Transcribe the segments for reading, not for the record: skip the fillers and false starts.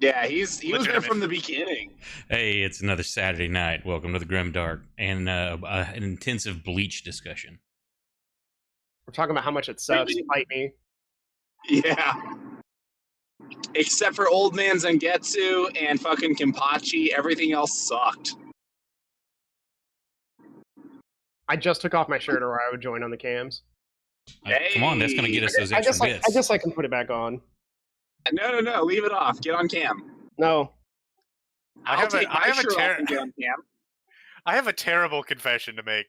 Yeah, he was there from the beginning. Hey, it's another Saturday night. Welcome to the GrimDark and an intensive Bleach discussion. We're talking about how much it Wait, sucks. wait. Fight me. Yeah. Except for Old Man Zangetsu and fucking Kimpachi, everything else sucked. I just took off my shirt, or I would join on the cams. Come on, that's going to get us those I extra guess bits. I guess I can put it back on. No, leave it off. Get on cam. No. I'll take my shirt off and get on cam. I have a terrible confession to make.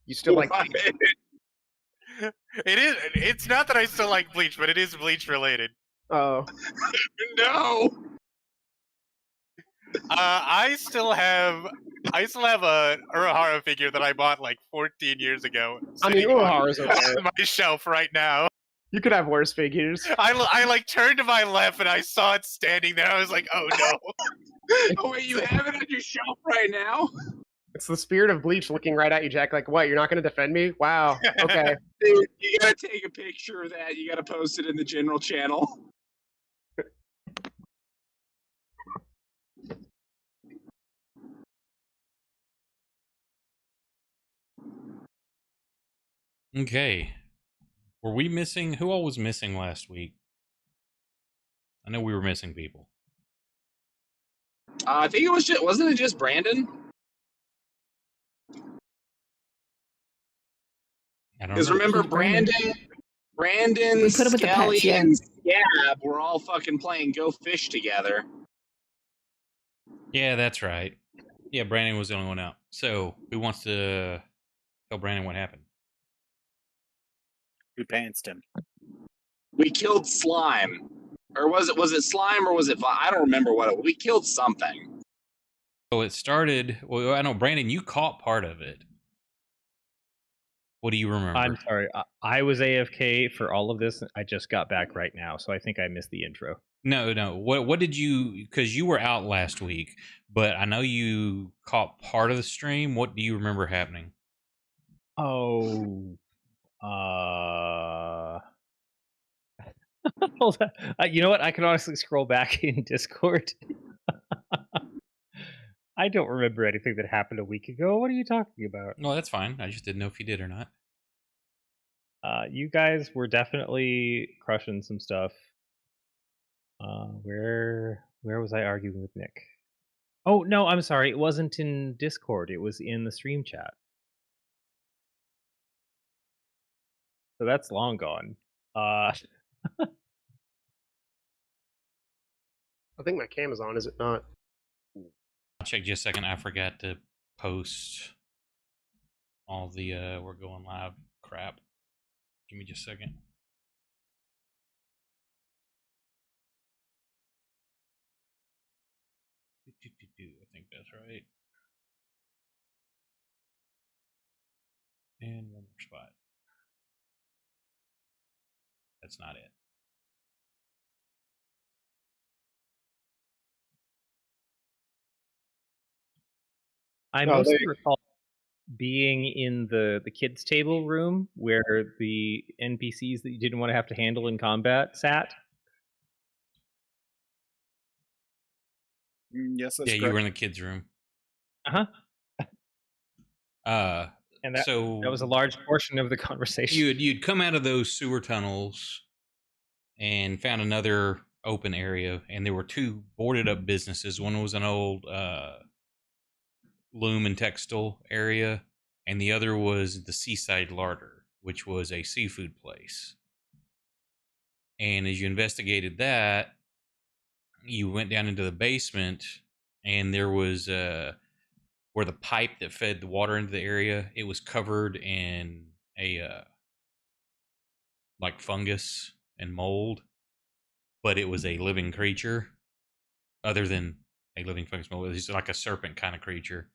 You still like What? Bleach? It's not that I still like Bleach, but it is Bleach related. Oh. No. I still have a Urahara figure that I bought like 14 years ago. I mean, Urahara's okay. on my shelf right now. You could have worse figures. I like turned to my left and I saw it standing there. I was like, oh no. Oh wait, you have it on your shelf right now? It's the spirit of Bleach looking right at you, Jack. Like, what? You're not going to defend me? Wow. Okay. Dude, you gotta take a picture of that. You gotta post it in the general channel. Okay. Were we missing? Who all was missing last week? I know we were missing people. I think it was wasn't it just Brandon? I don't Because know. remember Brandon, We put him with the Skelly, pets, yeah. and Scab were all fucking playing Go Fish together. Yeah, that's right. Yeah, Brandon was the only one out. So, who wants to tell Brandon what happened? We pantsed him. We killed Slime. Or was it Slime or was it I don't remember what it was. We killed something. So it started. Well, I know Brandon, you caught part of it. What do you remember? I'm sorry. I was AFK for all of this. I just got back right now, so I think I missed the intro. No. What did you? Because you were out last week, but I know you caught part of the stream. What do you remember happening? Oh, hold on. You know what? I can honestly scroll back in Discord. I don't remember anything that happened a week ago. What are you talking about? No, that's fine. I just didn't know if you did or not. You guys were definitely crushing some stuff. Where was I arguing with Nick? Oh no, I'm sorry. It wasn't in Discord. It was in the stream chat. So that's long gone. I think my cam is on, is it not? I'll check just a second. I forgot to post all the we're going live crap. Give me just a second. I think that's right. And one more spot. That's not it. I mostly recall being in the kids' table room where the NPCs that you didn't want to have to handle in combat sat. Yes, that's yeah, correct. you were in the kids' room. Uh-huh. And that was a large portion of the conversation. You'd come out of those sewer tunnels and found another open area, and there were two boarded up businesses. One was an old loom and textile area, and the other was the Seaside Larder, which was a seafood place. And as you investigated that, you went down into the basement, and there was where the pipe that fed the water into the area, it was covered in a like fungus and mold, but it was a living creature other than a living fungus mold. It was like a serpent kind of creature,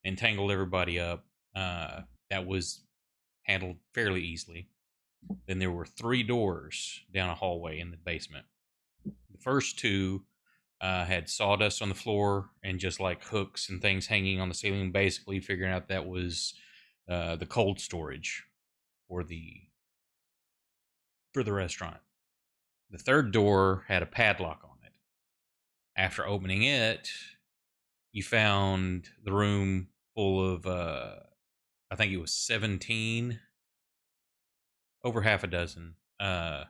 entangled everybody up. That was handled fairly easily. Then there were 3 doors down a hallway in the basement. The first 2 had sawdust on the floor and just like hooks and things hanging on the ceiling, basically figuring out that was the cold storage for the restaurant. The third door had a padlock on it. After opening it, you found the room full of, I think it was 17, over half a dozen, or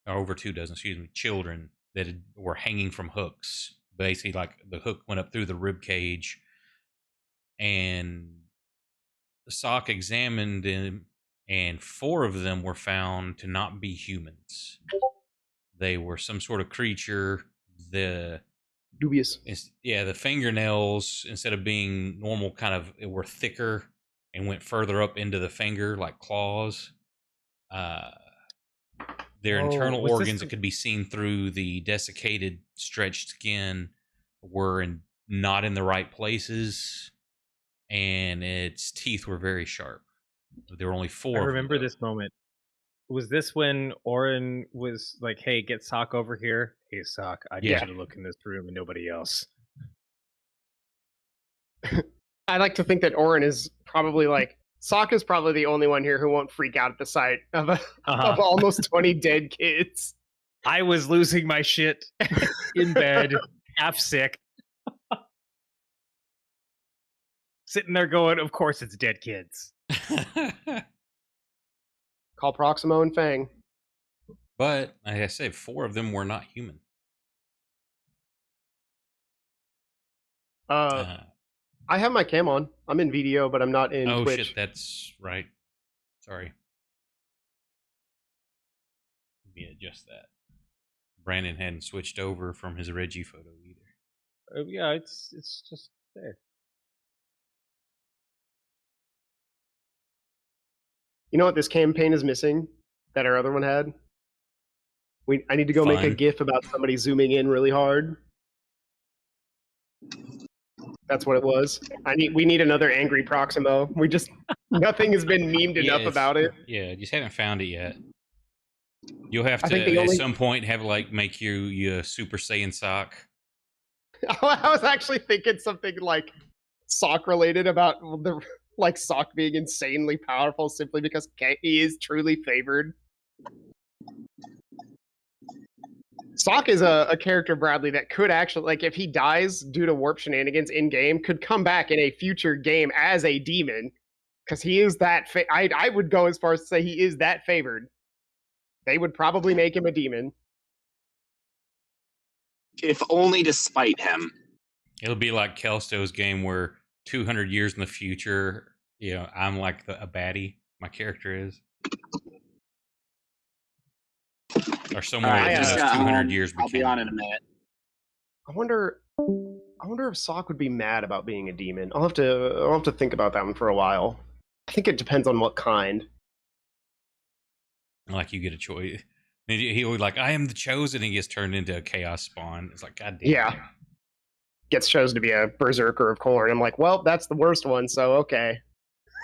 over 2 dozen, excuse me, children that were hanging from hooks. Basically, like the hook went up through the rib cage, and Sock examined them, and 4 of them were found to not be humans. They were some sort of creature. Dubious. The fingernails, instead of being normal, kind of were thicker and went further up into the finger like claws. Their internal organs that could be seen through the desiccated, stretched skin were not in the right places, and its teeth were very sharp. There were only 4. I remember this moment. Was this when Orin was like, "Hey, get Sock over here. Hey, Sock, I need you to look in this room and nobody else." I like to think that Orin is probably like, Sock is probably the only one here who won't freak out at the sight of of almost 20 dead kids. I was losing my shit in bed, half sick. Sitting there going, of course it's dead kids. Call Proximo and Fang. But, like I said, 4 of them were not human. I have my cam on. I'm in video, but I'm not in Twitch. Oh shit, that's right. Sorry. Let me adjust that. Brandon hadn't switched over from his Reggie photo either. Yeah, it's just there. You know what this campaign is missing that our other one had? I need to go make a GIF about somebody zooming in really hard. That's what it was. We need another angry Proximo. Nothing has been memed enough about it. Yeah, just haven't found it yet. You'll have to at some point have make you a Super Saiyan Sock. I was actually thinking something like Sock related about the Sock being insanely powerful simply because he is truly favored. Sock is a character, Bradley, that could actually, if he dies due to warp shenanigans in game, could come back in a future game as a demon, because he is that. I would go as far as to say he is that favored. They would probably make him a demon, if only to spite him. It'll be like Kelsto's game, where 200 years in the future, I'm like a baddie. My character is. Or somewhere just 200 years. I'll be on in a minute. I wonder if Sock would be mad about being a demon. I'll have to think about that one for a while. I think it depends on what kind. Like, you get a choice. He would I am the chosen, and he gets turned into a chaos spawn. It's like, god damn. Yeah. Gets chosen to be a berserker of corn. I'm like, well, that's the worst one, so okay.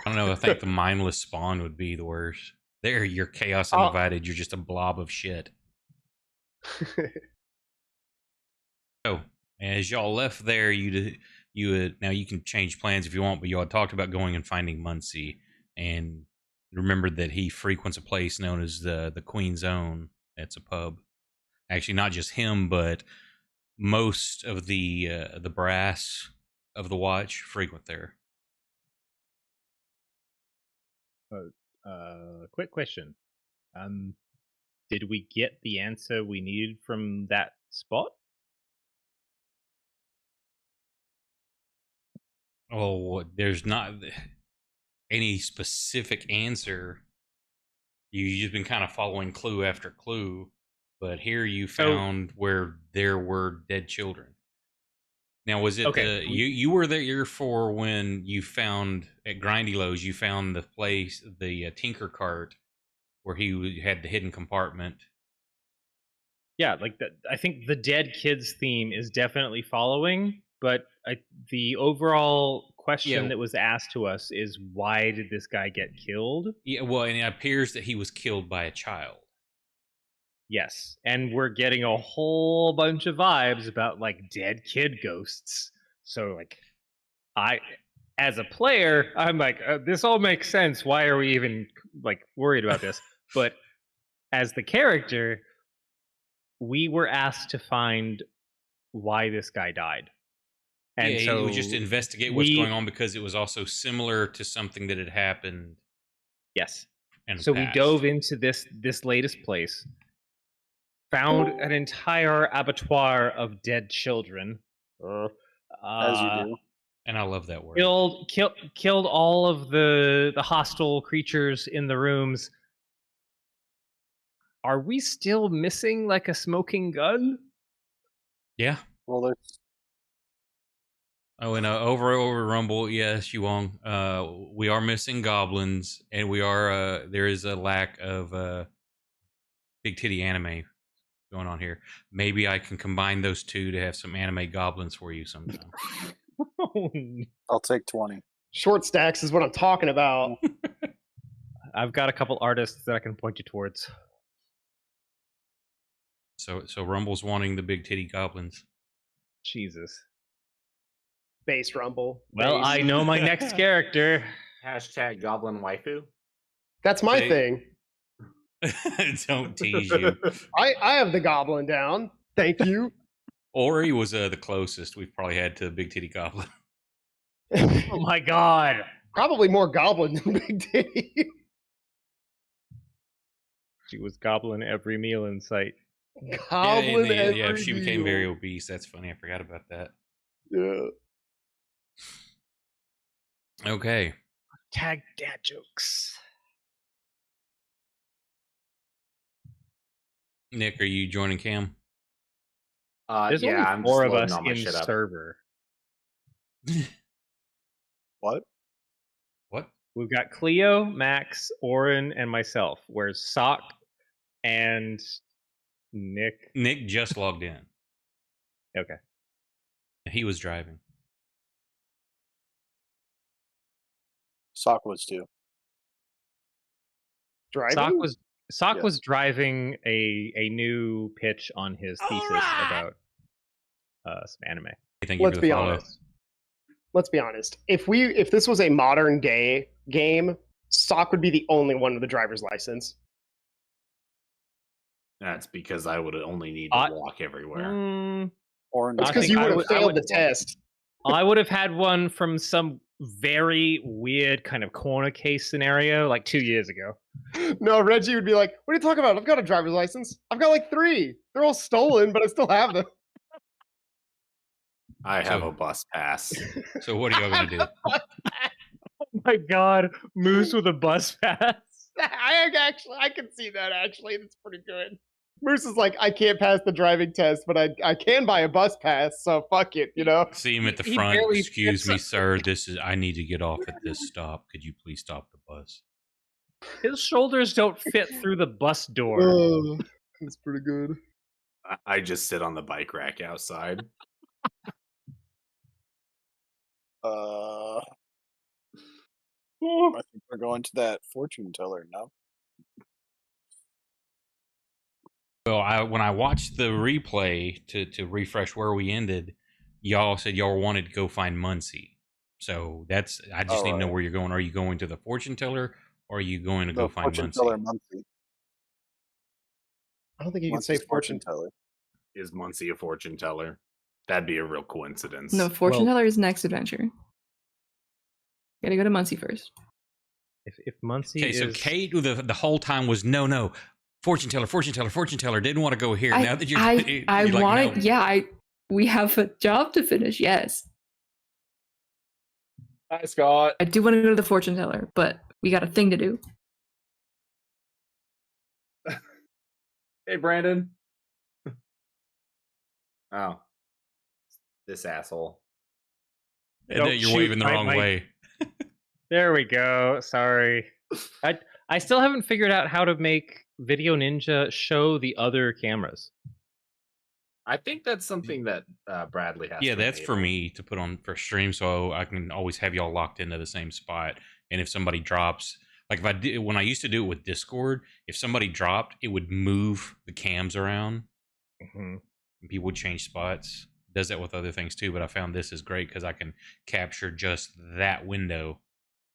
I don't know. I think the mindless spawn would be the worst. There, you're chaos uninvited. You're just a blob of shit. So, as y'all left there, now you can change plans if you want, but y'all talked about going and finding Muncie, and remembered that he frequents a place known as the Queen's Own. It's a pub. Actually, not just him, but most of the brass of the watch frequent there. Quick question. Did we get the answer we needed from that spot? Oh, there's not any specific answer. You've just been kind of following clue after clue, but here you found where there were dead children. Now, was it you were there for when you found at Grindy Lowe's? You found the place, the Tinker Cart, where he had the hidden compartment. Yeah, I think the dead kids theme is definitely following, but the overall question that was asked to us is, why did this guy get killed? Yeah, well, and it appears that he was killed by a child. Yes, and we're getting a whole bunch of vibes about dead kid ghosts. So I, as a player, I'm like, this all makes sense. Why are we even worried about this? But as the character, we were asked to find why this guy died. And yeah, so he would just investigate what's going on because it was also similar to something that had happened. Yes. In the So we past. dove into this latest place, found an entire abattoir of dead children. As you do. And I love that word. Killed all of the hostile creatures in the rooms. Are we still missing like a smoking gun? Yeah. Well, there's Oh, and over Rumble, yes, Yuong. We are missing goblins, and we are there is a lack of big titty anime going on here. Maybe I can combine those two to have some anime goblins for you sometime. I'll take 20. Short stacks is what I'm talking about. I've got a couple artists that I can point you towards. So Rumble's wanting the big titty goblins. Jesus. Base Rumble. Well, Base. I know my next character. Hashtag goblin waifu. That's my Say- thing. Don't tease you. I have the goblin down. Thank you. Ori was the closest we've probably had to big titty goblin. Oh my god. Probably more goblin than big titty. She was gobbling every meal in sight. Goblin yeah, if she became meal. very obese, that's funny. I forgot about that. Yeah. Okay. Tag dad jokes. Nick, are you joining Cam? There's Yeah, only I'm four just of loading us all my in shit up. server. What? What? We've got Cleo, Max, Oren, and myself. Where's Sock and Nick? Nick just logged in. Okay. He was driving. Sock was too. Driving? Sock Yes. was driving a new pitch on his thesis about some anime. Thank you Let's for the be follow. honest. Let's be honest. If this was a modern day game, Sock would be the only one with a driver's license. That's because I would only need to walk everywhere. Or That's I because think you I would have would- I failed would- the test. I would have had one from some very weird kind of corner case scenario like 2 years ago. No, Reggie would be like, "What are you talking about? I've got a driver's license. I've got like 3. They're all stolen, but I still have them." I have So- a bus pass. So what are y'all gonna do? Oh my god, Moose with a bus pass. I can see that actually. That's pretty good. Moose is like, "I can't pass the driving test, but I can buy a bus pass, so fuck it, you know." See him at the He front. barely Excuse fits me, up. sir. I need to get off at this stop. Could you please stop the bus? His shoulders don't fit through the bus door. Oh, that's pretty good. I just sit on the bike rack outside. I think we're going to that fortune teller now. Well, when I watched the replay to refresh where we ended, y'all said y'all wanted to go find Muncie. So I just need to know Alright. where you're going. Are you going to the fortune teller, or are you going to go The find fortune Muncie? teller Muncie. I don't think you can Muncie's say fortune. teller. Is Muncie a fortune teller? That'd be a real coincidence. No, fortune Well- teller is next adventure. Gotta go to Muncie first. If Muncie Okay, is so Kate the whole time was no. Fortune teller, fortune teller, fortune teller. Didn't want to go here. Now that you're, I you're like, wanted, no. yeah, we have a job to finish. Yes, Hi, Scott. I do want to go to the fortune teller, but we got a thing to do. Hey, Brandon. Oh, this asshole. And Don't then you're shoot waving the my wrong mic. way. There we go. Sorry. I still haven't figured out how to make Video Ninja show the other cameras. I think that's something that Bradley has. Yeah, to that's for enable. me to put on for stream, so I can always have y'all locked into the same spot. And if somebody drops, like when I used to do it with Discord, if somebody dropped, it would move the cams around. Mhm. And people would change spots. Does that with other things too, but I found this is great because I can capture just that window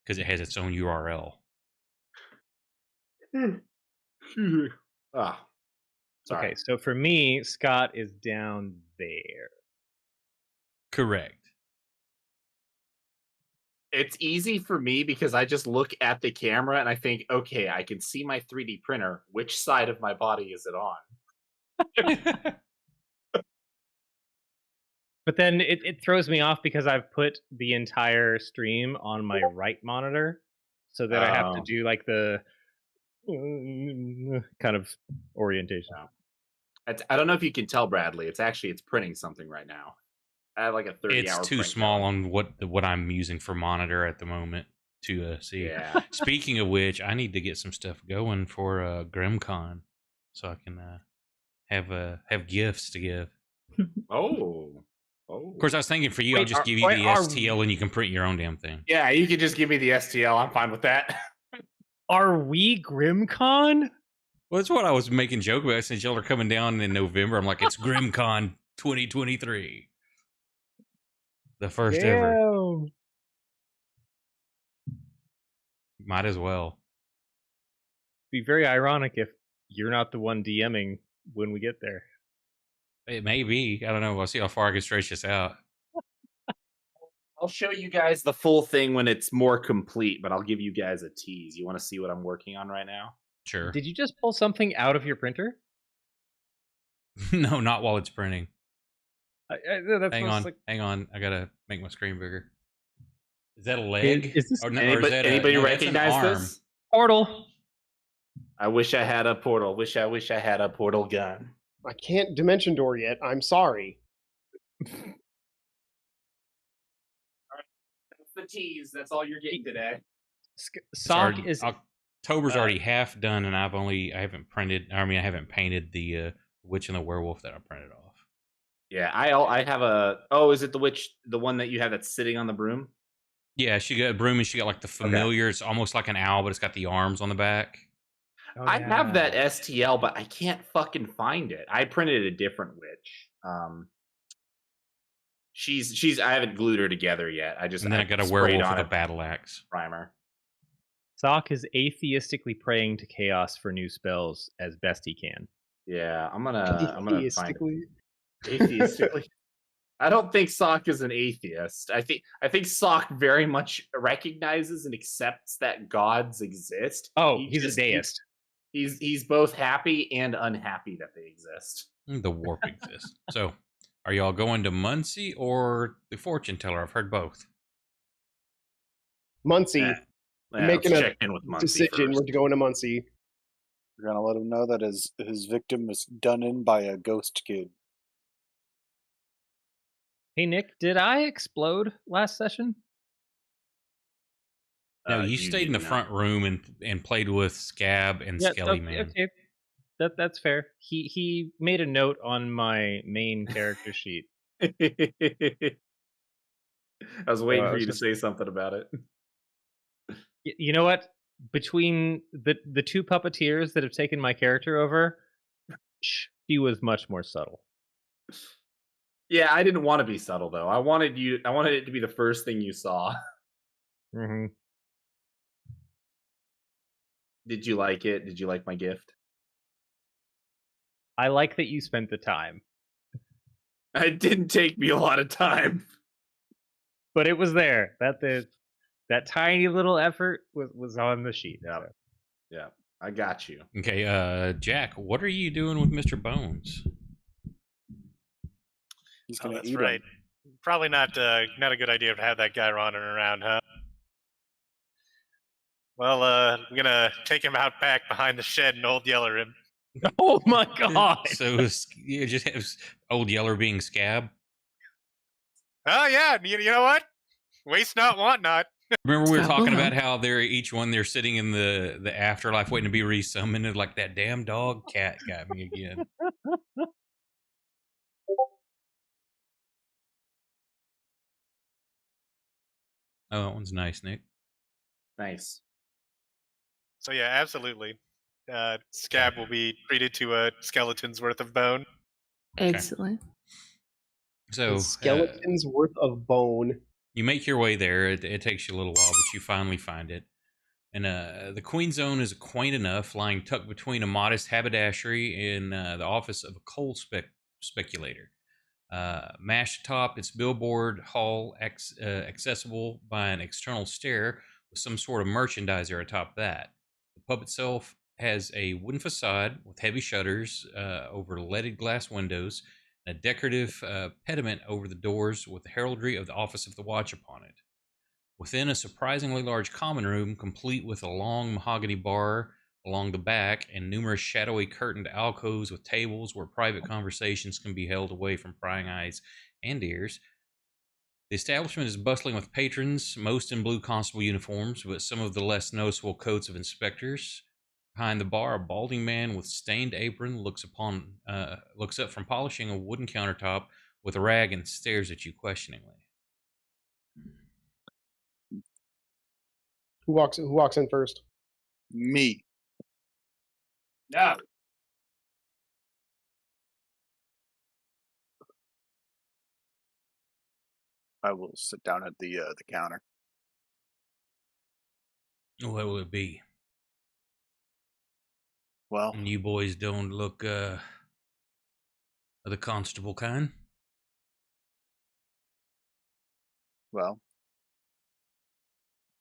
because it has its own URL. Ah, sorry. Okay, so for me, Scott is down there. Correct. It's easy for me because I just look at the camera and I think, okay, I can see my 3D printer. Which side of my body is it on? But then it throws me off because I've put the entire stream on my right monitor, so that I have to Oh. do like the kind of orientation. I don't know if you can tell, Bradley. It's printing something right now. I have like a 30-hour. It's too small on what I'm using for monitor at the moment to see. Yeah. Speaking of which, I need to get some stuff going for GrimCon, so I can have gifts to give. Oh. Of course, I was thinking for you, I'll Wait, just give you the STL and you can print your own damn thing. Yeah, you can just give me the STL. I'm fine with that. Are we GrimCon? Well, that's what I was making joke about since y'all are coming down in November. I'm like, it's GrimCon 2023. The first ever. Damn. Might as well. Be very ironic if you're not the one DMing when we get there. It may be. I don't know. We'll see how far I can stretch this out. I'll show you guys the full thing when it's more complete, but I'll give you guys a tease. You want to see what I'm working on right now? Sure. Did you just pull something out of your printer? No, not while it's printing. That's Hang on. I gotta make my screen bigger. Is that a leg? Is this Anybody recognize this? Portal. I wish I had a portal. Wish I had a portal gun. I can't dimension door yet. I'm sorry. That's the tease. That's all you're getting today. Sock is October's already half done, and I haven't painted the witch and the werewolf that I printed off. Yeah, I have a. Oh, is it the one that you have that's sitting on the broom? Yeah, she got a broom and she got like the familiar. Okay. It's almost like an owl, but it's got the arms on the back. Oh, I have that STL, but I can't fucking find it. I printed a different witch. She's. I haven't glued her together yet. I got a werewolf with a battle axe primer. Sock is atheistically praying to chaos for new spells as best he can. Yeah, I'm gonna find it. Atheistically. I don't think Sock is an atheist. I think Sock very much recognizes and accepts that gods exist. Oh, he's a deist. He's both happy and unhappy that they exist. The warp exists. So, are y'all going to Muncie or the fortune teller? I've heard both. Muncie. Making a decision. First. We're going to Muncie. We're gonna let him know that his victim was done in by a ghost kid. Hey Nick, did I explode last session? No, you stayed in the front room and played with Scab and Skelly Man. Okay. That's fair. He made a note on my main character sheet. I was waiting for you to say something about it. You know what? Between the two puppeteers that have taken my character over, she was much more subtle. Yeah, I didn't want to be subtle though. I wanted it to be the first thing you saw. Mm-hmm. Did you like it? Did you like my gift? I like that you spent the time. It didn't take me a lot of time, but it was there. That tiny little effort was on the sheet. Yeah, so. Yeah, I got you. Okay, Jack, what are you doing with Mr. Bones? He's gonna that's eat right. him. Probably not a good idea to have that guy running around, huh? Well, we're gonna take him out back behind the shed and Old Yeller him. Oh my god! So you just have Old Yeller being Scab? Oh yeah, you know what? Waste not, want not. Remember we were talking about how they're sitting in the afterlife waiting to be resummoned, and like that damn dog cat got me again. Oh, that one's nice, Nick. Nice. So yeah, absolutely. Scab will be treated to a skeleton's worth of bone. Excellent. So skeleton's worth of bone. You make your way there. It takes you a little while, but you finally find it. And the Queen Zone is quaint enough, lying tucked between a modest haberdashery and the office of a coal speculator. Mashed atop its billboard hall, accessible by an external stair with some sort of merchandiser atop that. The pub itself has a wooden facade with heavy shutters over leaded glass windows, and a decorative pediment over the doors with the heraldry of the Office of the Watch upon it. Within, a surprisingly large common room, complete with a long mahogany bar along the back and numerous shadowy curtained alcoves with tables where private conversations can be held away from prying eyes and ears. The establishment is bustling with patrons, most in blue constable uniforms, but some of the less noticeable coats of inspectors. Behind the bar, a balding man with stained apron looks up from polishing a wooden countertop with a rag and stares at you questioningly. Who walks in first? Me. Yeah. I will sit down at the counter. What will it be? Well, And you boys don't look of the constable kind? well,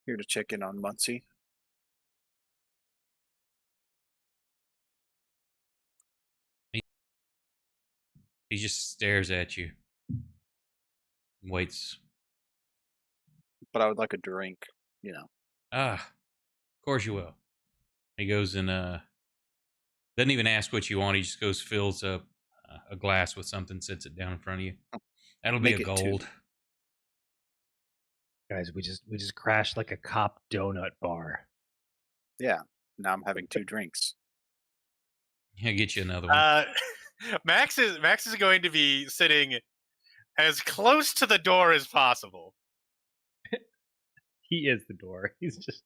here to check in on Muncie. He just stares at you. Waits. But I would like a drink, you know. Ah, of course you will. He goes and doesn't even ask what you want. He just goes, fills up a glass with something, sits it down in front of you. That'll be Make a it gold. 2. Guys, we just crashed like a cop donut bar. Yeah. Now I'm having 2 drinks. He'll get you another one. Max is going to be sitting as close to the door as possible. He is the door. He's just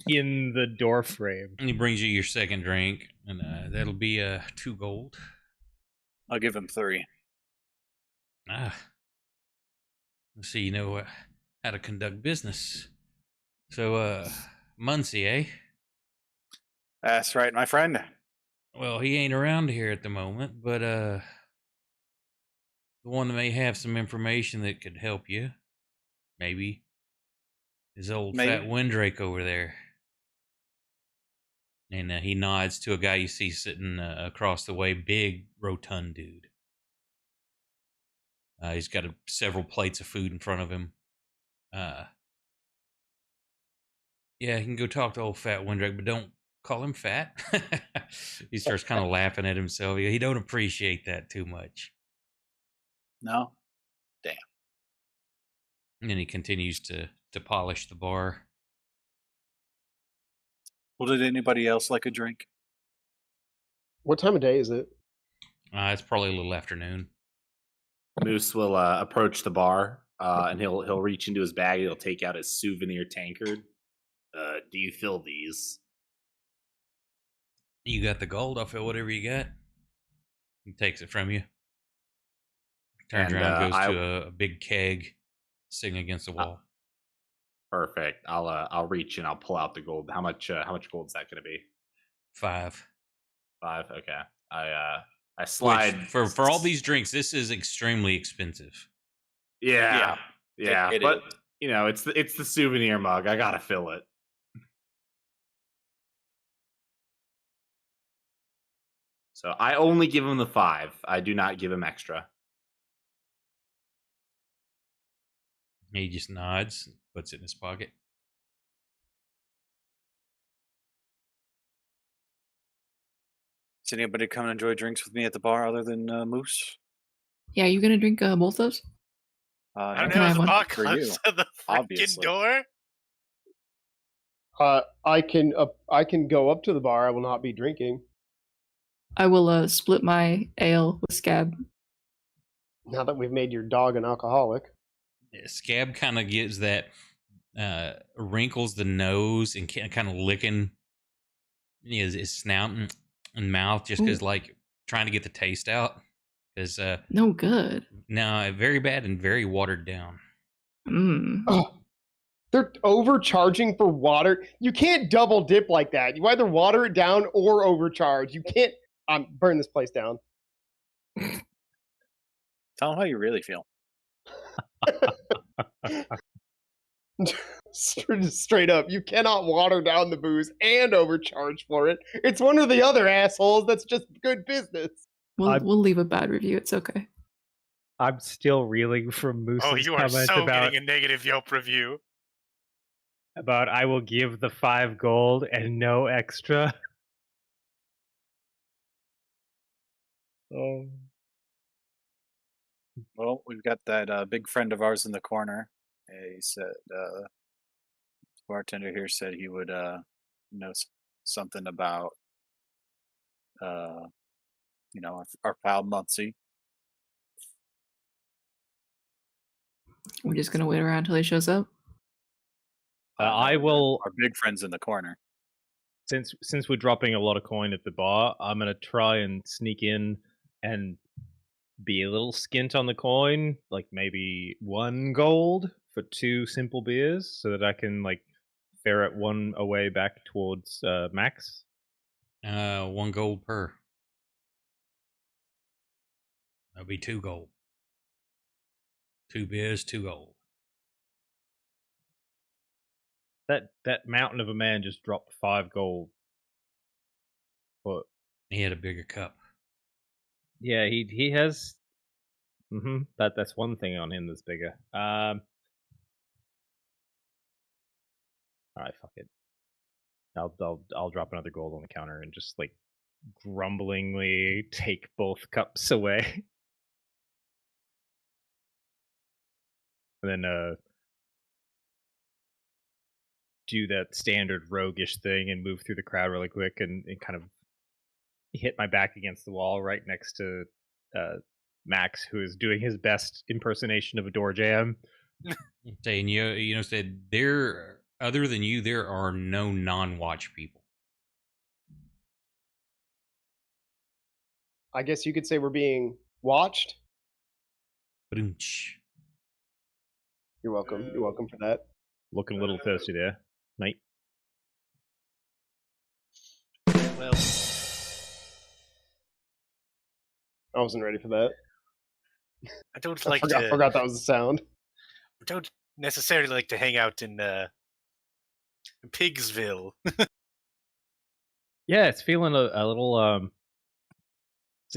in the door frame. And he brings you your second drink, and that'll be 2 gold. I'll give him 3. Ah. Let's see, you know how to conduct business. So, Muncie, eh? That's right, my friend. Well, he ain't around here at the moment, but the one that may have some information that could help you, maybe, is old Maybe. fat Windrake over there. And he nods to a guy you see sitting across the way, big, rotund dude. He's got several plates of food in front of him. Yeah, he can go talk to old fat Windrake, but don't call him fat. He starts kind of laughing at himself. He don't appreciate that too much. No? And then he continues to polish the bar. Well, did anybody else like a drink? What time of day is it? It's probably a little afternoon. Moose will approach the bar and he'll reach into his bag. He'll take out his souvenir tankard. Do you fill these? You got the gold. I'll fill whatever you got. He takes it from you. Turns around, goes to a big keg sitting against the wall. Perfect. I'll reach and I'll pull out the gold. How much gold is that going to be? 5. 5. Okay. I slide. Which, for all these drinks, this is extremely expensive. Yeah. It but is. you know, it's the souvenir mug. I gotta fill it. So I only give him the 5. I do not give him extra. He just nods, puts it in his pocket. Does anybody come and enjoy drinks with me at the bar other than Moose? Yeah, you gonna drink both those? I don't Can know. I Is have the one? bar For close you, to the freaking obviously. door? I can go up to the bar. I will not be drinking. I will split my ale with Scab. Now that we've made your dog an alcoholic. Scab kind of gives that, wrinkles the nose and kind of licking his snout and mouth just because, like, trying to get the taste out. Because No good. no, very bad and very watered down. Oh, they're overcharging for water. You can't double dip like that. You either water it down or overcharge. You can't burn this place down. Tell him how you really feel. Straight up, you cannot water down the booze and overcharge for it. It's one or the other, assholes. That's just good business. We'll leave a bad review. It's okay. I'm still reeling from Moose's Oh, you are comment so about getting a negative Yelp review. I will give the 5 gold and no extra. Oh. Well, we've got that big friend of ours in the corner. He said, bartender here said he would know something about, our pal Muncie. We're just gonna wait around until he shows up. I will. Our big friends in the corner. Since we're dropping a lot of coin at the bar, I'm gonna try and sneak in and be a little skint on the coin, like maybe 1 gold for 2 simple beers, so that I can like ferret 1 away back towards Max. 1 gold per. That'll be 2 gold. 2 beers, 2 gold. That mountain of a man just dropped 5 gold. But he had a bigger cup. Yeah, he has. That's one thing on him that's bigger. All right, fuck it. I'll drop another gold on the counter and just like grumblingly take both cups away. And then do that standard roguish thing and move through the crowd really quick and kind of hit my back against the wall right next to Max, who is doing his best impersonation of a door jam. Saying said there, other than you, there are no non-watch people. I guess you could say we're being watched. Ba-doom-tsh. You're welcome. You're welcome for that. Looking a little thirsty there, mate. Well, I wasn't ready for that. I don't I forgot that was the sound. I don't necessarily like to hang out in Pigsville. Yeah, it's feeling a little.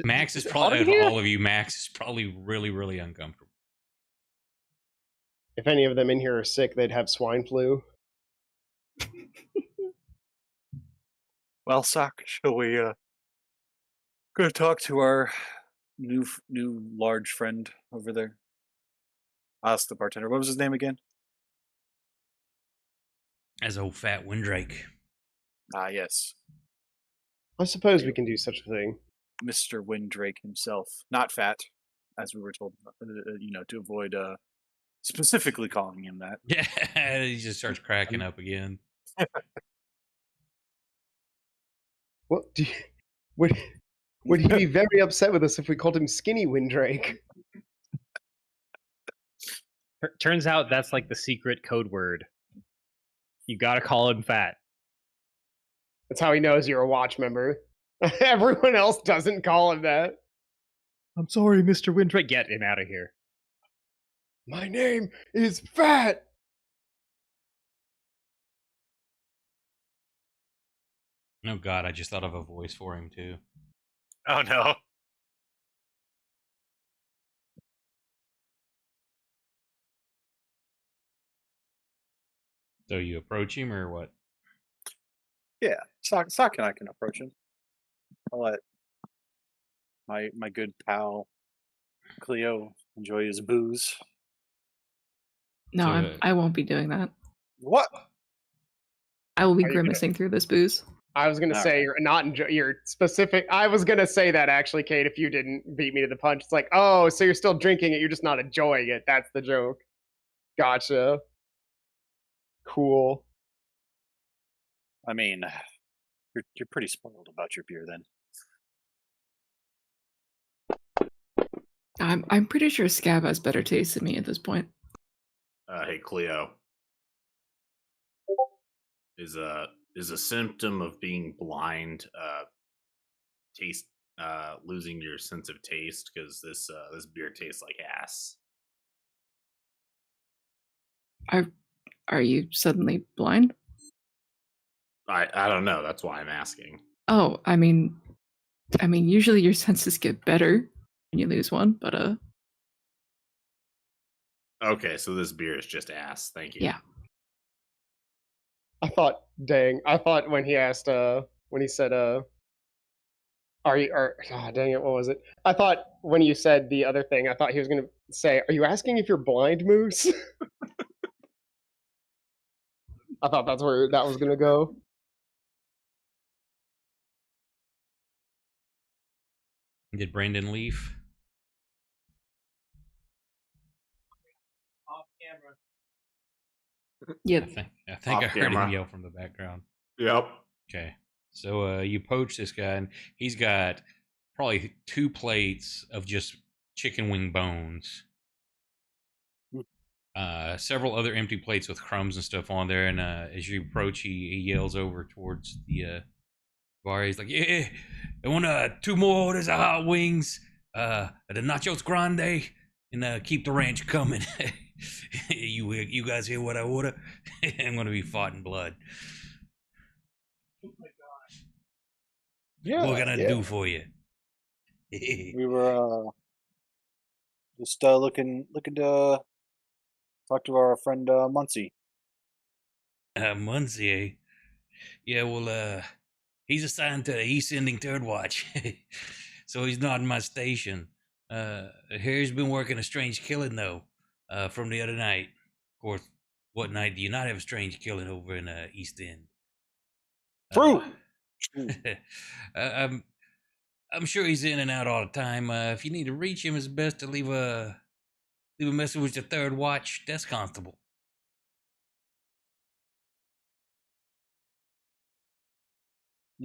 Max is probably all of you. Max is probably really, really uncomfortable. If any of them in here are sick, they'd have swine flu. Well, Sock, shall we go talk to our new large friend over there? I asked the bartender. What was his name again? As old fat Windrake. Ah, yes. I suppose we can do such a thing. Mr. Windrake himself. Not fat, as we were told, to avoid specifically calling him that. Yeah, he just starts cracking up again. What do you, would he be very upset with us if we called him Skinny Windrake? Turns out that's like the secret code word. You gotta call him fat. That's how he knows you're a watch member. Everyone else doesn't call him that. I'm sorry, Mr. Windrake. Get him out of here. My name is Fat. Oh God, I just thought of a voice for him too. Oh no. So you approach him or what? Yeah, Sock and I can approach him. I'll let my good pal Cleo enjoy his booze. No, So, I won't be doing that. What? I will be Are you grimacing through this booze. I was gonna All say right. you're not you're specific. I was gonna say that actually, Kate. If you didn't beat me to the punch, it's like, oh, so you're still drinking it. You're just not enjoying it. That's the joke. Gotcha. Cool. I mean, you're pretty spoiled about your beer then. I'm pretty sure Scab has better taste than me at this point. Hey, Cleo. Is a symptom of being blind taste losing your sense of taste because this beer tastes like ass. Are you suddenly blind? I don't know. That's why I'm asking. Oh, I mean, usually your senses get better when you lose one, but Okay, so this beer is just ass. Thank you. yeah. I thought when he asked, when he said, dang it, what was it? I thought when you said the other thing, I thought he was going to say, are you asking if you're blind, Moose? I thought that's where that was going to go. Did Brandon leave? Yeah. I think I Off heard him camera. yell from the background. Yep. Okay. So you poach this guy, and he's got probably 2 plates of just chicken wing bones. Several other empty plates with crumbs and stuff on there, and as you approach, he yells over towards the bar. He's like, "Yeah, I want 2 more orders of hot wings, the nachos grande, and keep the ranch coming." You guys hear what I order? I'm gonna be farting blood. Yeah. What can I do for you? We were just looking to talk to our friend Muncie. Muncie, eh? Yeah, well, he's assigned to the East Ending Third Watch, so he's not in my station. Harry's been working a strange killing, though, from the other night. Of course, what night do you not have a strange killing over in East End? True. I'm sure he's in and out all the time. If you need to reach him, it's best to leave a message with the Third Watch desk constable.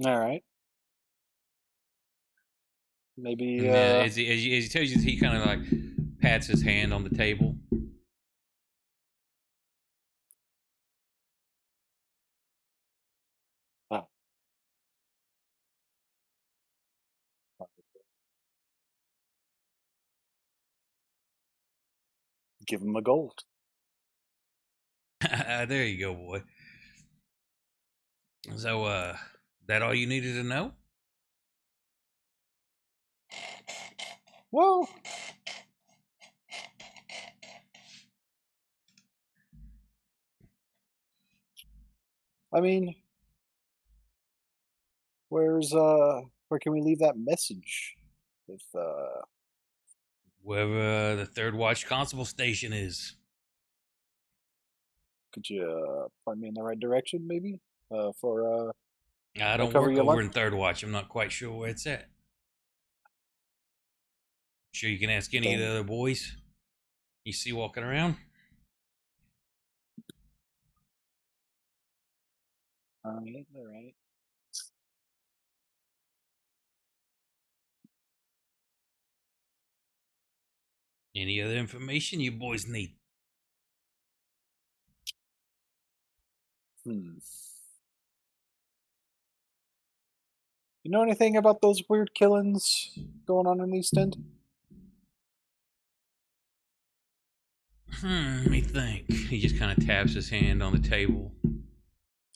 All right. Maybe. As he tells you, he kind of like pats his hand on the table. Give him a gold. There you go, boy. So, that all you needed to know? Well, I mean, where can we leave that message? If Wherever the Third Watch Constable Station is. could you point me in the right direction, maybe? For I don't cover work your over lunch? in Third Watch. I'm not quite sure where it's at. Sure you can ask any of the other boys you see walking around. All right. Any other information you boys need? You know anything about those weird killings going on in East End? Let me think. He just kind of taps his hand on the table.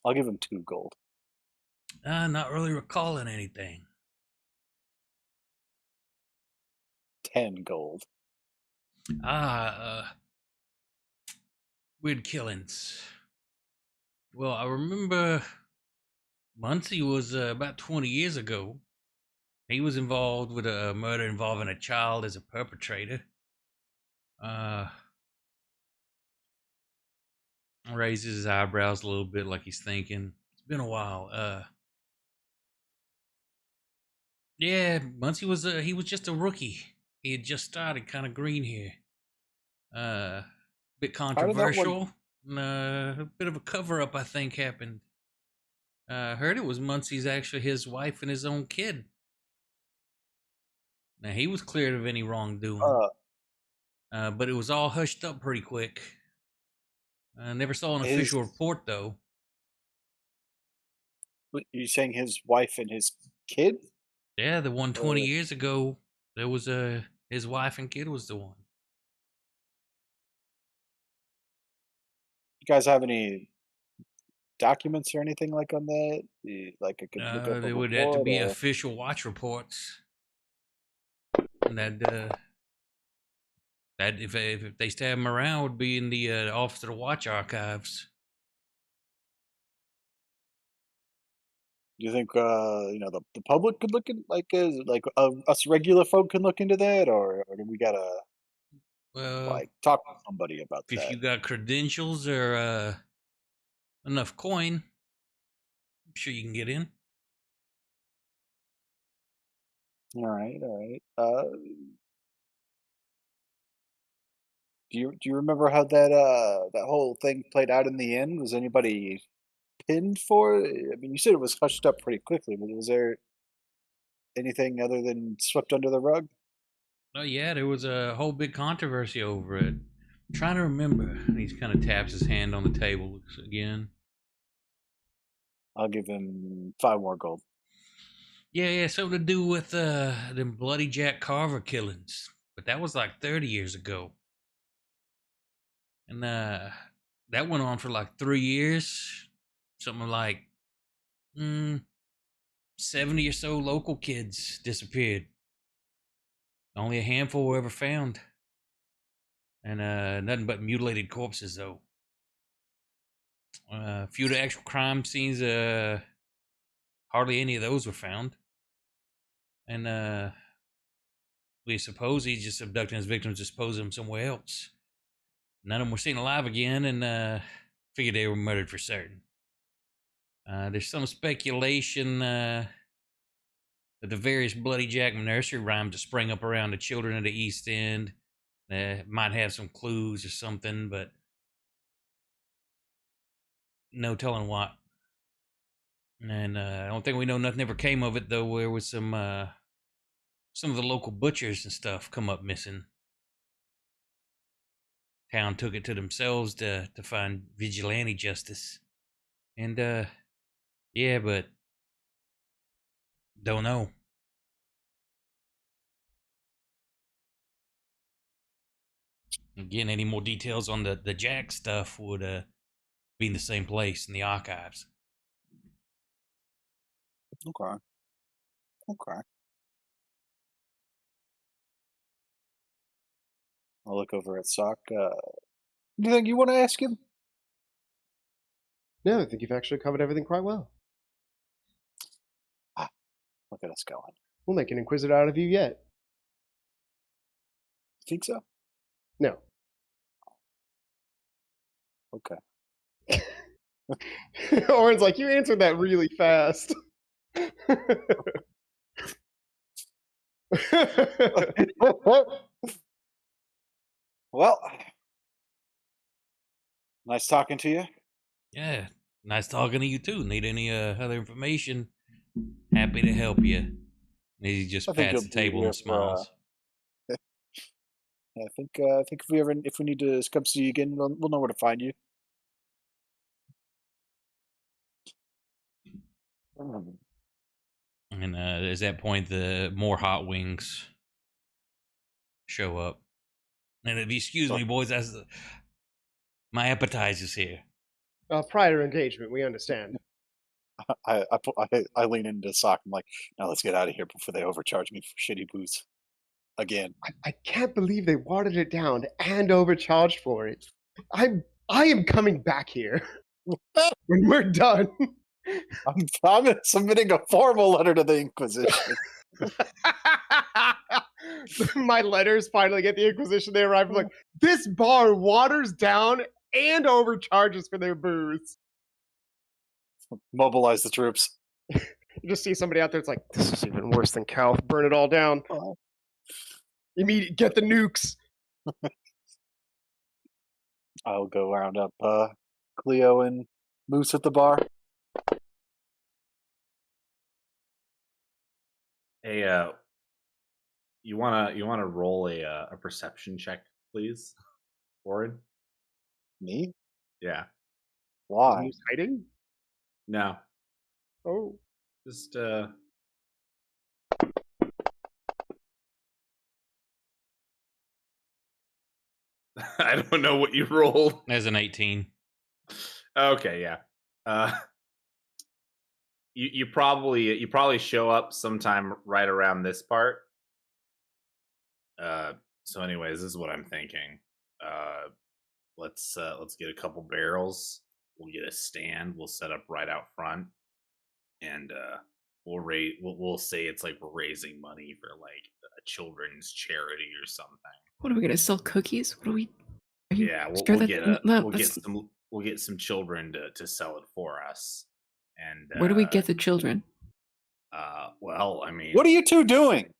I'll give him 2 gold. Not really recalling anything. 10 gold. Weird killings. Well, I remember Muncie was about 20 years ago. He was involved with a murder involving a child as a perpetrator. Raises his eyebrows a little bit like he's thinking. It's been a while. Yeah, Muncie was he was just a rookie. He had just started, kind of green here. Bit controversial. A bit of a cover up, I think, happened. Heard it was Muncie's actually his wife and his own kid. Now he was cleared of any wrongdoing. But it was all hushed up pretty quick. I never saw an official report though. You're saying his wife and his kid? Yeah, the one 20 years ago, there was his wife and kid was the one. You guys have any documents or anything like on that? Like I could look up a There would have to report be or... official watch reports. And that if they stab him around, would be in the Office of the Watch archives. Do you think the public could look in us regular folk can look into that, or do we gotta Well, talk to somebody about if that? you got credentials or enough coin, I'm sure you can get in. All right. Do you remember how that whole thing played out in the end? Was anybody pinned for it? I mean, you said it was hushed up pretty quickly, but was there anything other than swept under the rug? Oh yeah, there was a whole big controversy over it. I'm trying to remember. And he kind of taps his hand on the table again. I'll give him 5 more gold. Yeah, something to do with them Bloody Jack Carver killings. But that was like 30 years ago. And that went on for like 3 years. Something like 70 or so local kids disappeared. Only a handful were ever found. And nothing but mutilated corpses, though. A few of the actual crime scenes, hardly any of those were found. And we suppose he just abducted his victims, disposed of them somewhere else. None of them were seen alive again, and figured they were murdered for certain. There's some speculation that the various Bloody Jack nursery rhymes that sprang up around the children of the East End might have some clues or something, but no telling what. And I don't think we know nothing ever came of it, though. There was some of the local butchers and stuff come up missing. Town took it to themselves to find vigilante justice. And yeah, but don't know. Again, any more details on the Jack stuff would be in the same place in the archives. Okay. I'll look over at Sock. Anything you want to ask him? No, I think you've actually covered everything quite well. Look at us going. We'll make an Inquisitor out of you yet. Think so? No. Okay. Orin's like, you answered that really fast. Well, nice talking to you. Yeah, nice talking to you too. Need any other information? Happy to help you. He just pats the table and smiles. I think if we need to come see you again, we'll know where to find you. And at that point, the more hot wings show up. And if you excuse me, boys, my appetizer's here. Prior engagement, we understand. I lean into Sock. I'm like, now let's get out of here before they overcharge me for shitty booze again. I can't believe they watered it down and overcharged for it. I am coming back here when we're done. I'm submitting a formal letter to the Inquisition. My letters finally get the Inquisition. They arrive. I'm like, this bar waters down and overcharges for their booze. Mobilize the troops. You just see somebody out there. It's like, this is even worse than Cal. Burn it all down. Immediate. Get the nukes. I'll go round up Cleo and Moose at the bar. Hey, you wanna roll a perception check, please, Warren? Me? Yeah. Why? Who's hiding? No. Oh. Just I don't know what you rolled. As an 18. Okay, yeah. You probably show up sometime right around this part. So anyways, this is what I'm thinking. Let's get a couple barrels. We'll get a stand. We'll set up right out front, and we'll say it's like we're raising money for like a children's charity or something. What are we gonna sell? Cookies? What are we? Yeah, we'll get some children to sell it for us. And where do we get the children? Well, I mean, What are you two doing?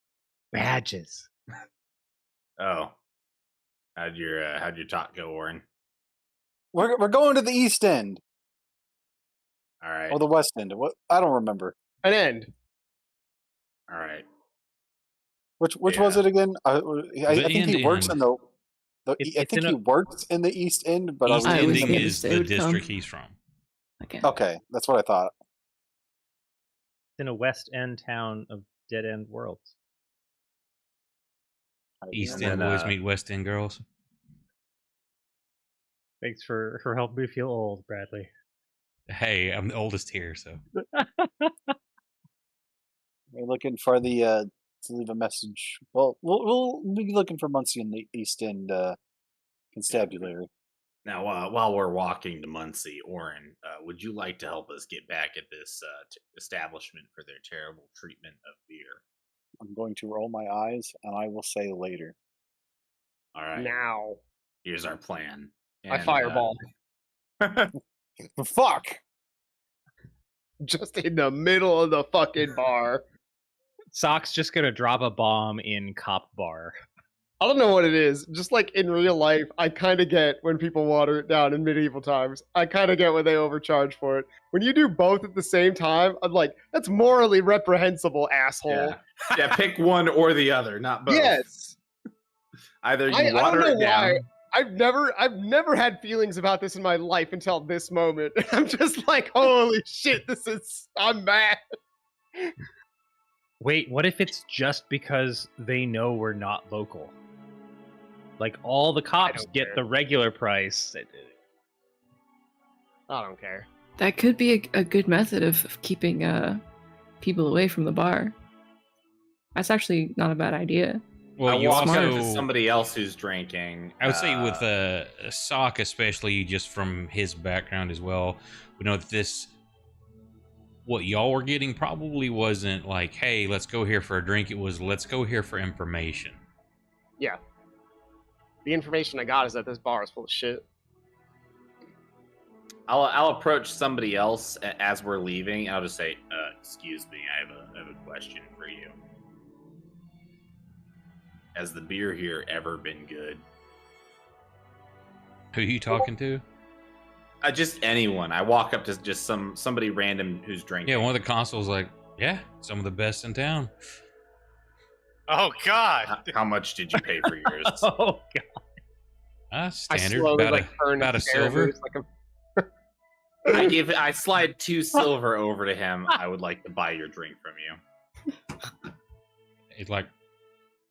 Badges. oh, how'd your talk go, Warren? We're going to the East End All right, or the West End. What? I don't remember. An end. all right. Which was Yeah. it again? I think he works end. in the. I It's think in he a- works in the East End, but I East was was Ending gonna is say the would come. district he's from. Okay. okay. That's what I thought. It's in a West End town of Dead End Worlds. East And End then, boys meet West End girls. Thanks for helping me feel old, Bradley. Hey, I'm the oldest here, so We're looking for the to leave a message. Well, we'll be looking for Muncie in the East End constabulary. Now, while we're walking to Muncie, Oren, would you like to help us get back at this establishment for their terrible treatment of beer? I'm going to roll my eyes, and I will say later. All right. Now. Here's our plan. I And, fireball. Fuck! Just in the middle of the fucking bar. Sock's just gonna drop a bomb in Cop Bar. I don't know what it is. Just like in real life, I kind of get when people water it down in medieval times. I kind of get when they overcharge for it. When you do both at the same time, I'm like, that's morally reprehensible, asshole. Yeah. Yeah, pick one or the other, not both. Yes. Either you I water don't it know down. why. I've never had feelings about this in my life until this moment. I'm just like, holy shit, I'm mad. Wait, what if it's just because they know we're not local? Like all the cops don't get care. the regular price. I don't care. That could be a good method of keeping people away from the bar. That's actually not a bad idea. well, I you walk up also to somebody else who's drinking. I would say with Sock, especially just from his background as well, we know that what y'all were getting probably wasn't like, hey, let's go here for a drink. It was, let's go here for information. Yeah. The information I got is that this bar is full of shit. I'll approach somebody else as we're leaving. I'll just say, "Excuse me, I have a question for you. Has the beer here ever been good?" Who are you talking to? Just anyone. I walk up to just somebody random who's drinking. Yeah, one of the constables like, yeah, some of the best in town. Oh God! How much did you pay for yours? Oh god. Standard, I slowly about turn about a the chair silver. loose like a I slide 2 silver over to him. I would like to buy your drink from you. It's like,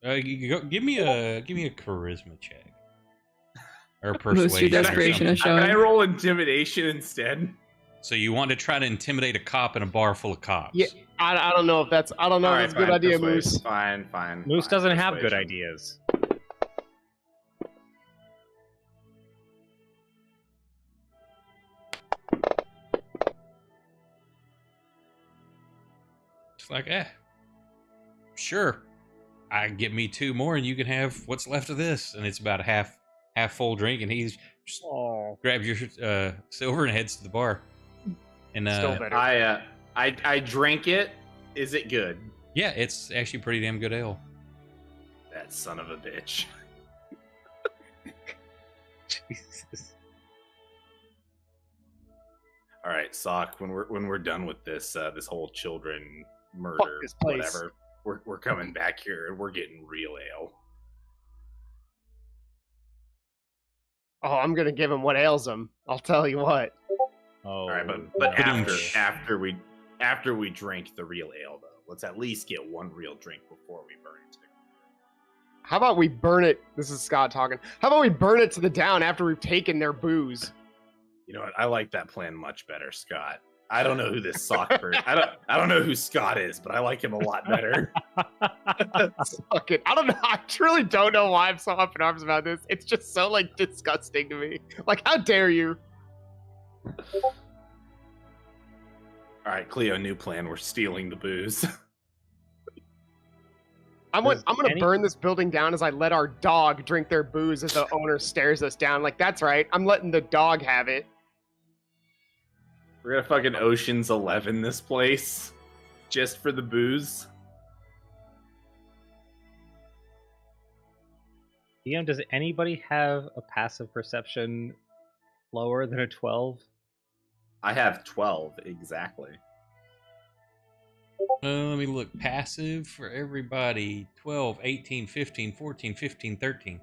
give me a charisma check or Boost your persuasion. or desperation something. of showing. Can I roll intimidation instead? So you want to try to intimidate a cop in a bar full of cops? Yeah. I don't know if that's a good idea, Moose. Fine. Moose fine, doesn't have good persuasion. ideas. It's like, sure. I can get me 2 more, and you can have what's left of this. And it's about a half full drink, and he's just grabs your silver and heads to the bar. And Still better. I drink it. Is it good? yeah, it's actually pretty damn good ale. That son of a bitch. Jesus. All right, Sock. When we're done with this this whole children murder, this place. whatever, we're coming back here and we're getting real ale. Oh, I'm gonna give him what ails him. I'll tell you what. Oh. All right, but Ba-doom-tsh. after we drink the real ale, though, let's at least get one real drink before we burn it. How about we burn it? This is Scott talking. How about we burn it to the town after we've taken their booze? You know what? I like that plan much better, Scott. I don't know who this sock person. I don't know who Scott is, but I like him a lot better. Fuck it. I don't know. I truly don't know why I'm so up in arms about this. It's just so like disgusting to me. Like, how dare you? All right, Cleo, new plan. We're stealing the booze. I'm gonna burn this building down as I let our dog drink their booze as the owner stares us down. Like, that's right. I'm letting the dog have it. We're gonna fucking Ocean's 11 this place just for the booze. DM, does anybody have a passive perception lower than a 12? I have 12 exactly. Let me look. Passive for everybody. 12, 18, 15, 14, 15, 13.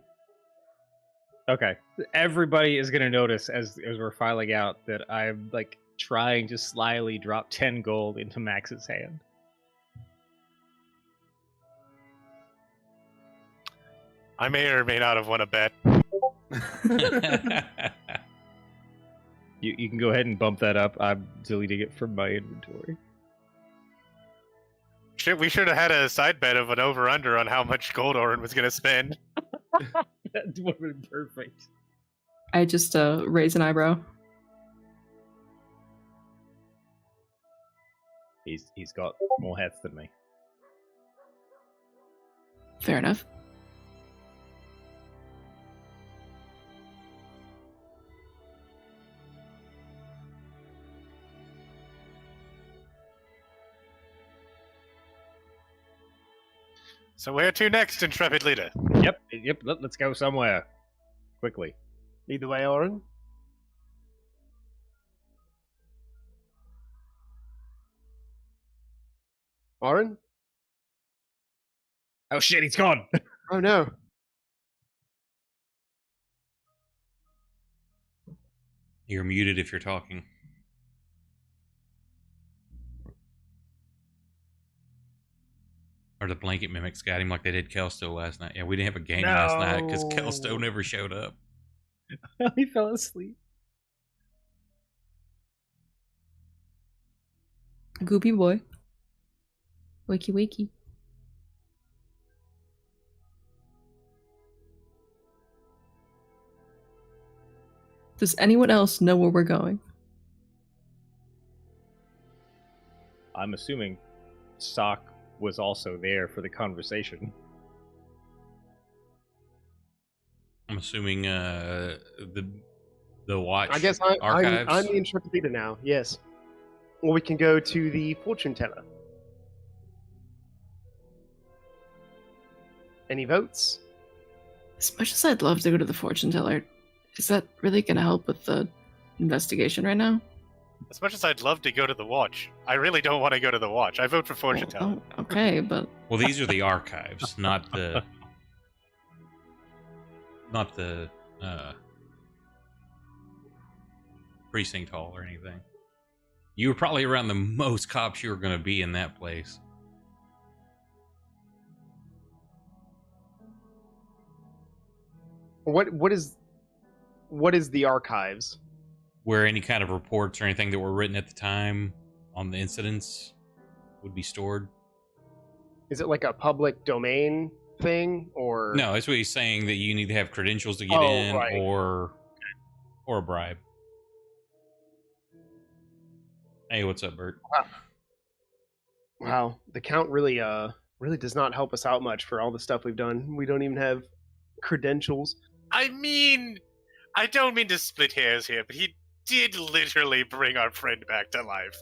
Okay. Everybody is going to notice as we're filing out that I'm like trying to slyly drop 10 gold into Max's hand. I may or may not have won a bet. You can go ahead and bump that up. I'm deleting it from my inventory. Shit, we should have had a side bet of an over-under on how much gold Orin was going to spend. That would have been perfect. I just raise an eyebrow. He's got more heads than me. Fair enough. So where to next, intrepid leader? Yep. Let's go somewhere quickly. Lead the way, Orin. Orin? Oh shit, he's gone. Oh no. You're muted if you're talking. Or the blanket mimics got him like they did Kelsto last night. Yeah, we didn't have a game last night because Kelsto never showed up. He fell asleep. Goopy boy. Wakey wakey. Does anyone else know where we're going? I'm assuming Sock was also there for the conversation. I'm assuming the watch. I guess archives. I'm the intrepid leader now. Yes. Or we can go to the fortune teller. Any votes? As much as I'd love to go to the fortune teller, is that really going to help with the investigation right now? As much as I'd love to go to the watch, I really don't want to go to the watch. I vote for fortune teller. Oh, okay, but Well, these are the archives, not the precinct hall or anything. You were probably around the most cops you were going to be in that place. What is the archives? Where any kind of reports or anything that were written at the time on the incidents would be stored. Is it like a public domain thing, or No, that's what he's saying, that you need to have credentials to get in, right. or a bribe. Hey, what's up, Bert? Wow, the count really does not help us out much for all the stuff we've done. We don't even have credentials. I mean, I don't mean to split hairs here, but he did literally bring our friend back to life.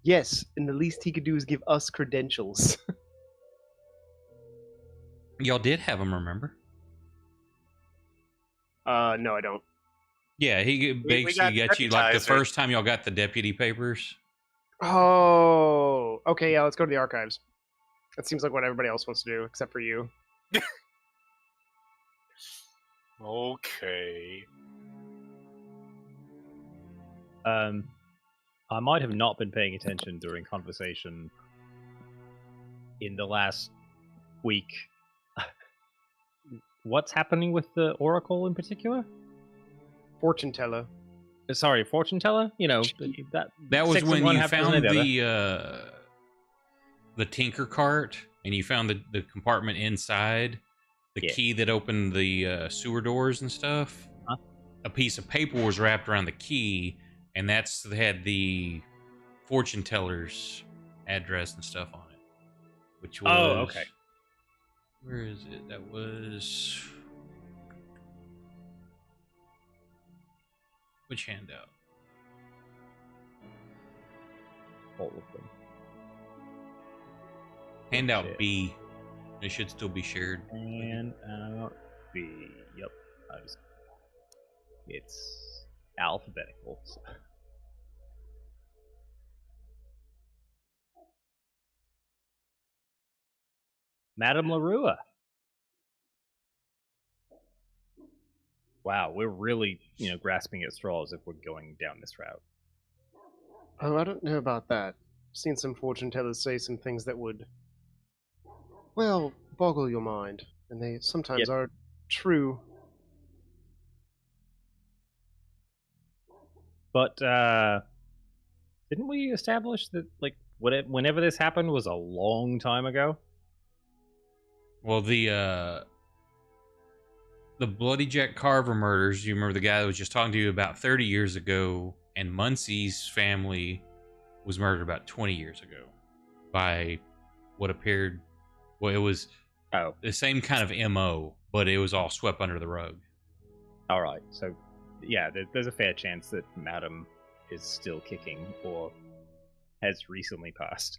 Yes, and the least he could do is give us credentials. Y'all did have him, remember? No, I don't. Yeah, he basically got you like the first time y'all got the deputy papers. Oh, okay, yeah, let's go to the archives. That seems like what everybody else wants to do, except for you. Okay. I might have not been paying attention during conversation in the last week. What's happening with the Oracle in particular? Fortune teller. Sorry, fortune teller. You know that was when you found the tinker cart and you found the compartment inside, the key that opened the sewer doors and stuff. Huh? A piece of paper was wrapped around the key, and they had the fortune teller's address and stuff on it. Which was okay. Where is it? That was which handout? All of them. Handout B. It should still be shared. Handout B. Yep. It's alphabetical. So. Madame Larua. Wow, we're really, grasping at straws if we're going down this route. Oh, I don't know about that. I've seen some fortune tellers say some things that would, well, boggle your mind, and they sometimes are true. But didn't we establish that, whenever this happened was a long time ago? Well, the Bloody Jack Carver murders, you remember the guy that was just talking to you about 30 years ago, and Muncie's family was murdered about 20 years ago by what appeared, well, it was the same kind of MO, but it was all swept under the rug. All right, so yeah, there's a fair chance that Madam is still kicking or has recently passed.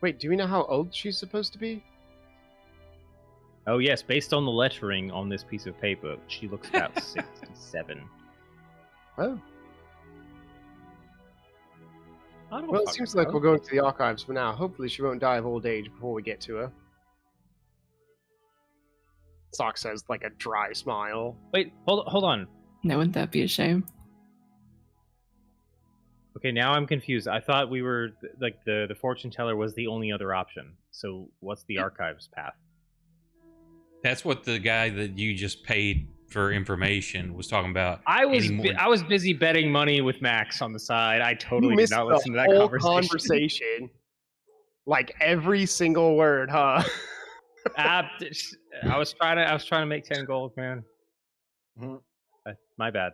Wait, do we know how old she's supposed to be? Oh yes, based on the lettering on this piece of paper, she looks about 67. Oh. Well, it seems like we're going to the archives for now. Hopefully she won't die of old age before we get to her. Sock says, like a dry smile. Wait, hold on. No, wouldn't that be a shame? Okay, now I'm confused. I thought we were, the fortune teller was the only other option. So what's the archives path? That's what the guy that you just paid for information was talking about. I was busy betting money with Max on the side. I totally did not listen to that conversation. Like every single word, huh? I was trying to make 10 gold, man. Mm-hmm. My bad.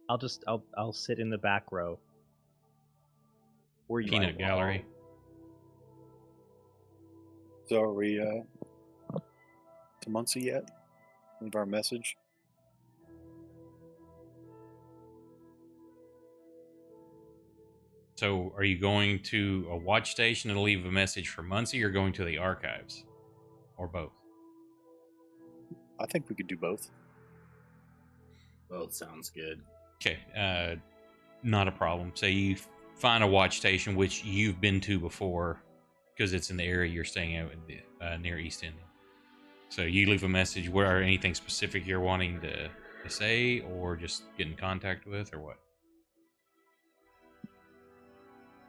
I'll sit in the back row. Peanut gallery. So are we to Muncie yet? Leave our message. So are you going to a watch station to leave a message for Muncie, or going to the archives? Or both? I think we could do both. Both sounds good. Okay, not a problem. Say you find a watch station, which you've been to before, because it's in the area you're staying at near East End. So you leave a message. Where anything specific you're wanting to say, or just get in contact with, or what?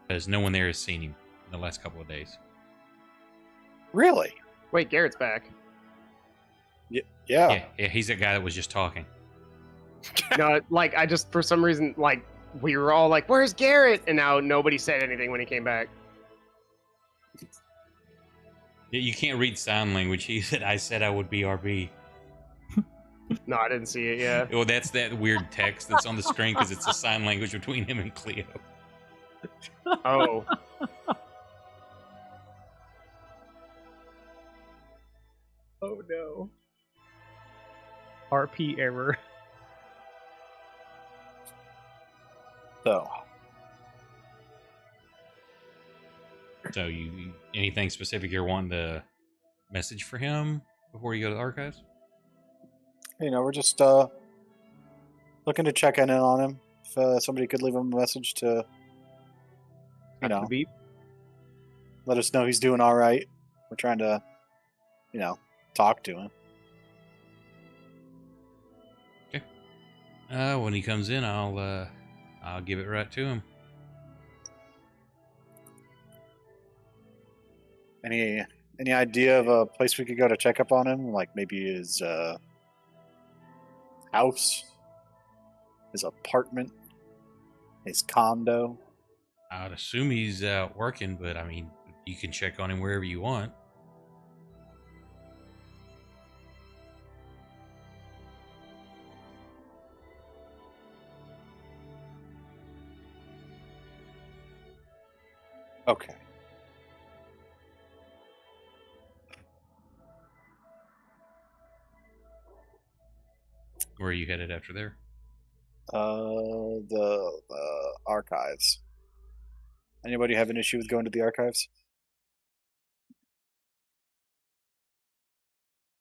Because no one there has seen him in the last couple of days. Really? Wait, Garrett's back. Yeah, he's that guy that was just talking. No, I just, for some reason, we were all like, where's Garrett? And now nobody said anything when he came back. You can't read sign language. He said, I said I would be RB. No, I didn't see it yet. Well, that's that weird text that's on the screen because it's a sign language between him and Cleo. Oh. Oh no. RP error. So you anything specific you're wanting to message for him before you go to the archives? We're just looking to check in on him. If somebody could leave him a message to, let us know he's doing all right. We're trying to, talk to him. When he comes in, I'll give it right to him. Any idea of a place we could go to check up on him? Like maybe his house, his apartment, his condo? I'd assume he's out working, but I mean, you can check on him wherever you want. Okay. Where are you headed after there? The archives. Anybody have an issue with going to the archives?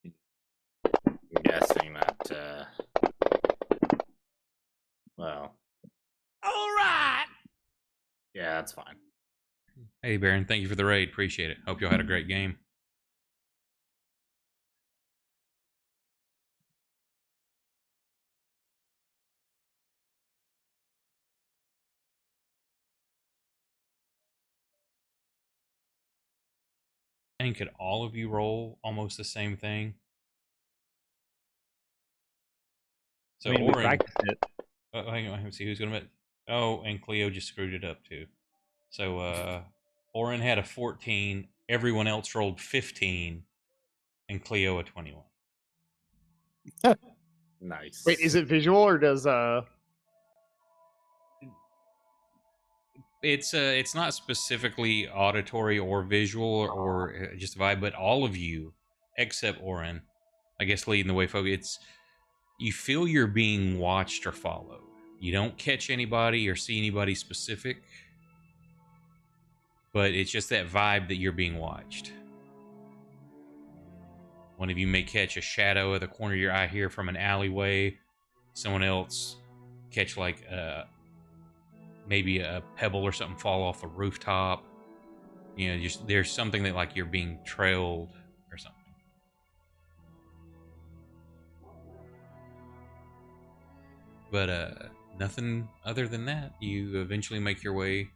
I'm guessing that. Well. All right. Yeah, that's fine. Hey, Baron, thank you for the raid. Appreciate it. Hope y'all had a great game. And could all of you roll almost the same thing? So I mean, we Oren, practiced it. hang on, let's see who's gonna. Oh, and Cleo just screwed it up too. So Oren had a 14. Everyone else rolled 15, and Cleo a 21. Nice. Wait, is it visual or does It's not specifically auditory or visual or just a vibe, but all of you except Oren, I guess leading the way, folks. It's you feel you're being watched or followed. You don't catch anybody or see anybody specific, but it's just that vibe that you're being watched. One of you may catch a shadow at the corner of your eye here from an alleyway. Someone else catch like maybe a pebble or something fall off a rooftop. You know, just there's something that like you're being trailed or something. But nothing other than that. You eventually make your way.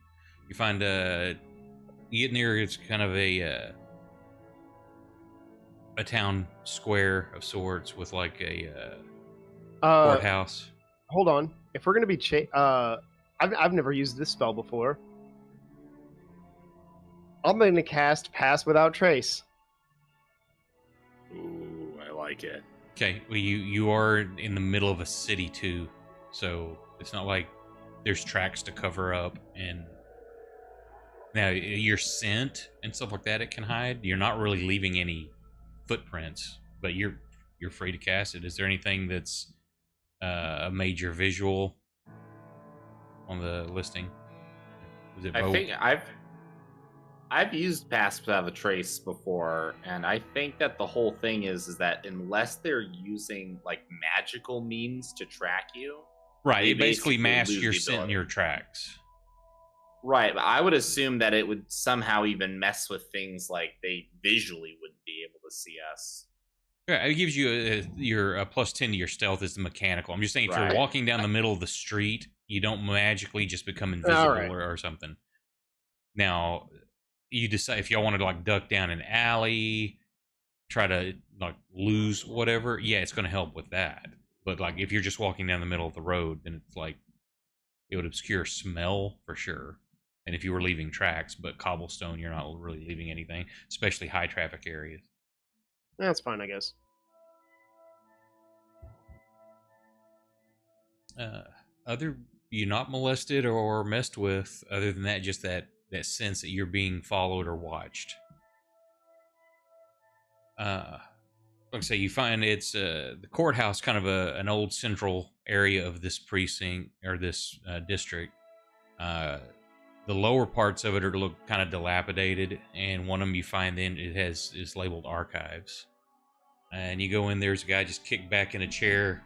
You find you get near. It's kind of a town square of sorts with like a courthouse. Hold on. If we're gonna be I've never used this spell before. I'm gonna cast Pass Without Trace. Ooh, I like it. Okay, well you are in the middle of a city too, so it's not like there's tracks to cover up. And now your scent and stuff like that it can hide. You're not really leaving any footprints, but you're free to cast it. Is there anything that's a major visual on the listing? Was it I think I've used Pass Without a Trace before, and I think that the whole thing is that unless they're using like magical means to track you, right, they it basically masks lose your the scent and ability. your tracks. Right, but I would assume that it would somehow even mess with things like they visually wouldn't be able to see us. Yeah, it gives you your plus 10 to your stealth is the mechanical. I'm just saying, if you're walking down the middle of the street, you don't magically just become invisible or something. Now, you decide if y'all wanted to like duck down an alley, try to like lose whatever. Yeah, it's going to help with that. But like if you're just walking down the middle of the road, then it's like it would obscure smell for sure. And if you were leaving tracks, but cobblestone, you're not really leaving anything, especially high traffic areas. That's fine, I guess. You're not molested or messed with, other than that, just that sense that you're being followed or watched. Like I say, you find it's the courthouse, kind of an old central area of this precinct or this district. The lower parts of it look kind of dilapidated, and one of them you find then is labeled archives. And you go in, there's a guy just kicked back in a chair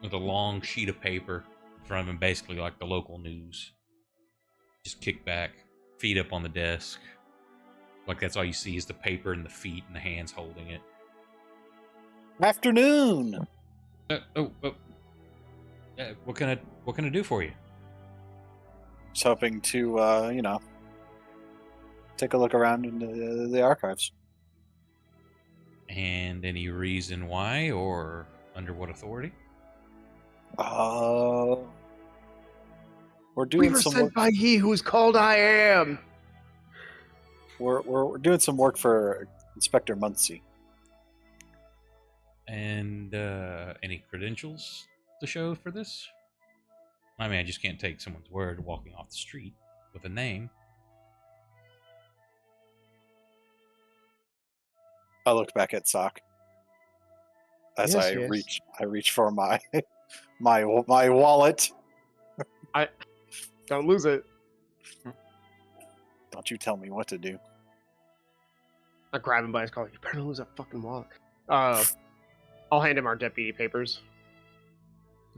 with a long sheet of paper in front of him, basically like the local news. Just kicked back, feet up on the desk. Like that's all you see is the paper and the feet and the hands holding it. Afternoon. What can I do for you? Just hoping to, take a look around in the archives. And any reason why, or under what authority? We're We doing were some sent work. by he who is called I Am. We're doing some work for Inspector Muncie. And any credentials to show for this? I mean, I just can't take someone's word walking off the street with a name. I look back at Sock as Yes, I yes. reach for my my wallet. Don't lose it. Don't you tell me what to do. I grab him by his collar. You better lose that fucking wallet. I'll hand him our deputy papers.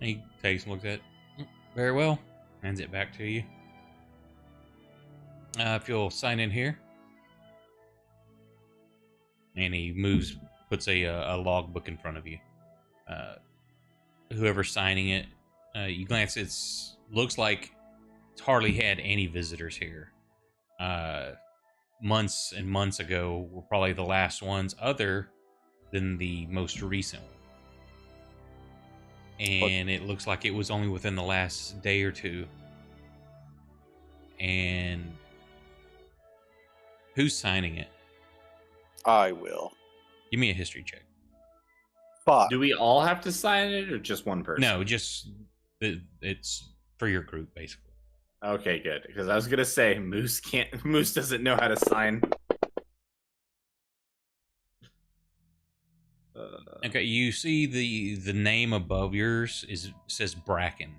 He takes and looks at it. Very well. Hands it back to you. If you'll sign in here. And he moves, puts a logbook in front of you. Whoever's signing it, you glance, looks like it's hardly had any visitors here. Months and months ago were probably the last ones, other than the most recent one. And it looks like it was only within the last day or two. And who's signing it? I will. Give me a history check. But Do we all have to sign it, or just one person? No, just it's for your group, basically. Okay, good. Because I was gonna say Moose doesn't know how to sign. Okay, you see the name above yours says Bracken,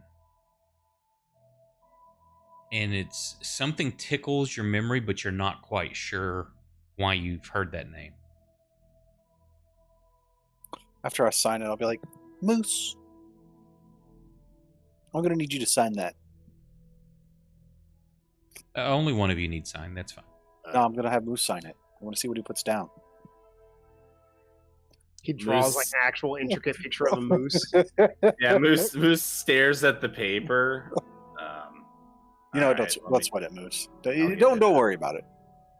and it's something tickles your memory, but you're not quite sure why you've heard that name. after I sign it, I'll be like, Moose, I'm gonna need you to sign that. Only one of you needs sign. That's fine. No, I'm gonna have Moose sign it. I want to see what he puts down. He draws Moose. like an actual intricate picture of a moose. Yeah, Moose stares at the paper. All right, Don't sweat it, Moose. get Don't it. worry about it.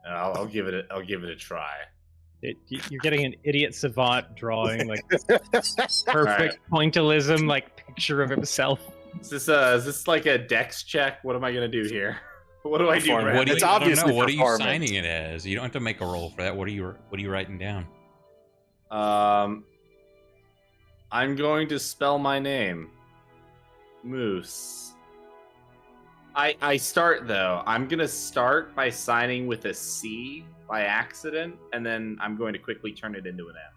I'll give it a try. You're getting an idiot savant drawing like perfect Alright. pointillism, like picture of himself. Is this like a dex check? What am I gonna do here? What do I do? Performance. Brad? What do you, It's I don't obviously know. What are you performance. signing it as? You don't have to make a roll for that. What are you writing down? I'm going to spell my name. Moose. I start though. I'm gonna start by signing with a C by accident, and then I'm going to quickly turn it into an M,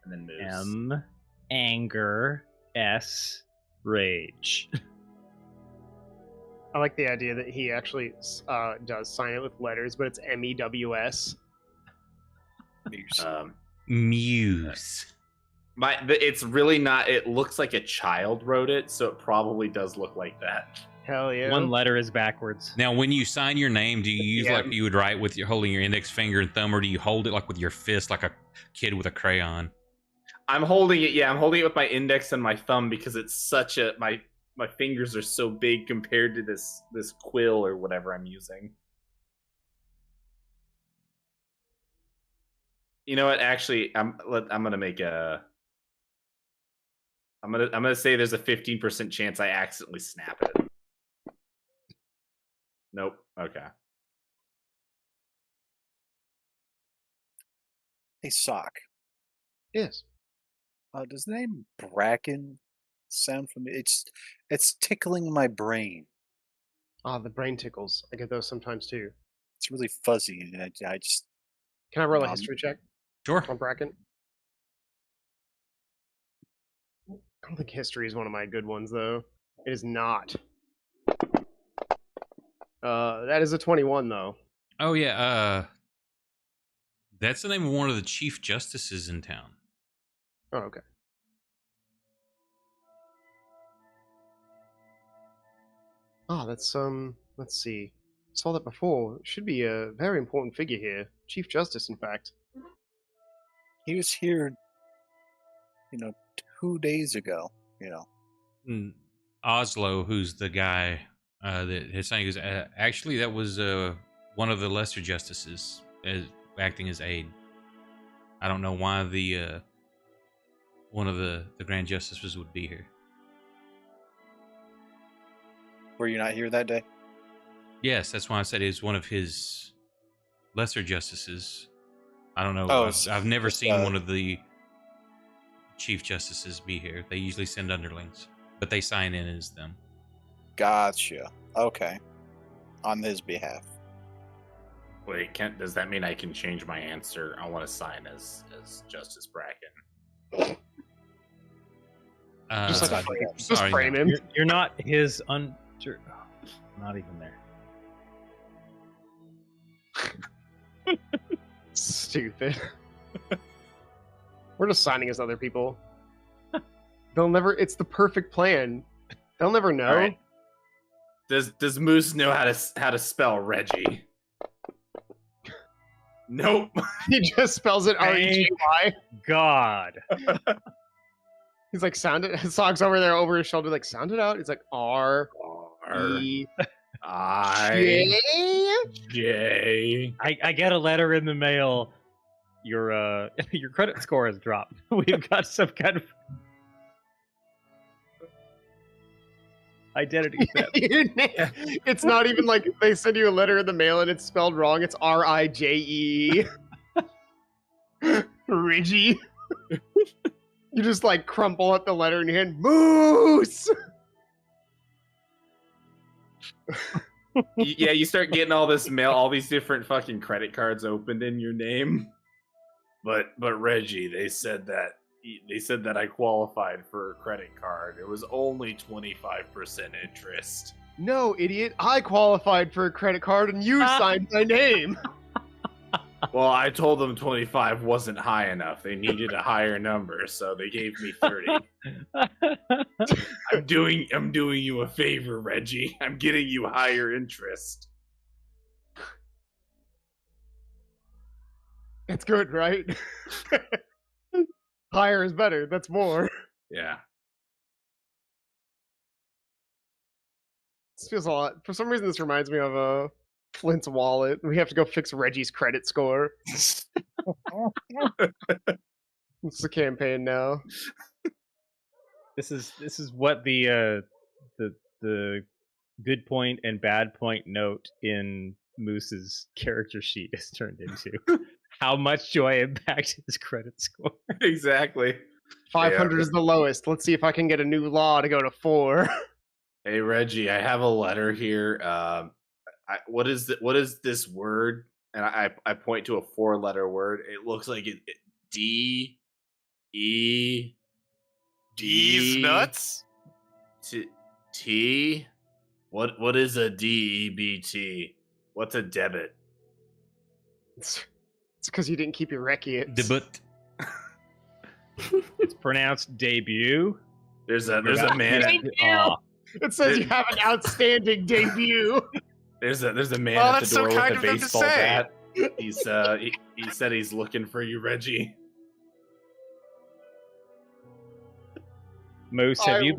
and then Moose. M, anger, S, rage. I like the idea that he actually does sign it with letters, but it's MEWS. Moose. Muse. It's really not. It looks like a child wrote it, so it probably does look like that. Hell yeah. One letter is backwards. Now, when you sign your name, do you use Yeah. like you would write with your holding your index finger and thumb, or do you hold it like with your fist, like a kid with a crayon? I'm holding it. Yeah, I'm holding it with my index and my thumb because it's such a my fingers are so big compared to this quill or whatever I'm using. You know what? Actually, I'm gonna make a. I'm gonna say there's a 15% chance I accidentally snap it. Nope. Okay. Hey, Sock. Yes. Does the name Bracken sound familiar? It's tickling my brain. The brain tickles. I get those sometimes too. It's really fuzzy, and I just Can I roll a Um, history check Sure. on Bracken? I don't think history is one of my good ones, though. It is not. That is a 21, though. Oh yeah. That's the name of one of the chief justices in town. Oh, okay. That's let's see. Saw that before. Should be a very important figure here. Chief Justice, in fact. he was here, 2 days ago. Mm, Oslo, who's the guy that his son goes, actually, that was one of the lesser justices acting as aide. I don't know why the one of the grand justices would be here. Were you not here that day? Yes, that's why I said it's one of his lesser justices. I don't know. Oh, I've never seen one of the chief justices be here. They usually send underlings, but they sign in as them. Gotcha. Okay. On his behalf. Wait, does that mean I can change my answer? I want to sign as Justice Bracken. Just frame him. You're not his not even there. Stupid. We're just signing as other people. They'll never. It's the perfect plan. They'll never know. Right. Does Moose know how to spell Reggie? Nope. He just spells it R-E-G-Y. God. He's like, sound it. Sog's over there over his shoulder, like, sound it out. He's like, R-E-I-J. I get a letter in the mail. Your credit score has dropped. We've got some kind of identity theft. It's not even like they send you a letter in the mail and it's spelled wrong. It's R-I-J-E. Ridgy. You just like crumple up the letter in your hand. Moose! Yeah, you start getting all this mail, all these different fucking credit cards opened in your name. But Reggie, they said that I qualified for a credit card. It was only 25% interest. No, idiot. I qualified for a credit card and you signed my name. Well, I told them 25 wasn't high enough. They needed a higher number, so they gave me 30. I'm doing you a favor, Reggie. I'm getting you higher interest. That's good, right? Higher is better. That's more. Yeah. This feels a lot. For some reason, this reminds me of Flint's wallet. We have to go fix Reggie's credit score. It's the campaign now. This is what the good point and bad point note in Moose's character sheet is turned into. How much do I impact his credit score? Exactly. 500 is the lowest. Let's see if I can get a new law to go to 4. Hey Reggie, I have a letter here. What is this word? And I point to a 4-letter word. It looks like it D E D's nuts. T. What is a DEBT? What's a debit? It's because you didn't keep your recce. Debut. It's pronounced debut. There's a man. It says you have an outstanding debut. There's a man at the door with a baseball bat. He said he's looking for you, Reggie. Moose, have you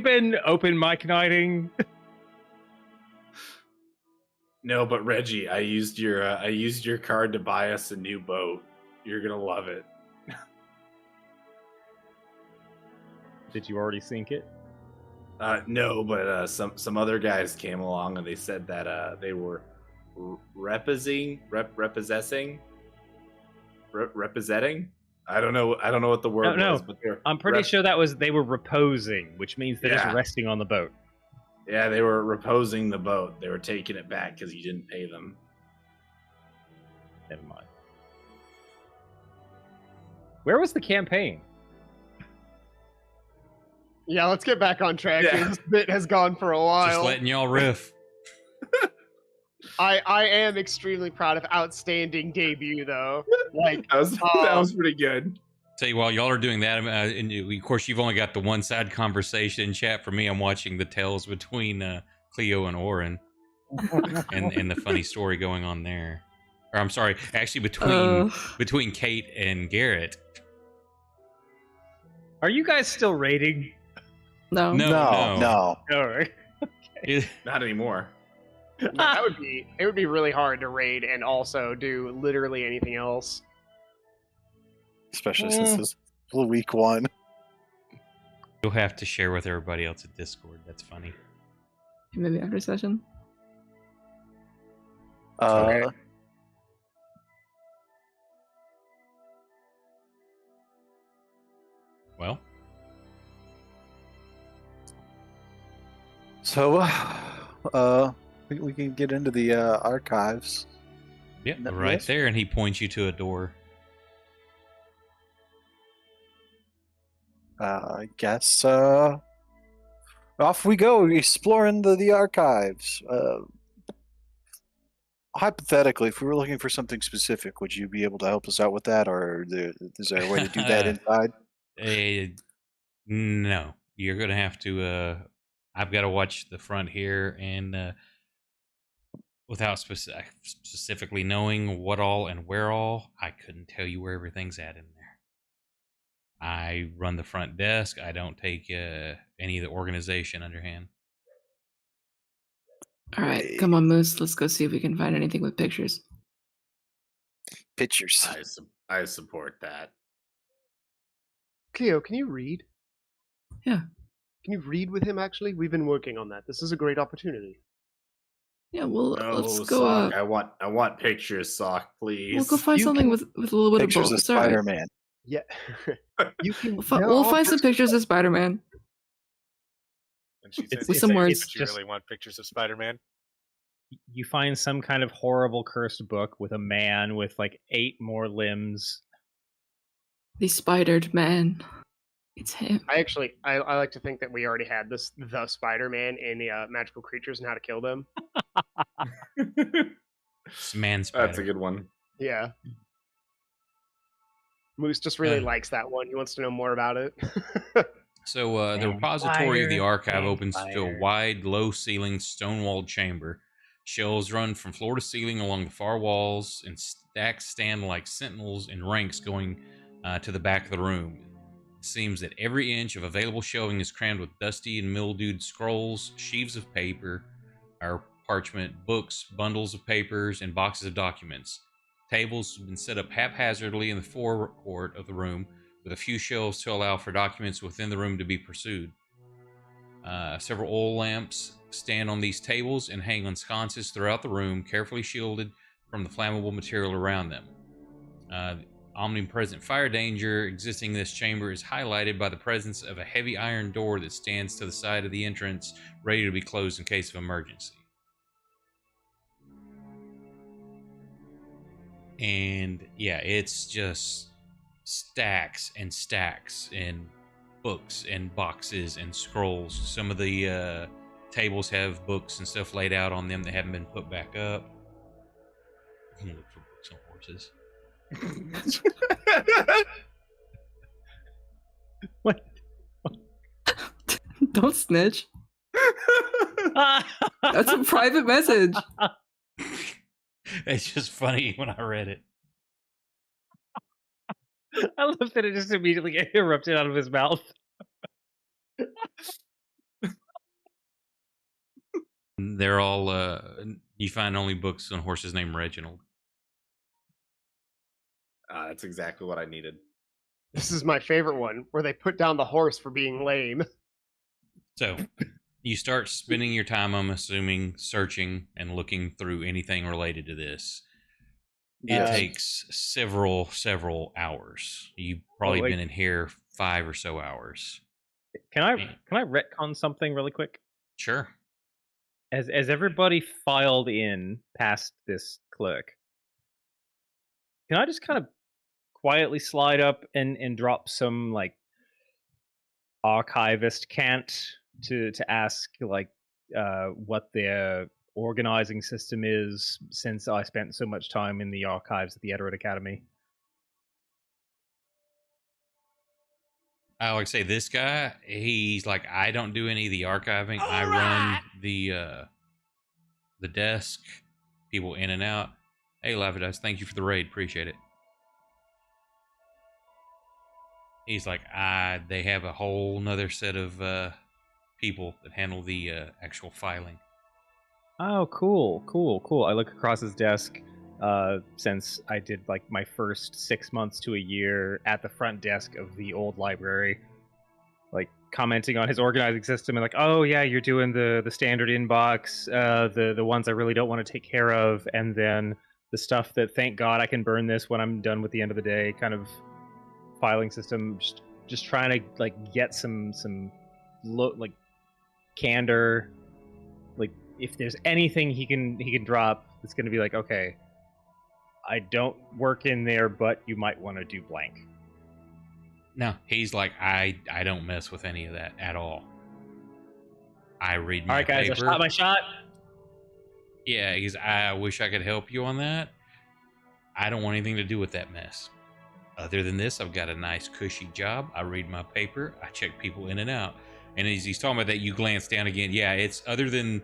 been open mic nighting? No, but Reggie, I used your card to buy us a new boat. You're gonna love it. Did you already sink it? No, but some other guys came along and they said that they were representing. I don't know what the word was, but I'm pretty sure they were reposing, which means they're just resting on the boat. Yeah, they were reposing the boat. They were taking it back because you didn't pay them. Never mind. Where was the campaign? Yeah, let's get back on track. Yeah. This bit has gone for a while. Just letting y'all riff. I am extremely proud of outstanding debut, though. Like that was pretty good. Tell you, while y'all are doing that, and of course, you've only got the one-side conversation in chat. For me, I'm watching the tales between Cleo and Oren, and the funny story going on there. Or I'm sorry, actually between Kate and Garrett. Are you guys still raiding? No. No. All right. Not anymore. That would be. It would be really hard to raid and also do literally anything else. Especially since this is week 1. You'll have to share with everybody else at Discord. That's funny. Maybe after session. Okay. Well, So, we can get into the archives. yeah, No- right yes? there, and he points you to a door. I guess off we go, exploring the archives. Hypothetically, if we were looking for something specific, would you be able to help us out with that, or is there a way to do that inside? No, you're gonna have to. I've got to watch the front here, and without specifically knowing what all and where all, I couldn't tell you where everything's at in there. I run the front desk. I don't take any of the organization underhand. All right, come on, Moose. Let's go see if we can find anything with pictures. Pictures. I support that. Cleo, can you read? Yeah. Can you read with him? Actually, we've been working on that. This is a great opportunity. Yeah, well, No, let's go. Sock. I want pictures, Sock, please. We'll go find You something can- with a little bit of Pictures both. of It's all right. Spider-Man. Yeah. You can. We'll find some pictures of Spider-Man. And she It's- says, some "Hey, words. but you Just- really want pictures of Spider-Man?" You find some kind of horrible cursed book with a man with like 8 more limbs. The Spidered Man. It's him. I like to think that we already had the Spider-Man in the Magical Creatures and How to Kill Them. It's man spider. That's a good one. Yeah. Moose just really likes that one. He wants to know more about it. So the repository of the archive Vampire. opens to a wide, low-ceilinged, stone-walled chamber. Shelves run from floor to ceiling along the far walls, and stacks stand like sentinels in ranks going to the back of the room. It seems that every inch of available shelving is crammed with dusty and mildewed scrolls, sheaves of paper, or parchment, books, bundles of papers, and boxes of documents. Tables have been set up haphazardly in the forecourt of the room, with a few shelves to allow for documents within the room to be pursued. Several oil lamps stand on these tables and hang on sconces throughout the room, carefully shielded from the flammable material around them. The omnipresent fire danger existing in this chamber is highlighted by the presence of a heavy iron door that stands to the side of the entrance, ready to be closed in case of emergency. And yeah, it's just stacks and stacks and books and boxes and scrolls. Some of the tables have books and stuff laid out on them that haven't been put back up. I'm gonna look for books on horses. What? Don't snitch. That's a private message. It's just funny when I read it. I love that it just immediately erupted out of his mouth. They're all you find only books on horses named Reginald. That's exactly what I needed. This is my favorite one, where they put down the horse for being lame. So you start spending your time, I'm assuming, searching and looking through anything related to this. It Yeah. takes several hours. You've probably been in here 5 or so hours. Can I retcon something really quick? Sure. As everybody filed in past this clerk, can I just kind of quietly slide up and drop some like archivist cant to ask like what their organizing system is, since I spent so much time in the archives at the Edward Academy? I like say this guy, he's like, I don't do any of the archiving. I run the desk, people in and out. Hey, Lavadas, thank you for the raid. Appreciate it. He's like, they have a whole nother set of people that handle the actual filing. Oh, cool. I look across his desk. Since I did like my first 6 months to a year at the front desk of the old library, like commenting on his organizing system and like, oh yeah, you're doing the standard inbox, the ones I really don't want to take care of, and then the stuff that thank God I can burn this when I'm done with the end of the day kind of filing system. Just trying to like get some like candor, like if there's anything he can drop, it's going to be like, okay, I don't work in there, but you might want to do blank. No, he's like, I don't mess with any of that at all. I read my All right, guys, paper. I shot my shot. Yeah, I wish I could help you on that. I don't want anything to do with that mess. Other than this, I've got a nice cushy job. I read my paper. I check people in and out. And as he's talking about that, you glance down again. Yeah, it's other than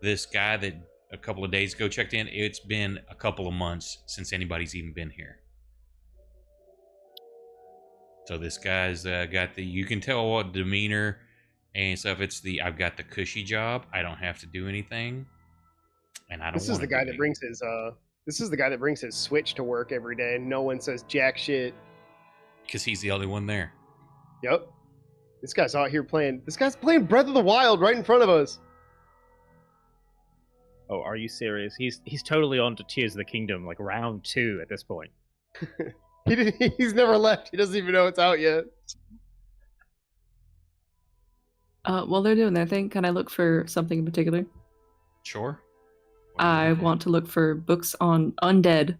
this guy that a couple of days ago checked in, it's been a couple of months since anybody's even been here. So this guy's got you can tell what demeanor and stuff. It's I've got the cushy job. I don't have to do anything. And I don't This is the guy that brings his Switch to work every day and no one says jack shit. Because he's the only one there. Yep. This guy's out here playing. This guy's playing Breath of the Wild right in front of us. Oh, are you serious? He's totally on to Tears of the Kingdom, like round 2 at this point. He's never left. He doesn't even know it's out yet. While they're doing their thing, can I look for something in particular? Sure. I want to look for books on undead.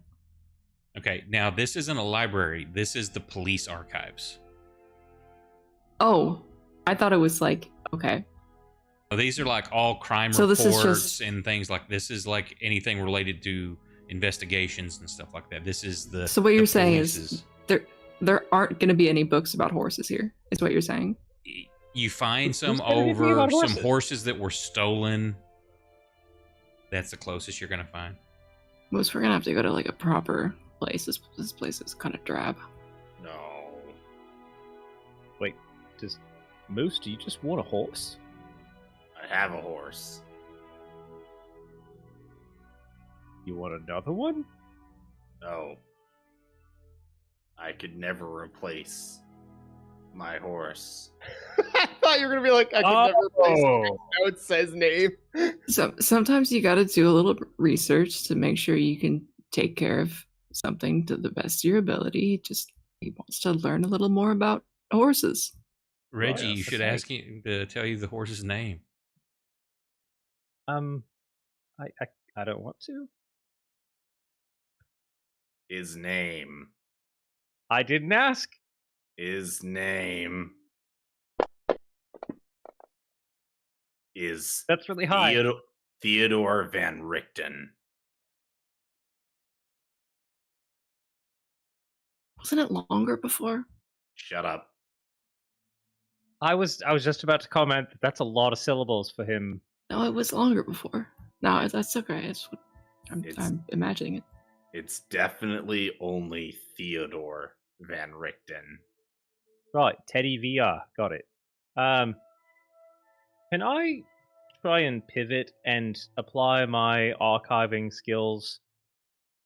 Okay, now this isn't a library. This is the police archives. Oh, I thought it was like, okay. Well, these are like all crime So reports this is just... and things like this is like anything related to investigations and stuff like that. This is the... So what you're saying is there aren't going to be any books about horses here, is what you're saying? You find some over some horses that were stolen. That's the closest you're going to find. Most we're going to have to go to like a proper place. This place is kind of drab. No. Wait, Moose, do you just want a horse? I have a horse. You want another one? No. I could never replace my horse. I thought you were gonna be like, I could never replace it. Now it says name. So sometimes you got to do a little research to make sure you can take care of something to the best of your ability. He wants to learn a little more about horses. Reggie, you should ask him to tell you the horse's name. I don't want to. His name. I didn't ask. His name is... That's really high. Theodore Van Richten. Wasn't it longer before? Shut up. I was just about to comment that that's a lot of syllables for him. No, it was longer before. No, that's okay. I'm imagining it. It's definitely only Theodore Van Richten. Right, Teddy VR. Got it. Can I try and pivot and apply my archiving skills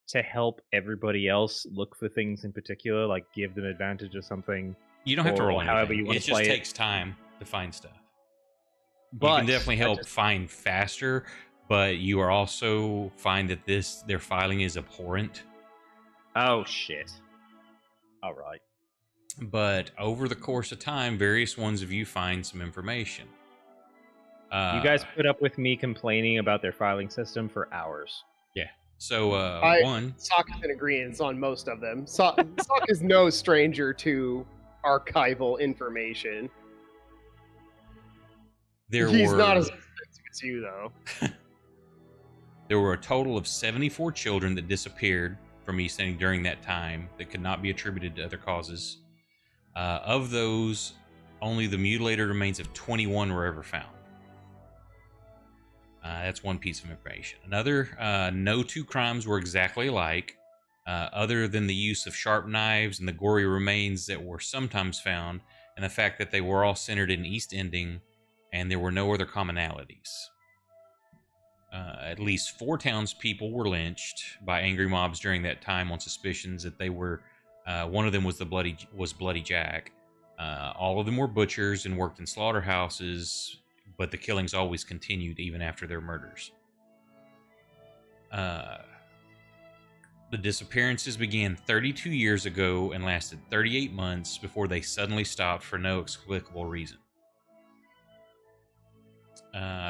to help everybody else look for things in particular, like give them advantage or something? You don't have to roll anything. However you want to play it. Just takes time to find stuff. But you can definitely help find faster, but you are also find that their filing is abhorrent. Oh shit. All right. But over the course of time, various ones of you find some information. You guys put up with me complaining about their filing system for hours. Yeah. So Sock is in agreement on most of them. Sock is no stranger to archival information. He's not as expensive as you, though. There were a total of 74 children that disappeared from East Ending during that time that could not be attributed to other causes. Of those, only the mutilated remains of 21 were ever found. That's one piece of information. Another, no two crimes were exactly alike, other than the use of sharp knives and the gory remains that were sometimes found, and the fact that they were all centered in East Ending and there were no other commonalities. At least 4 townspeople were lynched by angry mobs during that time on suspicions that they were. One of them was Bloody Jack. All of them were butchers and worked in slaughterhouses, but the killings always continued even after their murders. The disappearances began 32 years ago and lasted 38 months before they suddenly stopped for no explicable reason.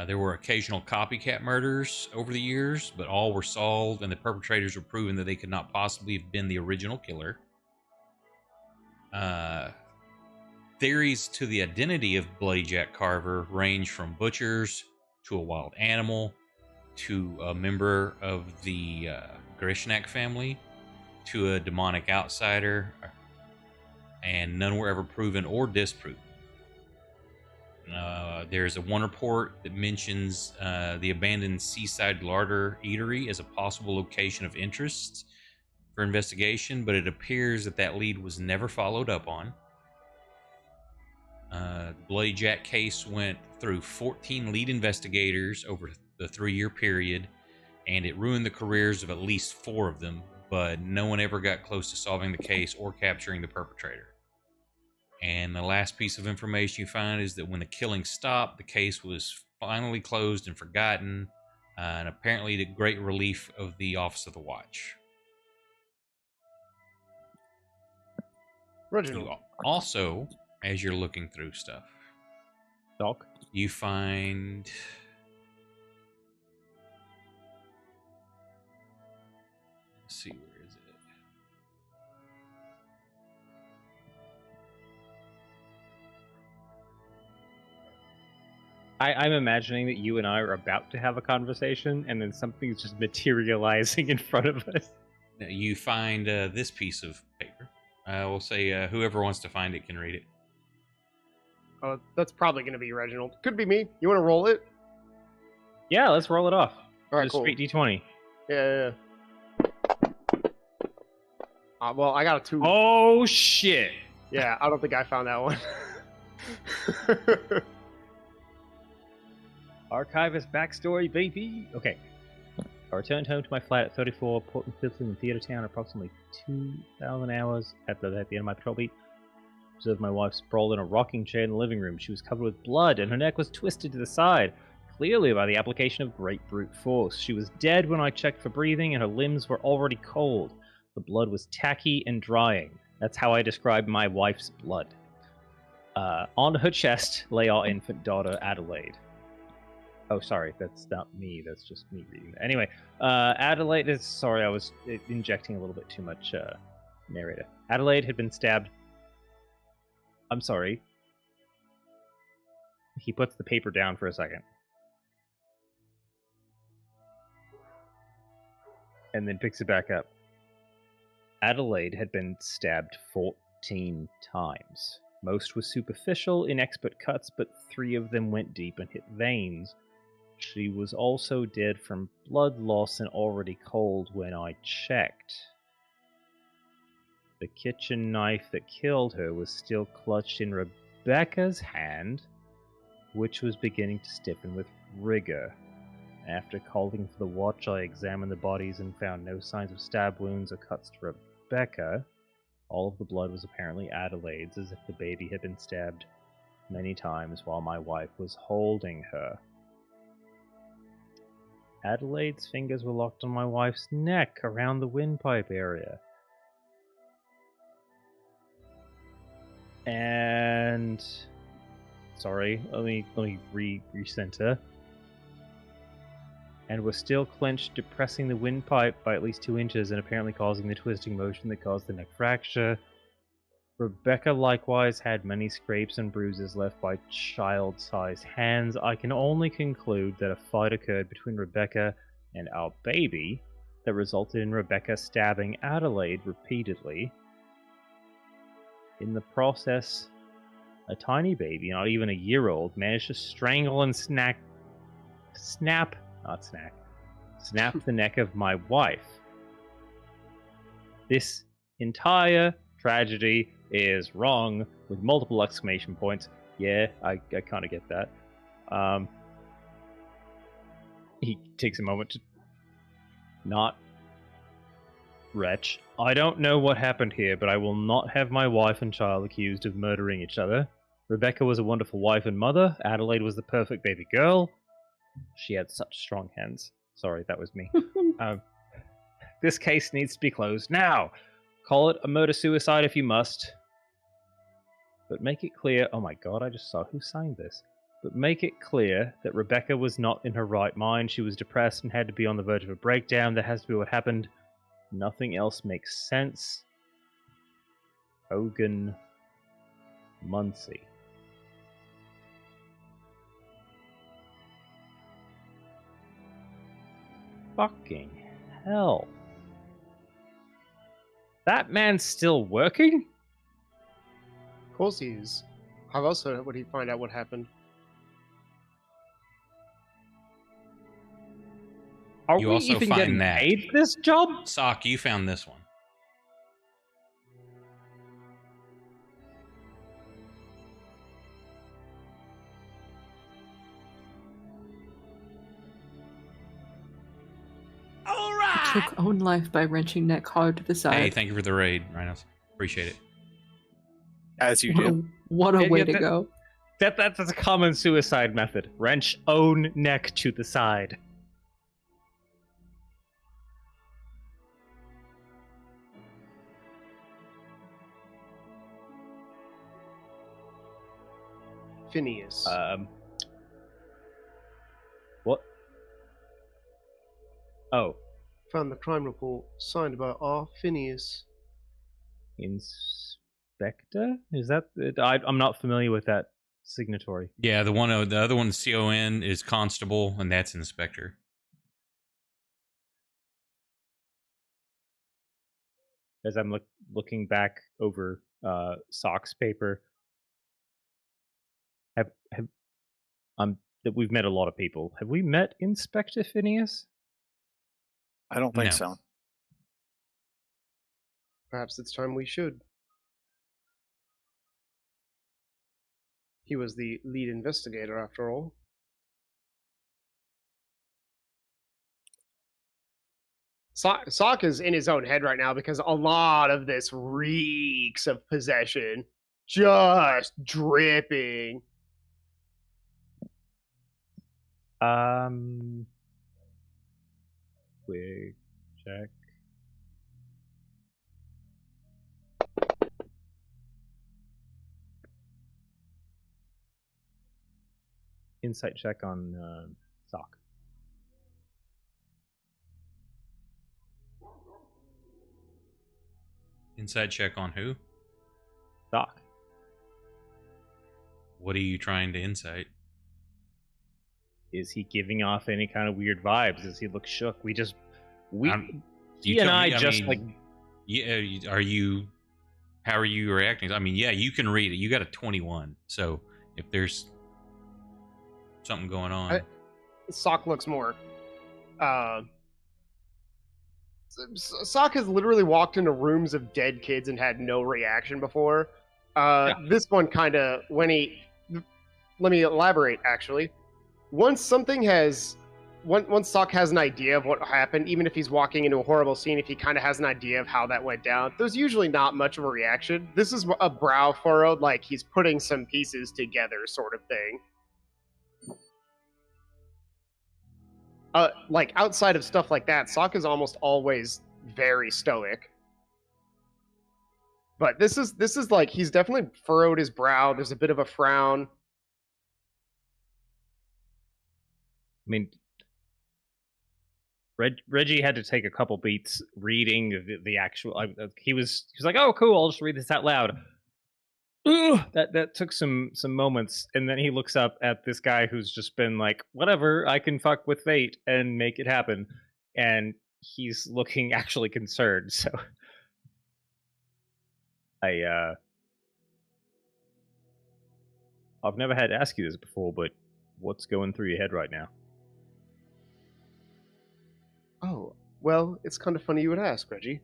There were occasional copycat murders over the years, but all were solved and the perpetrators were proven that they could not possibly have been the original killer. Theories to the identity of Bloody Jack Carver range from butchers to a wild animal to a member of the Grishnak family to a demonic outsider, and none were ever proven or disproven. There's one report that mentions the abandoned Seaside Larder Eatery as a possible location of interest for investigation, but it appears that that lead was never followed up on. The Bloody Jack case went through 14 lead investigators over the 3-year period, and it ruined the careers of at least 4 of them, but no one ever got close to solving the case or capturing the perpetrator. And the last piece of information you find is that when the killing stopped, the case was finally closed and forgotten, and apparently to great relief of the Office of the Watch. Reginald. Also, as you're looking through stuff, Doc, you find let's see, where is it? I'm imagining that you and I are about to have a conversation, and then something's just materializing in front of us. You find this piece of paper. We'll say whoever wants to find it can read it. Oh, that's probably going to be Reginald. Could be me. You want to roll it? Yeah, let's roll it off. All right, Just cool. straight D20. Yeah. Well, I got a 2. Oh, shit. Yeah, I don't think I found that one. Archivist backstory, baby. Okay. I returned home to my flat at 34 Portland Fifth in Theatre Town approximately 2,000 hours at the end of my patrol beat. Observed my wife sprawled in a rocking chair in the living room. She was covered with blood and her neck was twisted to the side, clearly by the application of great brute force. She was dead when I checked for breathing and her limbs were already cold. The blood was tacky and drying. That's how I describe my wife's blood. On her chest lay our infant daughter, Adelaide. Oh, sorry, that's not me. That's just me reading that. Anyway, Adelaide is... Sorry, I was injecting a little bit too much narrator. Adelaide had been stabbed... I'm sorry. He puts the paper down for a second. And then picks it back up. Adelaide had been stabbed 14 times. Most were superficial, inexpert cuts, but 3 of them went deep and hit veins. She was also dead from blood loss and already cold when I checked. The kitchen knife that killed her was still clutched in Rebecca's hand, which was beginning to stiffen with rigor. After calling for the watch, I examined the bodies and found no signs of stab wounds or cuts to Rebecca. All of the blood was apparently Adelaide's, as if the baby had been stabbed many times while my wife was holding her. Adelaide's fingers were locked on my wife's neck around the windpipe area. And... Sorry, let me recenter. And were still clenched, depressing the windpipe by at least 2 inches and apparently causing the twisting motion that caused the neck fracture. Rebecca likewise had many scrapes and bruises left by child-sized hands. I can only conclude that a fight occurred between Rebecca and our baby that resulted in Rebecca stabbing Adelaide repeatedly. In the process, a tiny baby, not even a year-old, managed to strangle and snap the neck of my wife. This entire tragedy is wrong with multiple exclamation points. Yeah, I kind of get that. He takes a moment to not. Wretch, I don't know what happened here, but I will not have my wife and child accused of murdering each other. Rebecca was a wonderful wife and mother. Adelaide was the perfect baby girl. She had such strong hands. Sorry, that was me. This case needs to be closed now. Call it a murder-suicide if you must. But make it clear... Oh my god, I just saw who signed this. But make it clear that Rebecca was not in her right mind. She was depressed and had to be on the verge of a breakdown. That has to be what happened. Nothing else makes sense. Hogan Muncie. Fucking hell. That man's still working? Of course he is. How else would he find out what happened? Are You we also even find getting that. paid this job? Sock, you found this one. Took own life by wrenching neck hard to the side. Hey, thank you for the raid, Rhinos. Appreciate it. As you do. What a way to go. That's a common suicide method. Wrench own neck to the side. Phineas. What? Oh. Found the crime report signed by R. Phineas. Inspector? Is that... I'm not familiar with that signatory. Yeah, the other one, CON, is constable, and that's inspector. As I'm looking back over Sock's paper, that we've met a lot of people. Have we met Inspector Phineas? I don't think No. so. Perhaps it's time we should. He was the lead investigator, after all. Sock is in his own head right now because a lot of this reeks of possession. Just dripping. Quick check. Insight check on Sock. Inside check on who? Sock. What are you trying to insight? Is he giving off any kind of weird vibes? Does he look shook? He You and tell I me, just mean, like... Yeah, are you... How are you reacting? I mean, yeah, you can read it. You got a 21. So if there's something going on... Sock looks more... Sock has literally walked into rooms of dead kids and had no reaction before. This one kind of... Let me elaborate, actually. Once Sock has an idea of what happened, even if he's walking into a horrible scene, if he kind of has an idea of how that went down, there's usually not much of a reaction. This is a brow furrowed, like he's putting some pieces together sort of thing. Like, outside of stuff like that, Sock is almost always very stoic. But this is like, he's definitely furrowed his brow, there's a bit of a frown. I mean, Reggie had to take a couple beats reading the actual... he was like, oh, cool, I'll just read this out loud. Ugh, that took some moments, and then he looks up at this guy who's just been like, whatever, I can fuck with fate and make it happen. And he's looking actually concerned, so... I've never had to ask you this before, but what's going through your head right now? Oh, well, it's kind of funny you would ask, Reggie.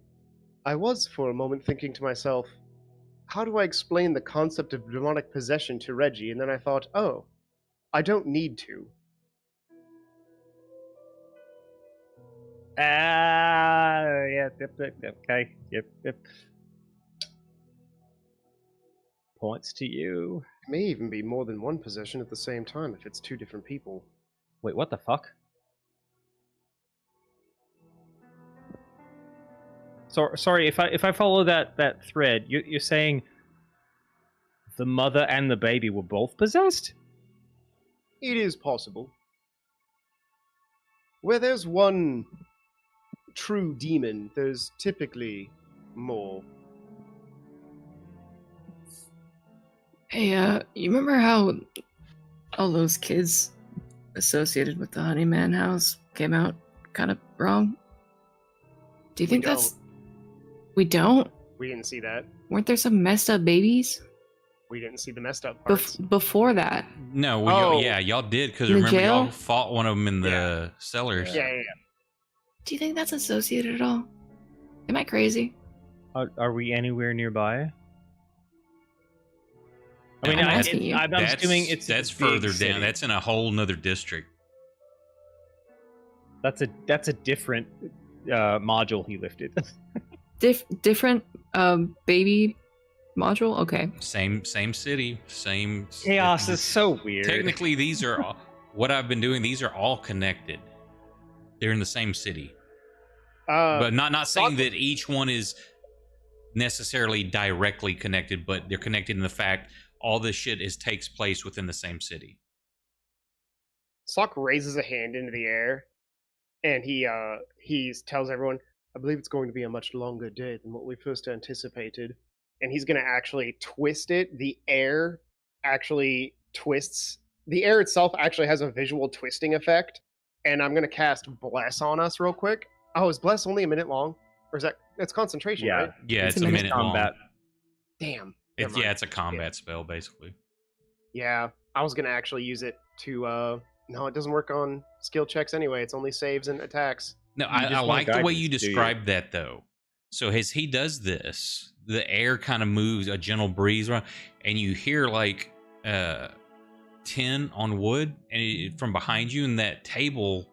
I was, for a moment, thinking to myself, how do I explain the concept of demonic possession to Reggie? And then I thought, oh, I don't need to. Yeah, yep, okay, yep. Points to you. It may even be more than one possession at the same time if it's two different people. Wait, what the fuck? So, sorry, if I follow that thread, you're saying the mother and the baby were both possessed? It is possible. Where there's one true demon, there's typically more. Hey, you remember how all those kids associated with the Honeyman house came out kind of wrong? Do you think that's... We don't? We didn't see that. Weren't there some messed up babies? We didn't see the messed up parts. Before that. No, y'all did, because In the remember jail? y'all fought one of them in the cellars. Yeah. Do you think that's associated at all? Am I crazy? Are we anywhere nearby? I mean, I'm asking you. I'm assuming that's further down. That's in a whole nother district. That's a different module he lifted. Different baby module? Okay. Same city, same... Chaos is so weird. Technically, these are all... What I've been doing, these are all connected. They're in the same city. But not saying that each one is necessarily directly connected, but they're connected in the fact all this shit takes place within the same city. Sock raises a hand into the air, and he tells everyone, I believe it's going to be a much longer day than what we first anticipated. And he's going to actually twist it. The air actually twists. The air itself actually has a visual twisting effect. And I'm going to cast Bless on us real quick. Oh, is Bless only a minute long? Or is that... It's concentration, right? Yeah, it's a minute combat. long. Damn. It's a combat spell, basically. Yeah, I was going to actually use it to... No, it doesn't work on skill checks anyway. It's only saves and attacks. No, I like the way you described that, though. So as he does this, the air kind of moves, a gentle breeze around, and you hear like tin on wood and from behind you, and that table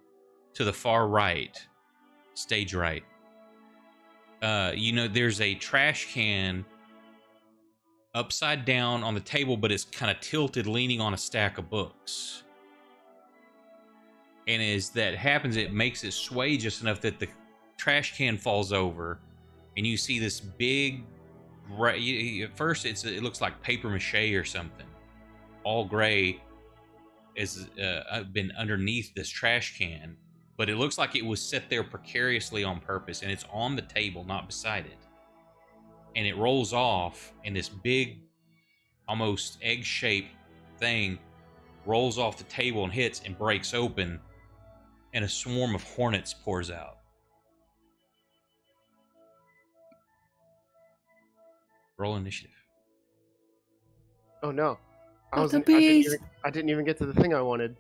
to the far right, stage right. There's a trash can upside down on the table, but it's kind of tilted, leaning on a stack of books. And as that happens, it makes it sway just enough that the trash can falls over, and you see this big gray. At first, it looks like paper mache or something, all gray, has been underneath this trash can, but it looks like it was set there precariously on purpose, and it's on the table, not beside it. And it rolls off, and this big, almost egg-shaped thing rolls off the table and hits and breaks open, and a swarm of hornets pours out. Roll initiative. Oh no. I didn't even get to the thing I wanted.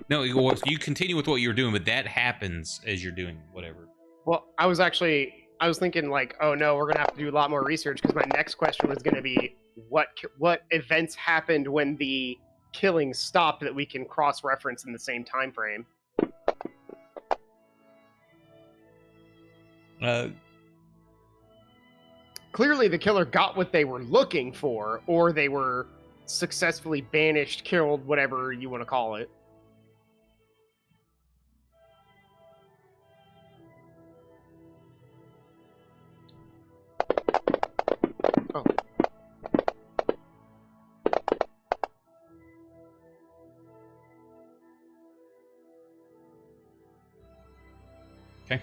No, you continue with what you're doing, but that happens as you're doing whatever. Well, I was thinking like, oh no, we're going to have to do a lot more research, because my next question was going to be what events happened when the killing stopped that we can cross-reference in the same time frame. Clearly the killer got what they were looking for, or they were successfully banished, killed, whatever you want to call it. Oh. Okay.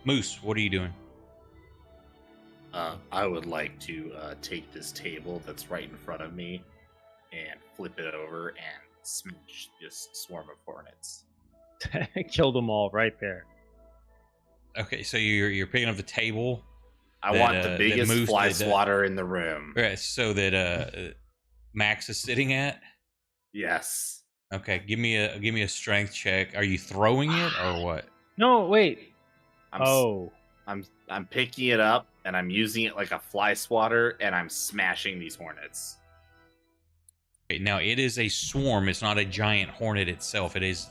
Moose, what are you doing? I would like to take this table that's right in front of me and flip it over and smooch this swarm of hornets. Kill them all right there. Okay, so you're picking up the table. I want the biggest fly swatter in the room. Right, so that Max is sitting at. Yes. Okay, give me a strength check. Are you throwing it or what? No, wait. I'm picking it up and I'm using it like a fly swatter and I'm smashing these hornets. Okay, now it is a swarm. It's not a giant hornet itself. It is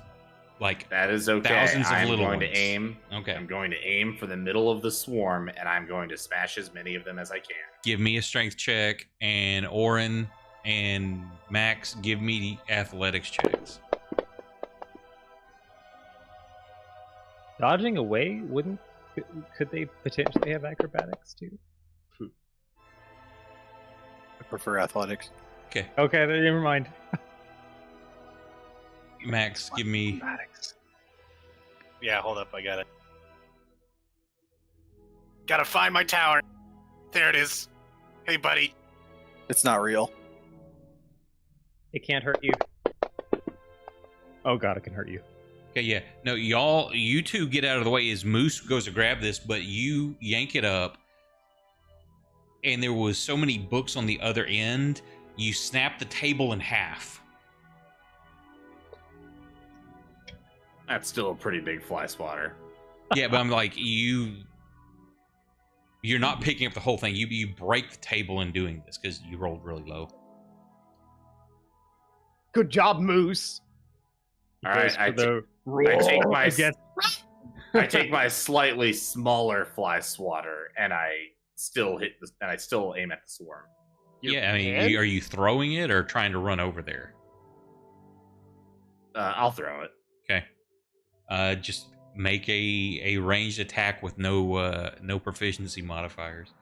like That is okay. thousands of I'm little going ones. to aim. Okay. I'm going to aim for the middle of the swarm, and I'm going to smash as many of them as I can. Give me a strength check, and Orin and Max, give me athletics checks. Dodging away wouldn't? Could they potentially have acrobatics too? I prefer athletics. Okay. Okay, then never mind. Max, give me. Acrobatics. Yeah, hold up, I got it. Gotta find my tower. There it is. Hey, buddy. It's not real. It can't hurt you. Oh god, it can hurt you. Okay, yeah. No, you two get out of the way as Moose goes to grab this, but you yank it up. And there was so many books on the other end, you snap the table in half. That's still a pretty big fly swatter. Yeah, but I'm like, you're not picking up the whole thing. You break the table in doing this because you rolled really low. Good job, Moose. All right, I take my slightly smaller fly swatter, and I still aim at the swarm. Yeah, I mean, are you throwing it or trying to run over there? I'll throw it. Okay. Just make a ranged attack with no proficiency modifiers.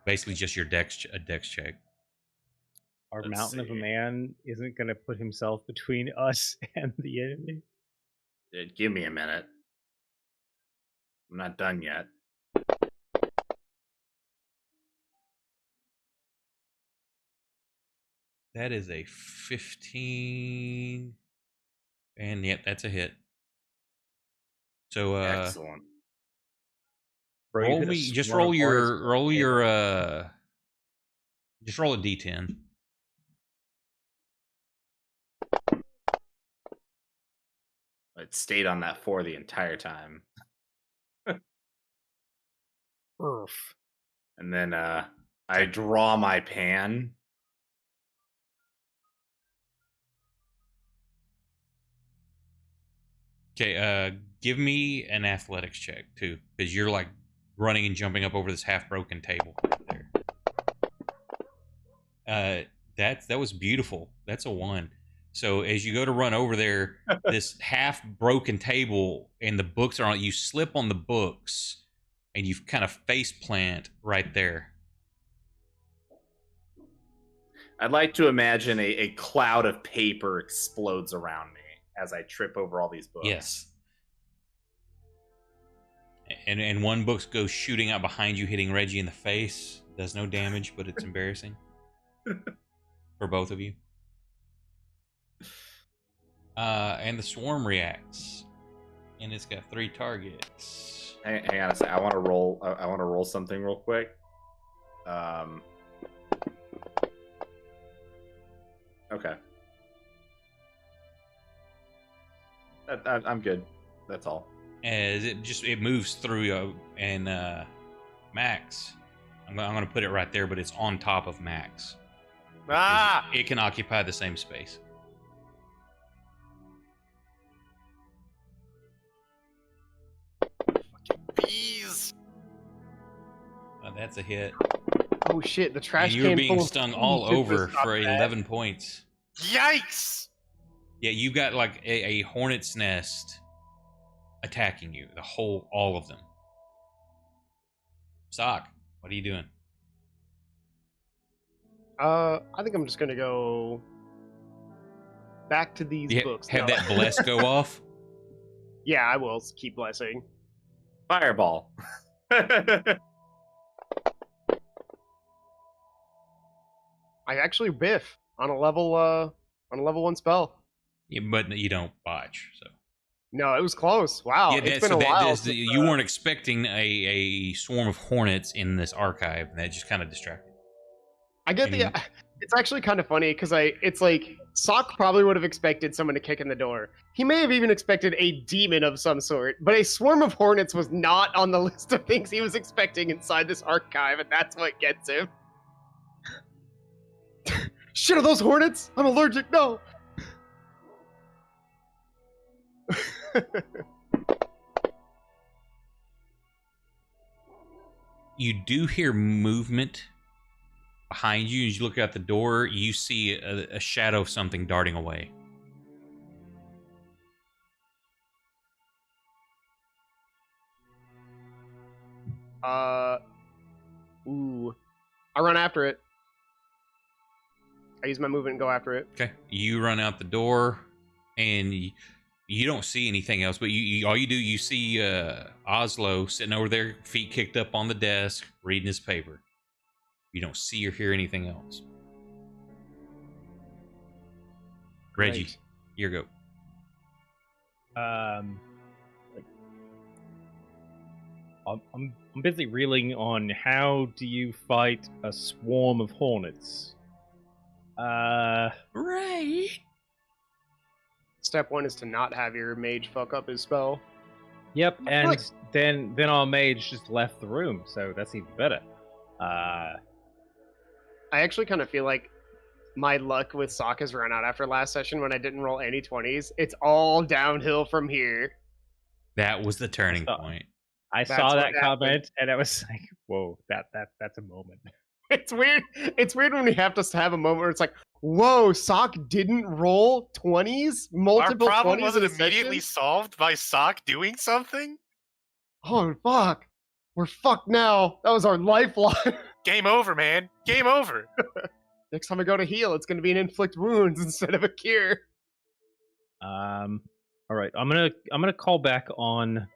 Basically, just your dex check. Our Let's mountain of a see. man isn't going to put himself between us and the enemy. Give me a minute. I'm not done yet. That is a 15, and yep, that's a hit. So Excellent. Bro, you roll hit a me. Just swarm roll of your hornets. just roll a d10. It stayed on that 4 the entire time. And then I draw my pan. Okay, give me an athletics check too, because you're like running and jumping up over this half-broken table there. That was beautiful. That's a 1. So as you go to run over there, this half-broken table and the books are on it. You slip on the books, and you kind of face plant right there. I'd like to imagine a cloud of paper explodes around me as I trip over all these books. Yes. And one book goes shooting out behind you, hitting Reggie in the face. Does no damage, but it's embarrassing for both of you. And the swarm reacts, and it's got 3 targets. Hang on a second. I want to roll something real quick. Okay. I'm good. That's all. As it moves through you, and Max, I'm going to put it right there, but it's on top of Max. Ah! It can occupy the same space. Bees! That's a hit. Oh shit, the trash And can you're being full of stung food all just over was not for bad. 11 points. Yikes! Yeah, you got like a hornet's nest attacking you. All of them. Sock, what are you doing? I think I'm just gonna go back to these books. Have No. that bless go off? Yeah, I will keep blessing. Fireball. I actually biff on a level 1 spell. Yeah, but you don't botch. So No, it was close. Wow, yeah, it's been a while. Since, you weren't expecting a swarm of hornets in this archive, and that just kind of distracted. I get the. and- It's actually kind of funny because it's like Sock probably would have expected someone to kick in the door. He may have even expected a demon of some sort, but a swarm of hornets was not on the list of things he was expecting inside this archive, and that's what gets him. Shit, are those hornets? I'm allergic. No. You do hear movement behind you. As you look out the door, you see a shadow of something darting away. Ooh. I run after it. I use my movement and go after it. Okay. You run out the door, and you don't see anything else, but all you do, you see Oslo sitting over there, feet kicked up on the desk, reading his paper. You don't see or hear anything else. Reggie, Right. your go. I'm busy reeling on how do you fight a swarm of hornets. Right. Step 1 is to not have your mage fuck up his spell. Yep, I feel and like- then our mage just left the room, so that's even better. I actually kind of feel like my luck with Sock has run out after last session when I didn't roll any 20s. It's all downhill from here. That was the turning Stop. point. I That's saw what that happened. comment and I was like, "Whoa, that's a moment." It's weird. It's weird when we have to have a moment where it's like, whoa, Sock didn't roll 20s? Our Multiple problem 20s wasn't in a immediately session? solved by Sock doing something? Oh, fuck. We're fucked now. That was our lifeline. Game over, man. Game over. Next time I go to heal, it's going to be an inflict wounds instead of a cure. All right, I'm gonna call back on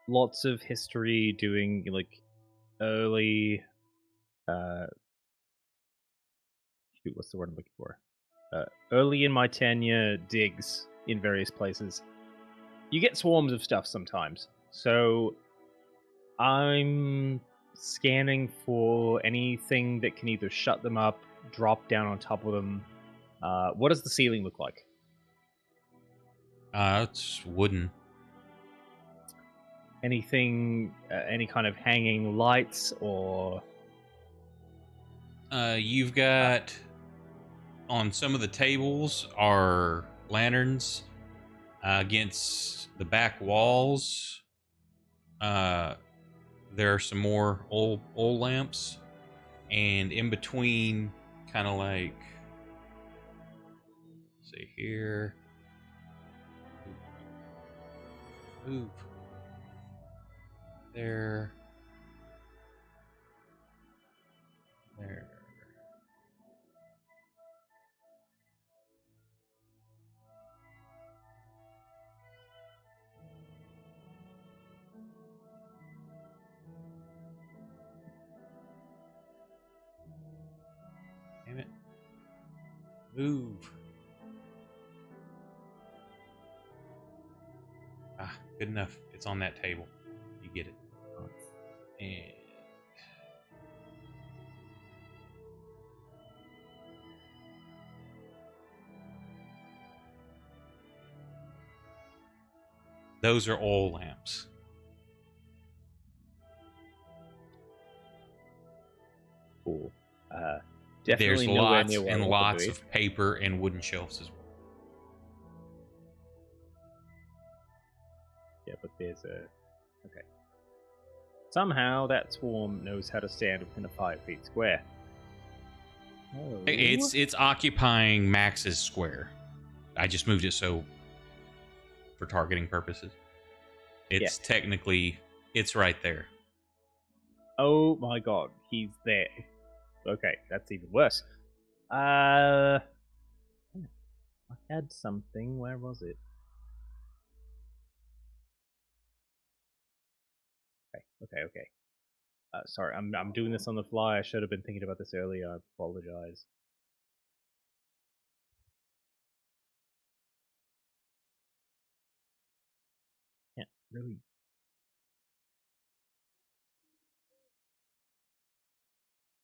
lots of history, doing like early. Shoot, what's the word I'm looking for? Early in my tenure, digs in various places. You get swarms of stuff sometimes, so I'm scanning for anything that can either shut them up, drop down on top of them. What does the ceiling look like? It's wooden. Anything, any kind of hanging lights or... You've got on some of the tables are lanterns against the back walls. There are some more old lamps, and in between, kind of like, let's see here. Move. There. There. Damn it. Move. Ah, good enough. It's on that table. You get it. And those are oil lamps. Cool. There's Definitely nowhere lots near where I and want them to lots be. of paper and wooden shelves as well. Yeah, but there's a... Okay. Somehow that swarm knows how to stand within a 5 feet square. Oh. It's occupying Max's square. I just moved it so for targeting purposes. It's technically it's right there. Oh my god, he's there. Okay, that's even worse. I had something. Where was it? Okay. Sorry, I'm doing this on the fly. I should have been thinking about this earlier. I apologize. Can't really.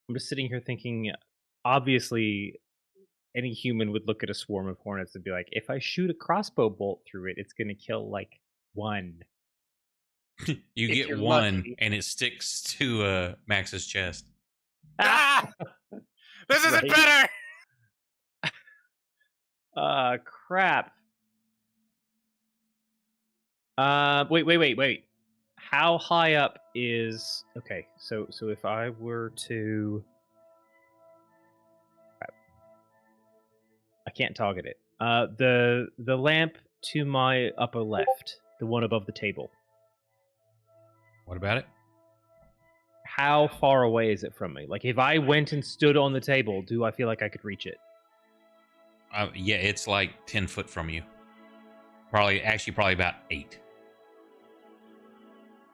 I'm just sitting here thinking. Obviously, any human would look at a swarm of hornets and be like, "If I shoot a crossbow bolt through it, it's going to kill like one." You If get you're one, lucky. and it sticks to Max's chest. Ah! This isn't Right. better. Crap. Wait. How high up is... Okay, so if I were to... Crap. I can't target it. The lamp to my upper left, the one above the table. What about it? How far away is it from me? Like, if I went and stood on the table, do I feel like I could reach it? Yeah, it's like 10 foot from you. Probably about 8.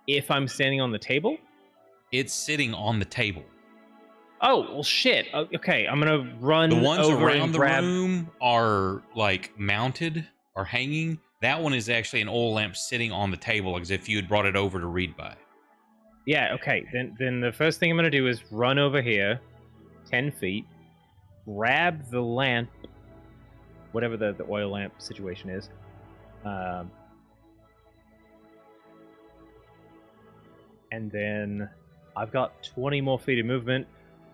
If I'm standing on the table? It's sitting on the table. Oh, well, shit. Okay, I'm gonna run The ones over around and the grab... room are, like, mounted or hanging. That one is actually an oil lamp sitting on the table as if you had brought it over to read by. Yeah, okay. Then the first thing I'm gonna do is run over here, 10 feet, grab the lamp, whatever the oil lamp situation is. And then I've got 20 more feet of movement,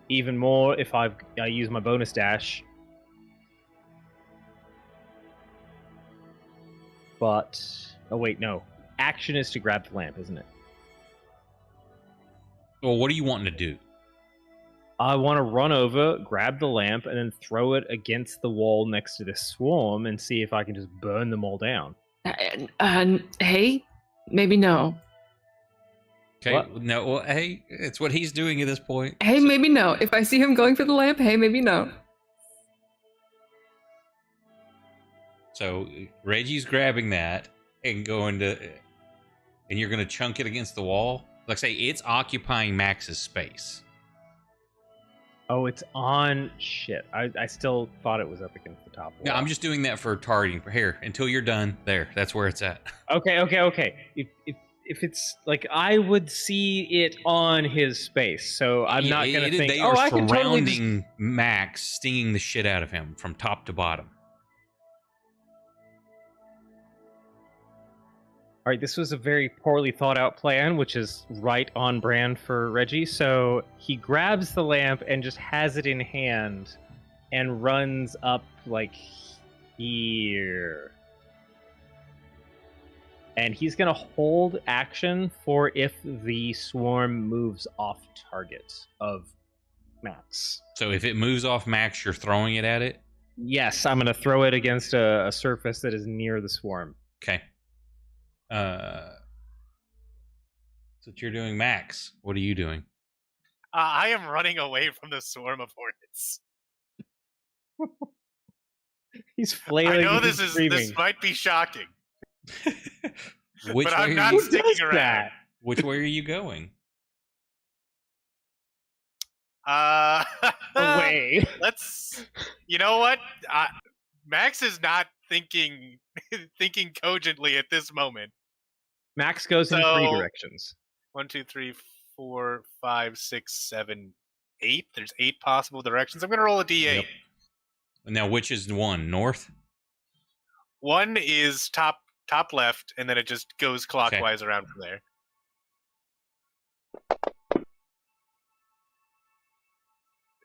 even more if I use my bonus dash. But oh wait, no. Action is to grab the lamp, isn't it? Well, what are you wanting to do? I want to run over, grab the lamp, and then throw it against the wall next to this swarm and see if I can just burn them all down. Hey, maybe no. Okay, What? no, well, hey, it's what he's doing at this point. Hey, maybe no. If I see him going for the lamp, hey, maybe no. So Reggie's grabbing that and going to, and you're going to chunk it against the wall. Like say, it's occupying Max's space. Oh, it's on... Shit. I still thought it was up against the top wall. No, I'm just doing that for targeting. Here, until you're done. There, that's where it's at. Okay. If it's... Like, I would see it on his space, so I'm not going to think, they are I can totally just... surrounding Max, stinging the shit out of him from top to bottom. All right, this was a very poorly thought out plan, which is right on brand for Reggie. So he grabs the lamp and just has it in hand and runs up like here. And he's going to hold action for if the swarm moves off target of Max. So if it moves off Max, you're throwing it at it? Yes, I'm going to throw it against a surface that is near the swarm. Okay. That's what you're doing, Max. What are you doing? I am running away from the swarm of hornets. He's flailing. I know this might be shocking. Which but way I'm not sticking around. That? Which way are you going? Away. You know what? Max is not thinking cogently at this moment. Max goes in 3 directions. 1, 2, 3, 4, 5, 6, 7, 8. There's 8 possible directions. I'm going to roll a d8. Yep. Now, which is 1? North? 1 is top left, and then it just goes clockwise around from there.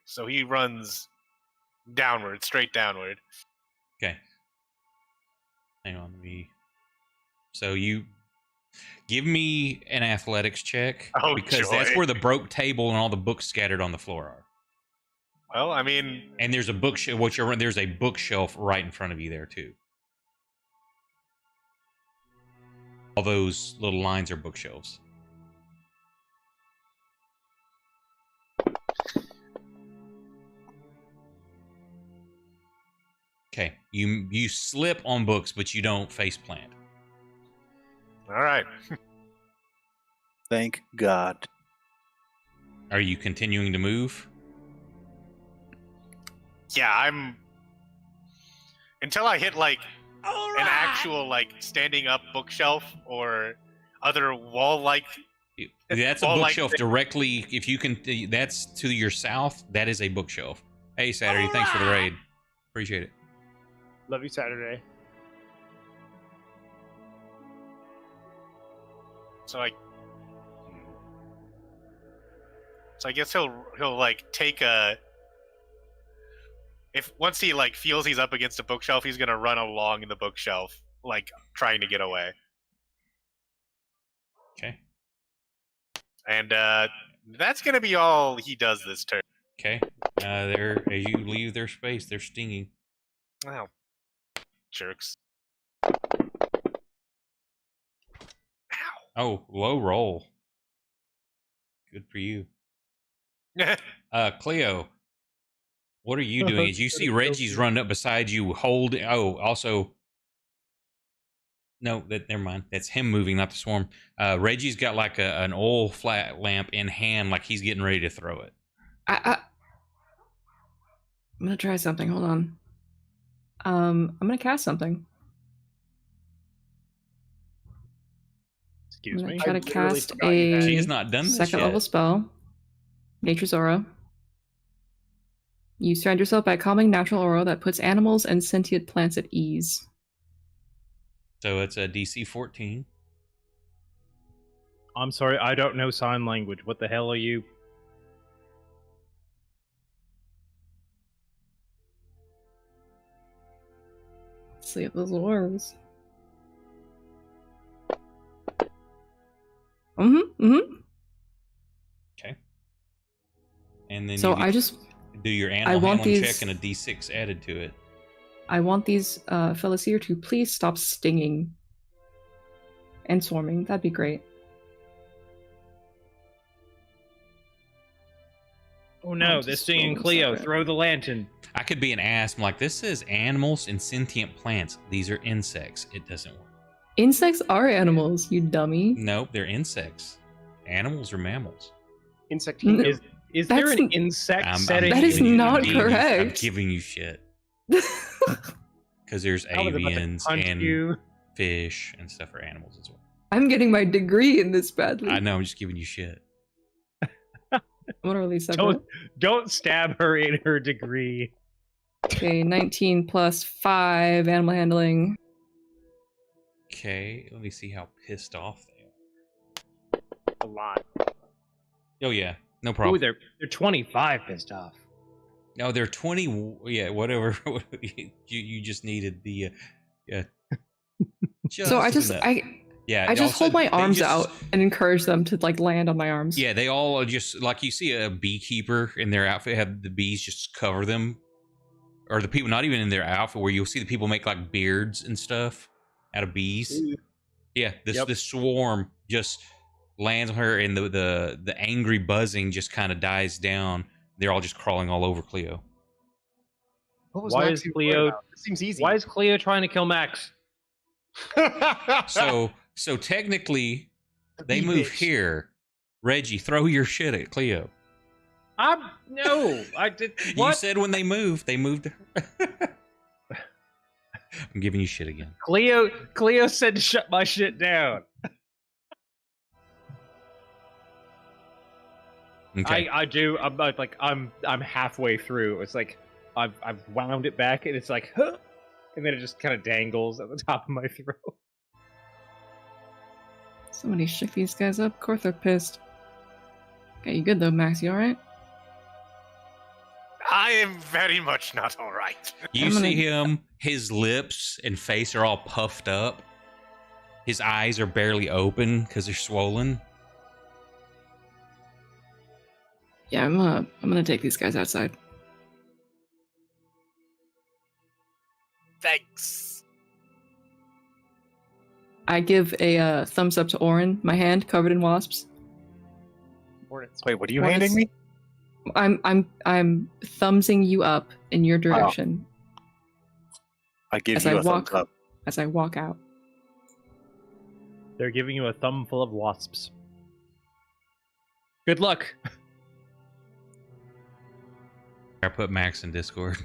So he runs downward, straight downward. Okay. Hang on, So you give me an athletics check, because that's where the broke table and all the books scattered on the floor are. Well, I mean, and there's a bookshelf. There's a bookshelf right in front of you there too. All those little lines are bookshelves. Okay, you slip on books, but you don't face plant. All right. Thank God. Are you continuing to move? Yeah, I'm... Until I hit, like, an actual, like, standing up bookshelf or other wall-like... That's a bookshelf directly, if you can... That's to your south. That is a bookshelf. Hey, Saturday, thanks for the raid. Appreciate it. Love you, Saturday. So I guess he'll like take a if once he like feels he's up against a bookshelf, he's gonna run along the bookshelf, like trying to get away. Okay. And that's gonna be all he does this turn. Okay. They're as you leave their space, they're stinging. Wow, jerks. Oh, low roll. Good for you. Cleo, what are you doing? As you see Reggie's running up beside you, holding. Oh, also. No, never mind. That's him moving, not the swarm. Reggie's got like an oil flat lamp in hand, like he's getting ready to throw it. I'm gonna try something. Hold on. I'm gonna cast something. Excuse me. I'm gonna try to cast She has a not done this second yet. level spell. Nature's Aura. You surround yourself by a calming natural aura that puts animals and sentient plants at ease. So it's a DC 14. I'm sorry, I don't know sign language. What the hell are you? Let's see if those worms. Okay. And then So you I just do your I animal want handling these- check and a D6 added to it. I want these fellas here to please stop stinging and swarming. That'd be great. Oh no, I'll they're just singing roll Cleo. separate. Throw the lantern. I could be an ass. I'm like, this says animals and sentient plants. These are insects. It doesn't work. Insects are animals, you dummy. Nope, they're insects. Animals are mammals. Insect Mm. kingdom. Is there That's- an insect I'm setting? That is giving you- not I'm giving you- I'm correct. giving you shit. Because there's I was about to avians punch and you. fish and stuff for animals as well. I'm getting my degree in this badly. I know, I'm just giving you shit. I'm gonna release that. Don't stab her in her degree. Okay, 19 plus 5 animal handling. Okay, let me see how pissed off they are. A lot. Oh yeah, no Oh, problem. they're 25 pissed off. No, they're 20. Yeah, whatever. you just needed the. So I just enough. Yeah, I just also, hold my they arms just- out and encourage them to like land on my arms. Yeah, they all are just like you see a beekeeper in their outfit have the bees just cover them, or the people not even in their outfit where you'll see the people make like beards and stuff out of bees. Yeah, this swarm just lands on her, and the angry buzzing just kind of dies down. They're all just crawling all over Cleo. What was Why Max is even worried Cleo- about? This seems easy. Why is Cleo trying to kill Max? So technically, they bee move bitch. here. Reggie, throw your shit at Cleo. No, I did. You What? said when they moved. I'm giving you shit again. Cleo said to shut my shit down. Okay. I do. I'm halfway through. It's like I've wound it back, and it's like, huh, and then it just kind of dangles at the top of my throat. Somebody shook these guys up. Of course they're pissed. Okay, you good though, Max? You alright? I am very much not all right. You I'm gonna- see him, his lips and face are all puffed up. His eyes are barely open because they're swollen. Yeah, I'm gonna take these guys outside. Thanks. I give a thumbs up to Orin, my hand covered in wasps. Wait, what are you What handing is- me? I'm thumbsing you up in your direction I give as you I a thumbs walk up. as I walk out. They're giving you a thumb full of wasps. Good luck. I put Max in Discord.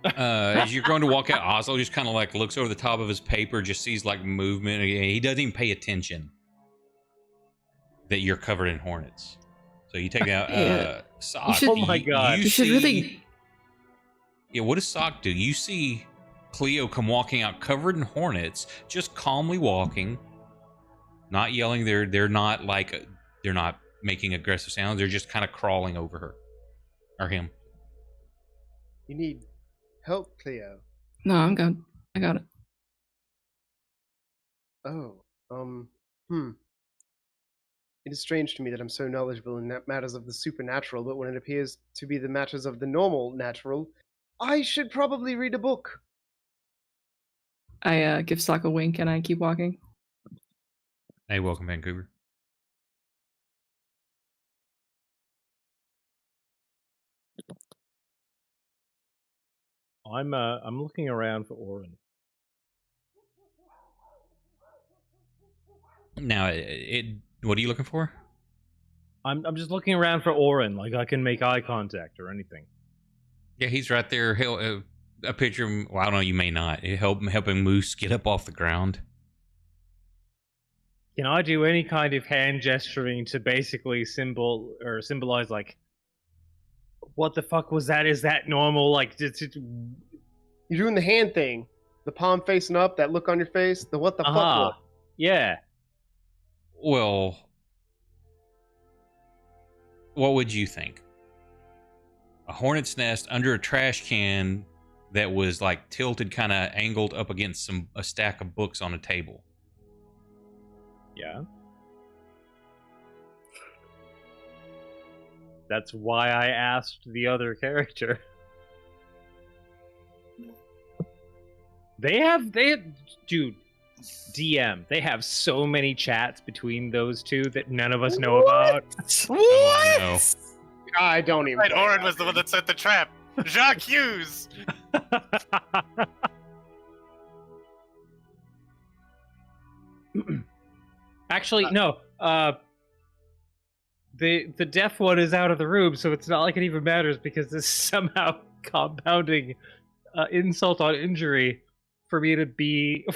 As you're going to walk out, Oslo just kind of like looks over the top of his paper, just sees like movement. He doesn't even pay attention that you're covered in hornets. So you take out Yeah. Sock. should- Oh my God. You should see- really. Yeah, what does Sock do? You see Cleo come walking out covered in hornets, just calmly walking, not yelling. They're not like they're not making aggressive sounds. They're just kind of crawling over her or him. You need help, Cleo. No, I'm good. I got it. Oh, It is strange to me that I'm so knowledgeable in matters of the supernatural, but when it appears to be the matters of the normal natural, I should probably read a book. I give Sock a wink and I keep walking. Hey, welcome, Vancouver. I'm looking around for Orin. Now, what are you looking for? I'm just looking around for Orin. Like I can make eye contact or anything. Yeah, he's right there. He'll a picture of him. Well, I don't know. You may not. Helping Moose get up off the ground. Can I do any kind of hand gesturing to basically symbolize like, what the fuck was that? Is that normal? Like, You're doing the hand thing, the palm facing up, that look on your face, the what the fuck look. Yeah. Well, what would you think? A hornet's nest under a trash can that was like tilted, kind of angled up against a stack of books on a table. Yeah. That's why I asked the other character. They have, dude, DM, they have so many chats between those two that none of us know about. Oh, no. I don't even. Right, Orin was the one that set the trap. Jacques Hughes. Actually, no. The deaf one is out of the room, so it's not like it even matters because this is somehow compounding insult on injury for me to be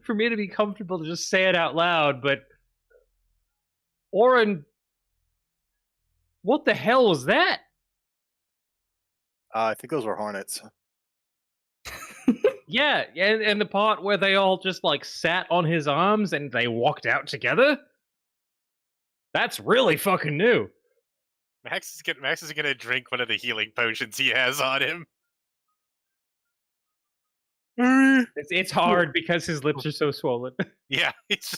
for me to be comfortable to just say it out loud. But Orin, what the hell was that? I think those were hornets. Yeah, and the part where they all just like sat on his arms and they walked out together? That's really fucking new. Max is gonna drink one of the healing potions he has on him. It's hard because his lips are so swollen. Yeah, it's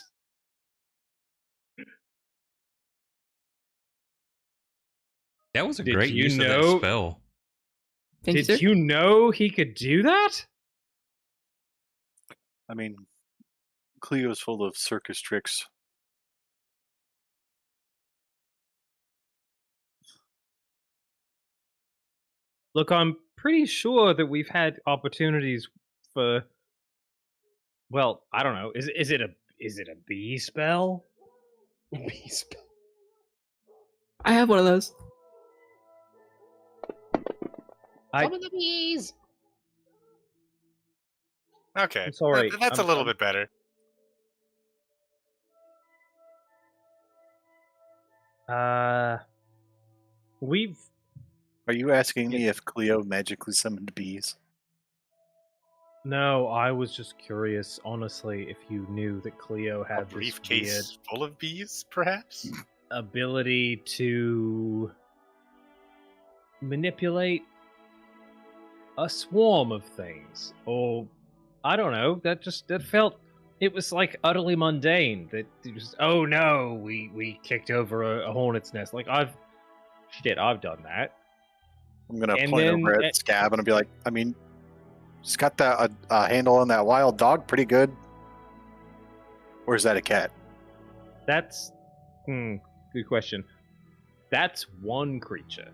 That was a Did great you use of know- that spell. Thank you, sir. Did you know he could do that? I mean, Cleo's full of circus tricks. Look, I'm pretty sure that we've had opportunities for. Well, I don't know. Is it a bee spell? Bee spell. I have one of those. Some of the bees. okay. I'm sorry. That's a little bit better. We've. Are you asking me if Cleo magically summoned bees? No, I was just curious, honestly, if you knew that Cleo A had this weird briefcase full of bees, perhaps? ability to manipulate a swarm of things, or I don't know. That felt it was like utterly mundane. That it was, oh no, we kicked over a hornet's nest. Like I've done that. I'm gonna And point then- over at Scab and I'll be like, I mean, she's got that handle on that wild dog pretty good. Or is that a cat? That's good question. That's one creature.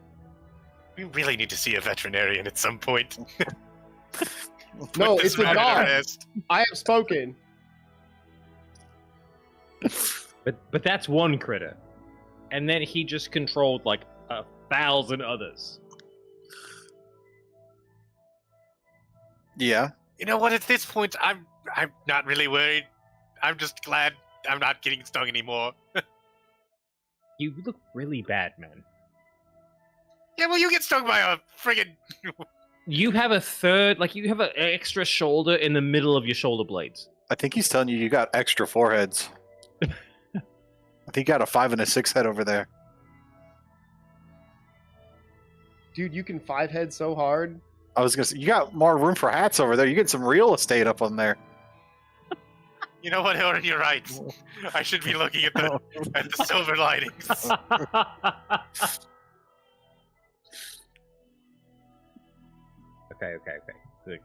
We really need to see a veterinarian at some point. No, Put this it's a matter to dog. rest. I have spoken. But that's one critter. And then he just controlled like 1,000 others. Yeah. You know what? At this point, I'm not really worried. I'm just glad I'm not getting stung anymore. You look really bad, man. Yeah, well, you get stung by a friggin'. You have a third, like you have an extra shoulder in the middle of your shoulder blades. I think he's telling you got extra foreheads. I think you got a 5 and a 6 head over there. Dude, you can 5 head so hard. I was gonna say, you got more room for hats over there. You get some real estate up on there. You know what, Oren, you're right. I should be looking at the silver linings. Okay. Look,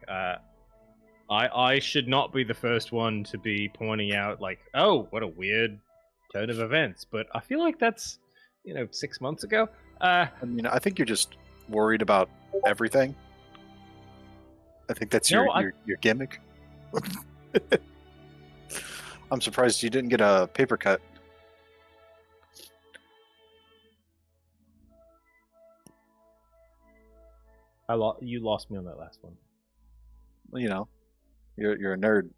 I should not be the first one to be pointing out, like, oh, what a weird turn of events. But I feel like that's, 6 months ago. I mean, I think you're just worried about everything. I think that's your gimmick. I'm surprised you didn't get a paper cut. You lost me on that last one. Well, you're a nerd.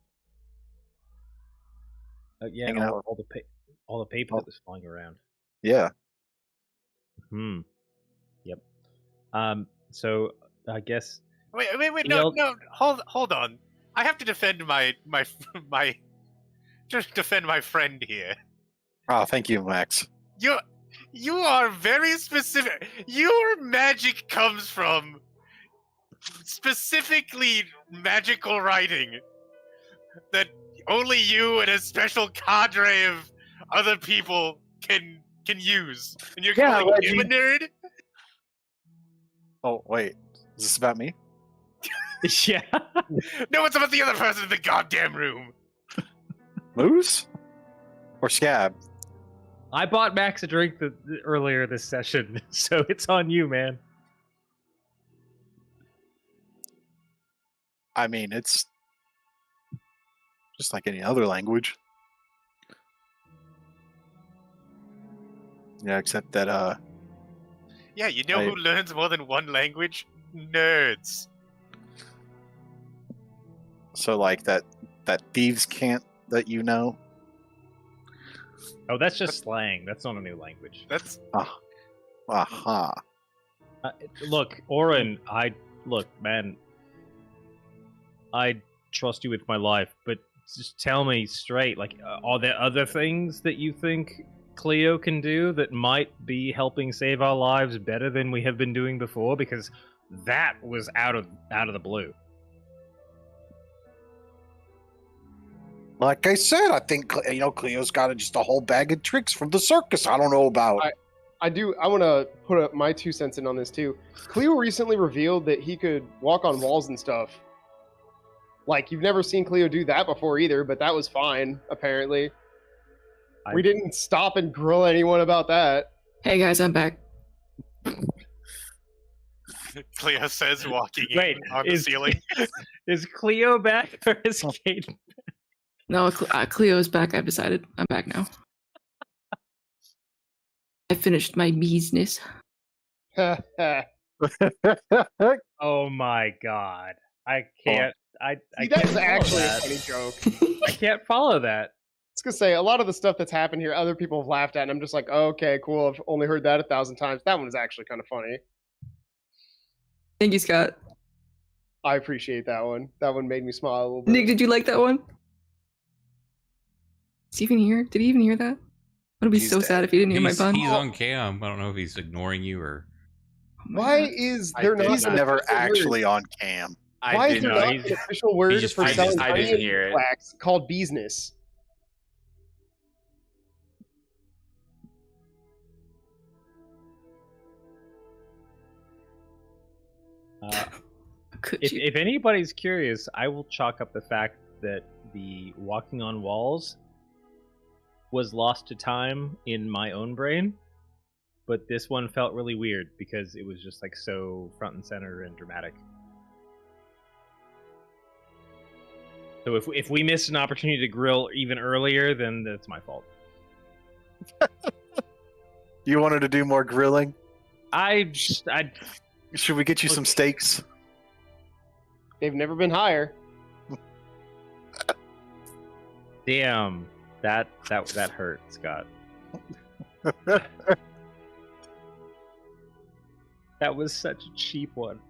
Yeah, Hanging out. all the paper that was flying around. Yeah. Yep. So I guess. Wait! No! Hold on. I have to defend my just defend my friend here. Oh, thank you, Max. You are very specific. Your magic comes from specifically magical writing that only you and a special cadre of other people can use. And you're calling him a nerd? Oh, wait. Is this about me? Yeah. No, it's about the other person in the goddamn room. Moose? Or Scab? I bought Max a drink earlier this session, so it's on you, man. I mean, it's just like any other language. Yeah, except that, Yeah, you know who learns more than one language? Nerds. So, like, that thieves can't that you know? Oh, that's just slang. That's not a new language. That's... Aha. Look, Oren, look, man, I trust you with my life, but just tell me straight, like, are there other things that you think Cleo can do that might be helping save our lives better than we have been doing before? Because that was out of the blue. Like I said, I think Cleo's got just a whole bag of tricks from the circus. I don't know about. I want to put up my 2 cents in on this too. Cleo recently revealed that he could walk on walls and stuff. Like, you've never seen Cleo do that before either, but that was fine, apparently. We didn't stop and grill anyone about that. Hey guys, I'm back. Cleo says, walking in on the ceiling. Is Cleo back or is Kate back? No, Cleo's back. I've decided. I'm back now. I finished my business. Oh my god. I can't. That's actually a funny joke. I can't follow that. I was gonna say, a lot of the stuff that's happened here, other people have laughed at, and I'm just like, oh, okay, cool. I've only heard that 1,000 times. That one is actually kind of funny. Thank you, Scott. I appreciate that one. That one made me smile a little bit. Nick, did you like that one? Is he even here? Did he even hear that? I'd be so sad if he didn't hear my pun. He's on cam. I don't know if he's ignoring you or. Why is there not? He's never actually on cam. Why is there not an official word for selling I didn't hear it. wax called business? If anybody's curious, I will chalk up the fact that the walking on walls was lost to time in my own brain, but this one felt really weird because it was just like so front and center and dramatic. So if we missed an opportunity to grill even earlier, then that's my fault. You wanted to do more grilling? Should we get you some steaks? They've never been higher. Damn, that hurt, Scott. That was such a cheap one.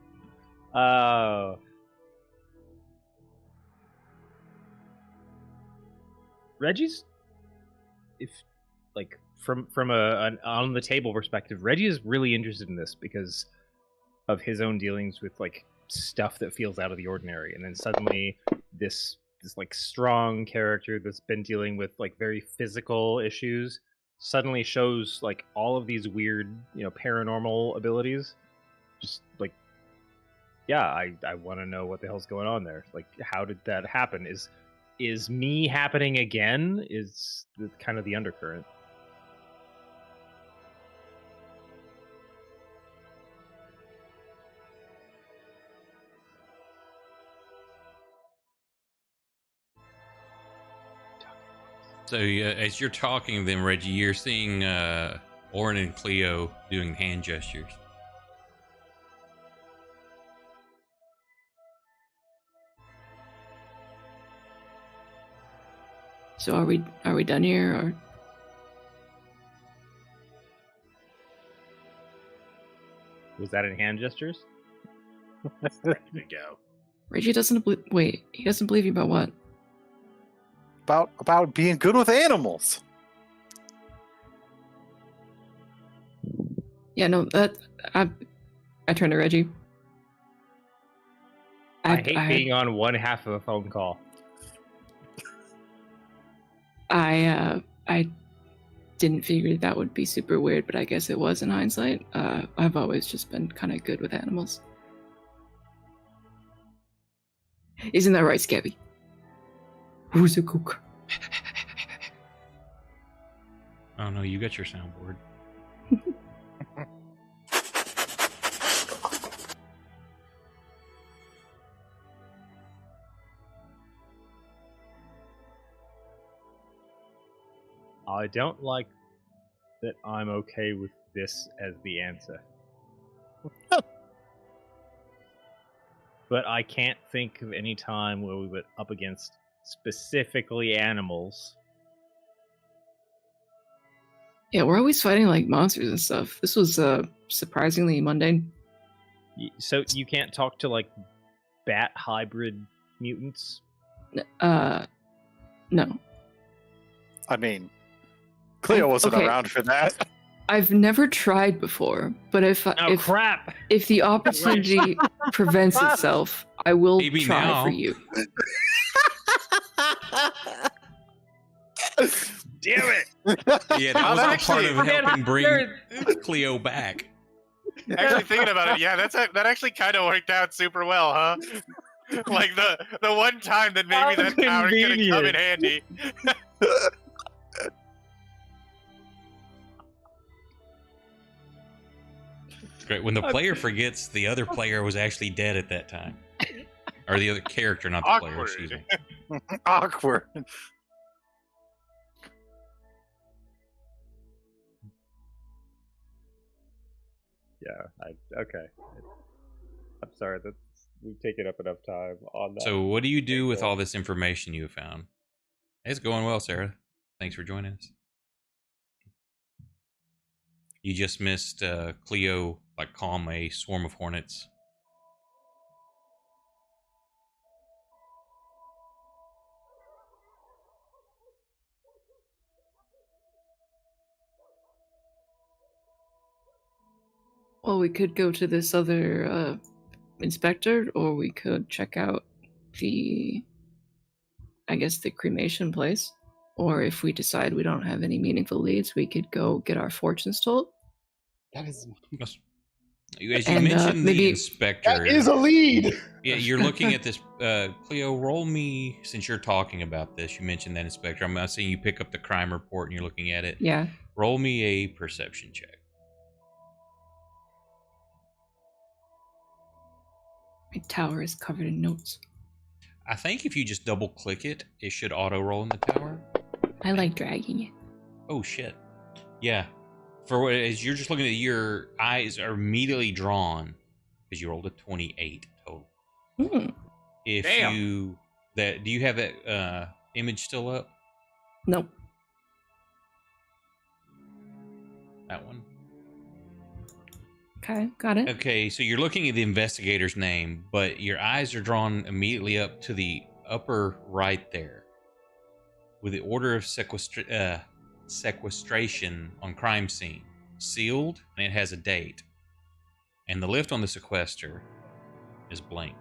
Reggie's, if like from an on the table perspective, Reggie is really interested in this because of his own dealings with like stuff that feels out of the ordinary, and then suddenly this like strong character that's been dealing with like very physical issues suddenly shows like all of these weird, paranormal abilities. Just like, yeah, I want to know what the hell's going on there. Like, how did that happen? Is me happening again? Is kind of the undercurrent. So as you're talking, then Reggie, you're seeing Orin and Cleo doing hand gestures. So are we done here, or? Was that in hand gestures? Ready to go. Reggie doesn't wait. He doesn't believe you about what? About being good with animals. Yeah, no, that I turn to Reggie. I hate being on one half of a phone call. I didn't figure that would be super weird, but I guess it was in hindsight. I've always just been kind of good with animals. Isn't that right, Scabby? Who's a cook? Oh no, you got your soundboard. I don't like that I'm okay with this as the answer. But I can't think of any time where we went up against specifically animals. Yeah, we're always fighting like monsters and stuff. This was surprisingly mundane. So you can't talk to like bat hybrid mutants? No. I mean, Cleo wasn't around for that. I've never tried before, but if crap! If the opportunity prevents itself, I will Maybe try now. for you. Damn it! Yeah, that was all part of helping bring Cleo back. Actually, thinking about it, yeah, that actually kind of worked out super well, huh? Like the one time that maybe that power could have come in handy. Great. When the player forgets the other player was actually dead at that time. Or the other character, not the player, excuse me. Awkward. Yeah, okay. I'm sorry, we've taken up enough time on that. So what do you do with all this information you have found? It's going well, Sarah. Thanks for joining us. You just missed Cleo calm a swarm of hornets. Well, we could go to this other inspector, or we could check out the cremation place. Or if we decide we don't have any meaningful leads, we could go get our fortunes told. That is... As you mentioned the inspector... That is a lead! Yeah, you're looking at this. Cleo, roll me, since you're talking about this, you mentioned that inspector. I'm not saying you pick up the crime report and you're looking at it. Yeah. Roll me a perception check. My tower is covered in notes. I think if you just double click it, it should auto roll in the tower. I like dragging it. Oh shit. Yeah. As you're just looking at it, your eyes are immediately drawn because you rolled a 28 total. If Damn. do you have that image still up? Nope. That one. Okay, got it. Okay, so you're looking at the investigator's name, but your eyes are drawn immediately up to the upper right there, with the order of sequestration on crime scene sealed, and it has a date. And the lift on the sequester is blank.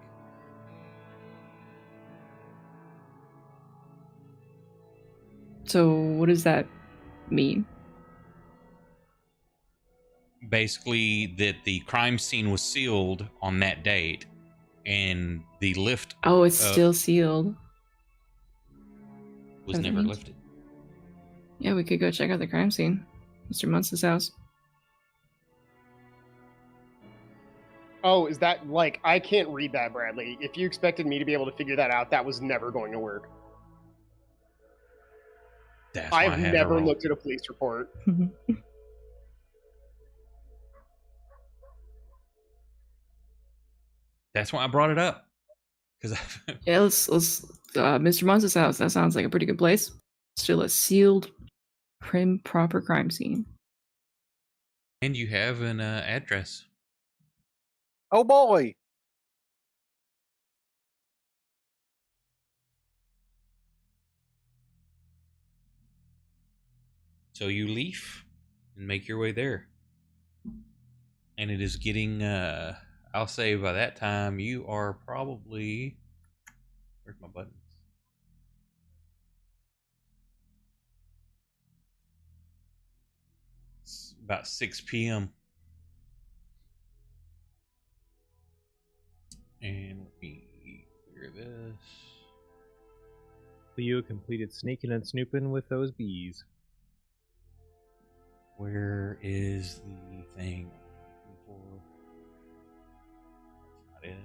So what does that mean? Basically, that the crime scene was sealed on that date, and the lift Oh, it's still sealed. was never lifted. Yeah, we could go check out the crime scene. Mr. Muntz's house. Oh, is that like, I can't read that, Bradley. If you expected me to be able to figure that out, that was never going to work. That's why I've never looked at a police report. That's why I brought it up. Because Yeah, let's Mr. Muntz's house. That sounds like a pretty good place. Still a sealed, prim, proper crime scene. And you have an address. Oh boy! So you leave and make your way there. And it is getting, I'll say by that time, you are probably, where's my buttons? It's about 6 p.m. And let me clear this. Leo completed sneaking and snooping with those bees. Where is the thing? That's not it.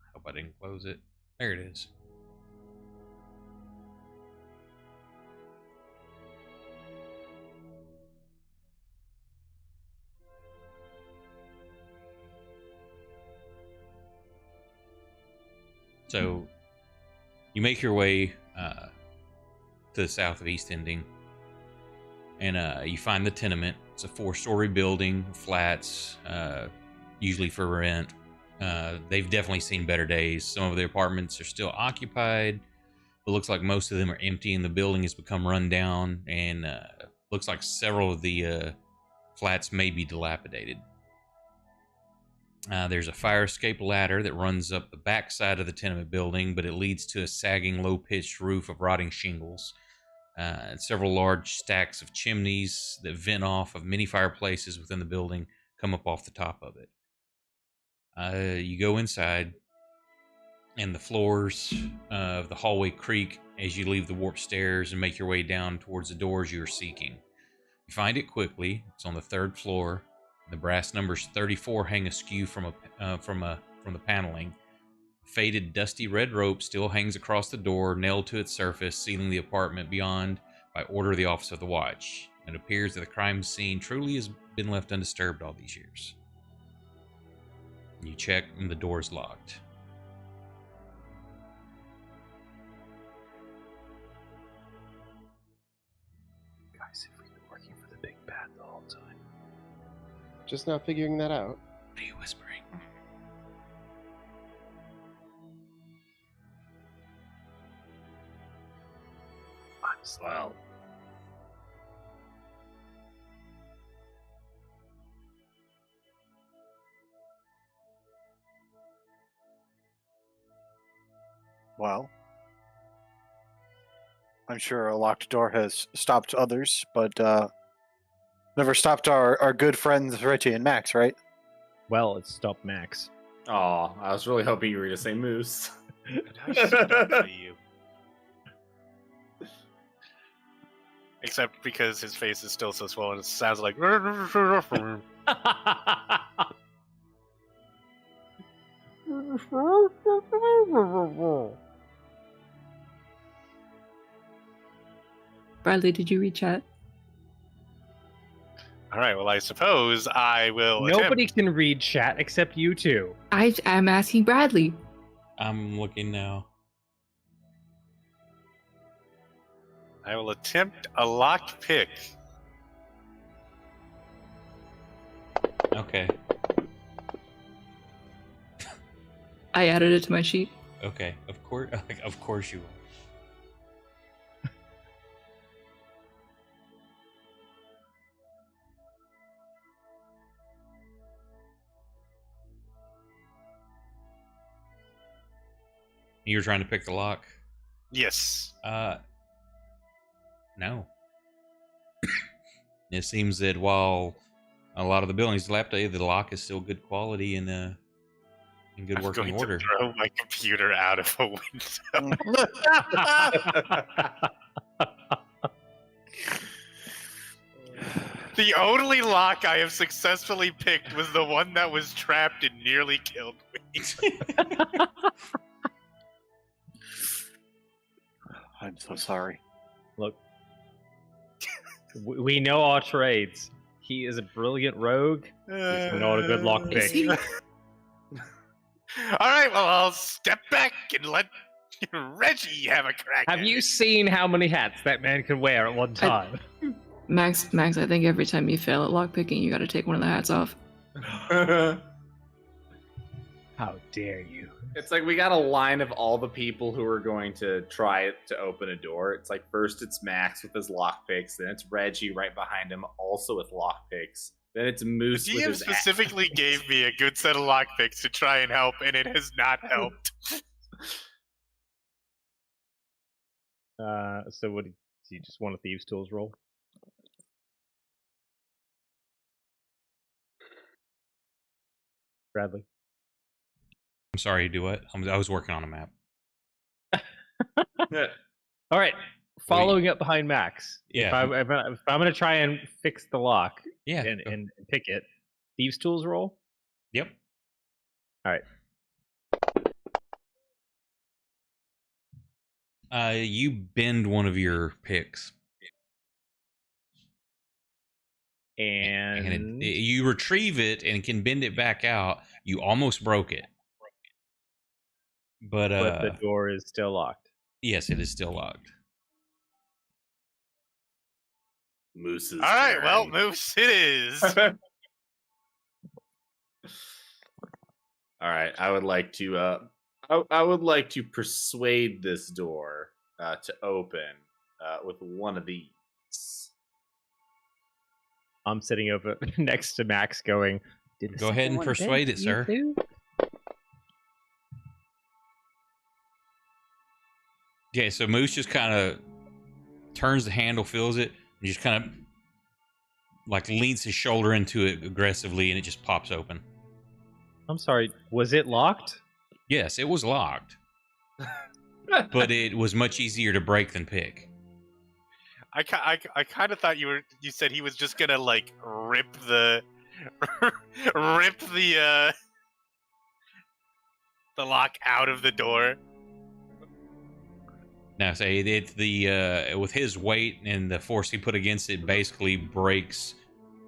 I hope I didn't close it. There it is. So you make your way to the south of East Ending, and you find the tenement. It's a 4-story building, flats, usually for rent. They've definitely seen better days. Some of the apartments are still occupied, but looks like most of them are empty, and the building has become run down, and looks like several of the flats may be dilapidated. There's a fire escape ladder that runs up the back side of the tenement building, but it leads to a sagging, low-pitched roof of rotting shingles. And several large stacks of chimneys that vent off of many fireplaces within the building come up off the top of it. You go inside, and the floors of the hallway creak as you leave the warped stairs and make your way down towards the doors you are seeking. You find it quickly. It's on the 3rd floor. The brass numbers 34 hang askew from the paneling. A faded, dusty red rope still hangs across the door, nailed to its surface, sealing the apartment beyond by order of the Office of the Watch. It appears that the crime scene truly has been left undisturbed all these years. You check, and the door is locked. Guys, if we've been working for the big bad the whole time. Just not figuring that out. What are you whispering? I'm slow. Well, I'm sure a locked door has stopped others, but never stopped our good friends Richie and Max, right? Well, it stopped Max. Oh, I was really hoping you were going to say Moose. I stood up for you. Except because his face is still so swollen, it sounds like. Bradley, did you read chat? All right. Well, I suppose I will. Nobody attempt. can read chat except you two. I'm asking Bradley. I'm looking now. I will attempt a lock pick. Okay. I added it to my sheet. Okay. Of course you will. You're trying to pick the lock? Yes. No. It seems that while a lot of the buildings dilapidated, the lock is still good quality and in good working I'm going order. to throw my computer out of a window. The only lock I have successfully picked was the one that was trapped and nearly killed me. I'm so sorry. Look, we know our trades. He is a brilliant rogue. He's not a good lock Is he? pick. All right, well, I'll step back and let Reggie have a crack. Have at you it. seen how many hats that man can wear at one time? Max, I think every time you fail at lockpicking, you gotta take one of the hats off. How dare you? It's like we got a line of all the people who are going to try to open a door. It's like first it's Max with his lockpicks, then it's Reggie right behind him, also with lockpicks. Then it's Moose The with DM his specifically gave me a good set of lockpicks to try and help, and it has not helped. So what? Do you just want a thieves' tools roll? Bradley. I'm sorry, do what? I was working on a map. All right, following up behind Max. Yeah. If I'm gonna try and fix the lock, Yeah. and pick it, thieves' tools roll. Yep. All right. You bend one of your picks, And you retrieve it and can bend it back out. You almost broke it, but the door is still locked. yes, it is still locked. Moose's All right, well, turn. Moose, it is. All right, I would like to. I would like to persuade this door to open with one of these. I'm sitting over next to Max, going, "Did the Go ahead second and one persuade bend it, you sir." too?" Okay, so Moose just kind of turns the handle, feels it, and just kind of like leans his shoulder into it aggressively, and it just pops open. I'm sorry, was it locked? Yes, it was locked, but it was much easier to break than pick. I kind of thought you said he was just gonna like rip the the lock out of the door. Now, say it's the with his weight and the force he put against it, basically breaks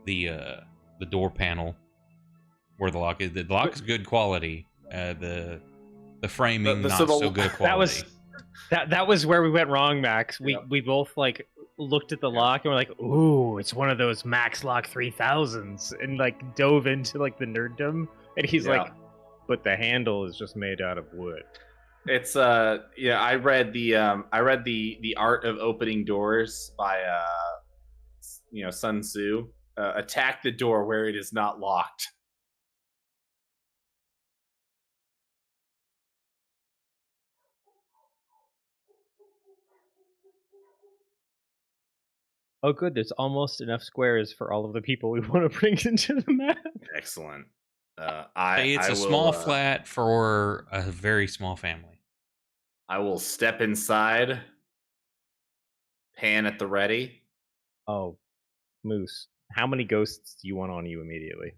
the door panel where the lock is. The lock is good quality. The framing not so good quality. That was where we went wrong, Max. We both like looked at the lock and we're like, "Ooh, it's one of those Max Lock 3000s," and like dove into like the nerddom. And he's like, "But the handle is just made out of wood." It's I read the Art of Opening Doors by Sun Tzu. Attack the door where it is not locked. Oh, good. There's almost enough squares for all of the people we want to bring into the map. Excellent. It's a small flat for a very small family. I will step inside, pan at the ready. Oh, Moose, how many ghosts do you want on you immediately?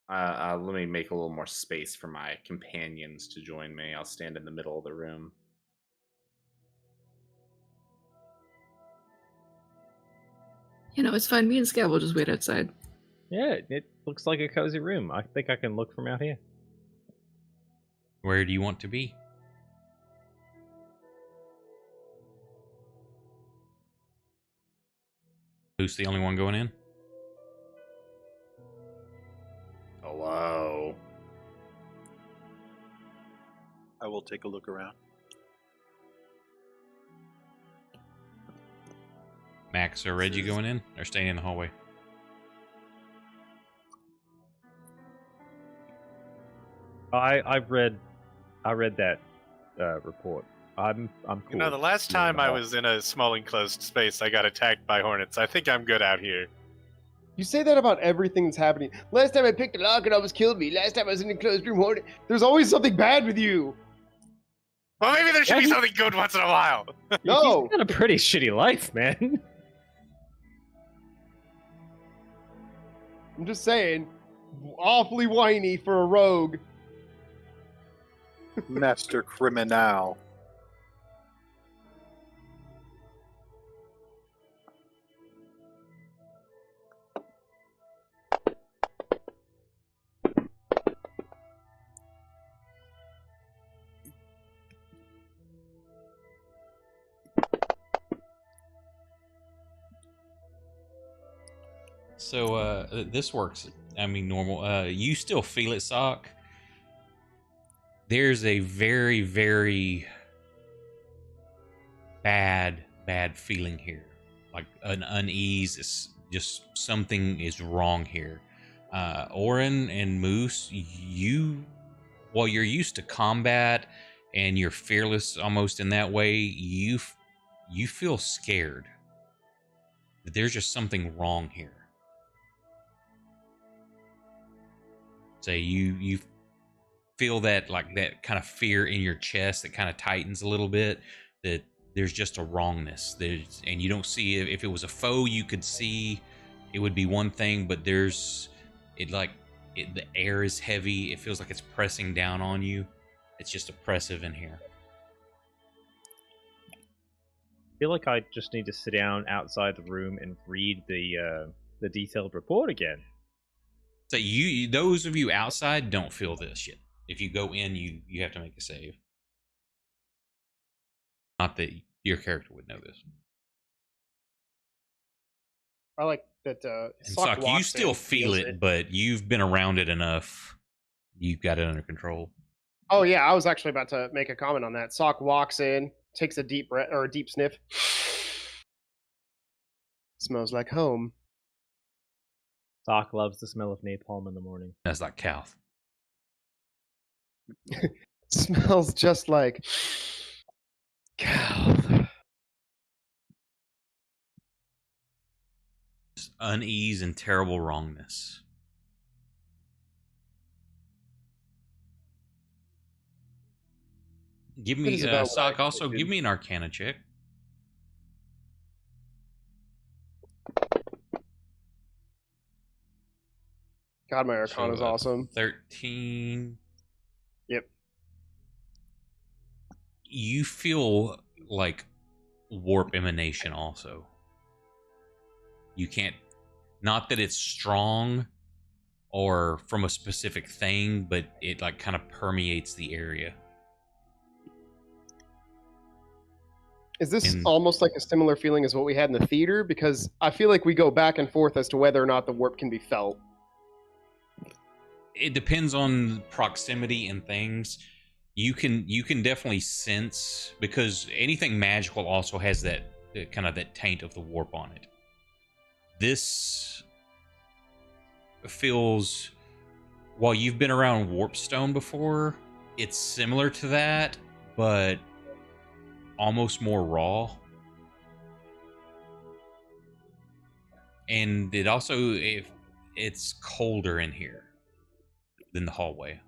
Let me make a little more space for my companions to join me. I'll stand in the middle of the room. You know, it's fine. Me and Scav will just wait outside. Yeah, it looks like a cozy room. I think I can look from out here. Where do you want to be? Who's the only one going in? we'll take a look around. Max or Reggie going in or staying in the hallway? I read that report. I'm cool. You know, the last being in time the I hall. was in a small enclosed space, I got attacked by hornets. I think I'm good out here. You say that about everything that's happening. Last time I picked a lock and almost killed me. Last time I was in a closed room hornet. There's always something bad with you. Well, maybe there should be something good once in a while. No. He's got a pretty shitty life, man. I'm just saying, awfully whiny for a rogue. Master Criminal. So this works. I mean, normal. You still feel it, Sock. There's a very, very bad feeling here, like an unease. It's just something is wrong here. Orin and Moose, while you're used to combat and you're fearless almost in that way, you feel scared. There's just something wrong here. Say you feel that, like, that kind of fear in your chest that kind of tightens a little bit, that there's just a wrongness. And you don't see if it was a foe you could see, it would be one thing, but the air is heavy. It feels like it's pressing down on you. It's just oppressive in here. I feel like I just need to sit down outside the room and read the detailed report again. So those of you outside don't feel this shit. If you go in, you have to make a save. Not that your character would know this. I like that. Sock, you still feel it, but you've been around it enough. You've got it under control. Oh yeah, I was actually about to make a comment on that. Sock walks in, takes a deep breath or a deep sniff. Smells like home. Sock loves the smell of napalm in the morning. That's like Calth. Smells just like cow. Unease and terrible wrongness. Give me Sock. Also, give me an Arcana check. God, my Arcana is awesome. 13. Yep. You feel like warp emanation also. You can't, not that it's strong or from a specific thing, but it like kind of permeates the area. Is this almost like a similar feeling as what we had in the theater? Because I feel like we go back and forth as to whether or not the warp can be felt. It depends on proximity and things. You can definitely sense, because anything magical also has that kind of that taint of the warp on it. This feels, while you've been around Warpstone before, it's similar to that, but almost more raw. And it also, it's colder in here than the hallway.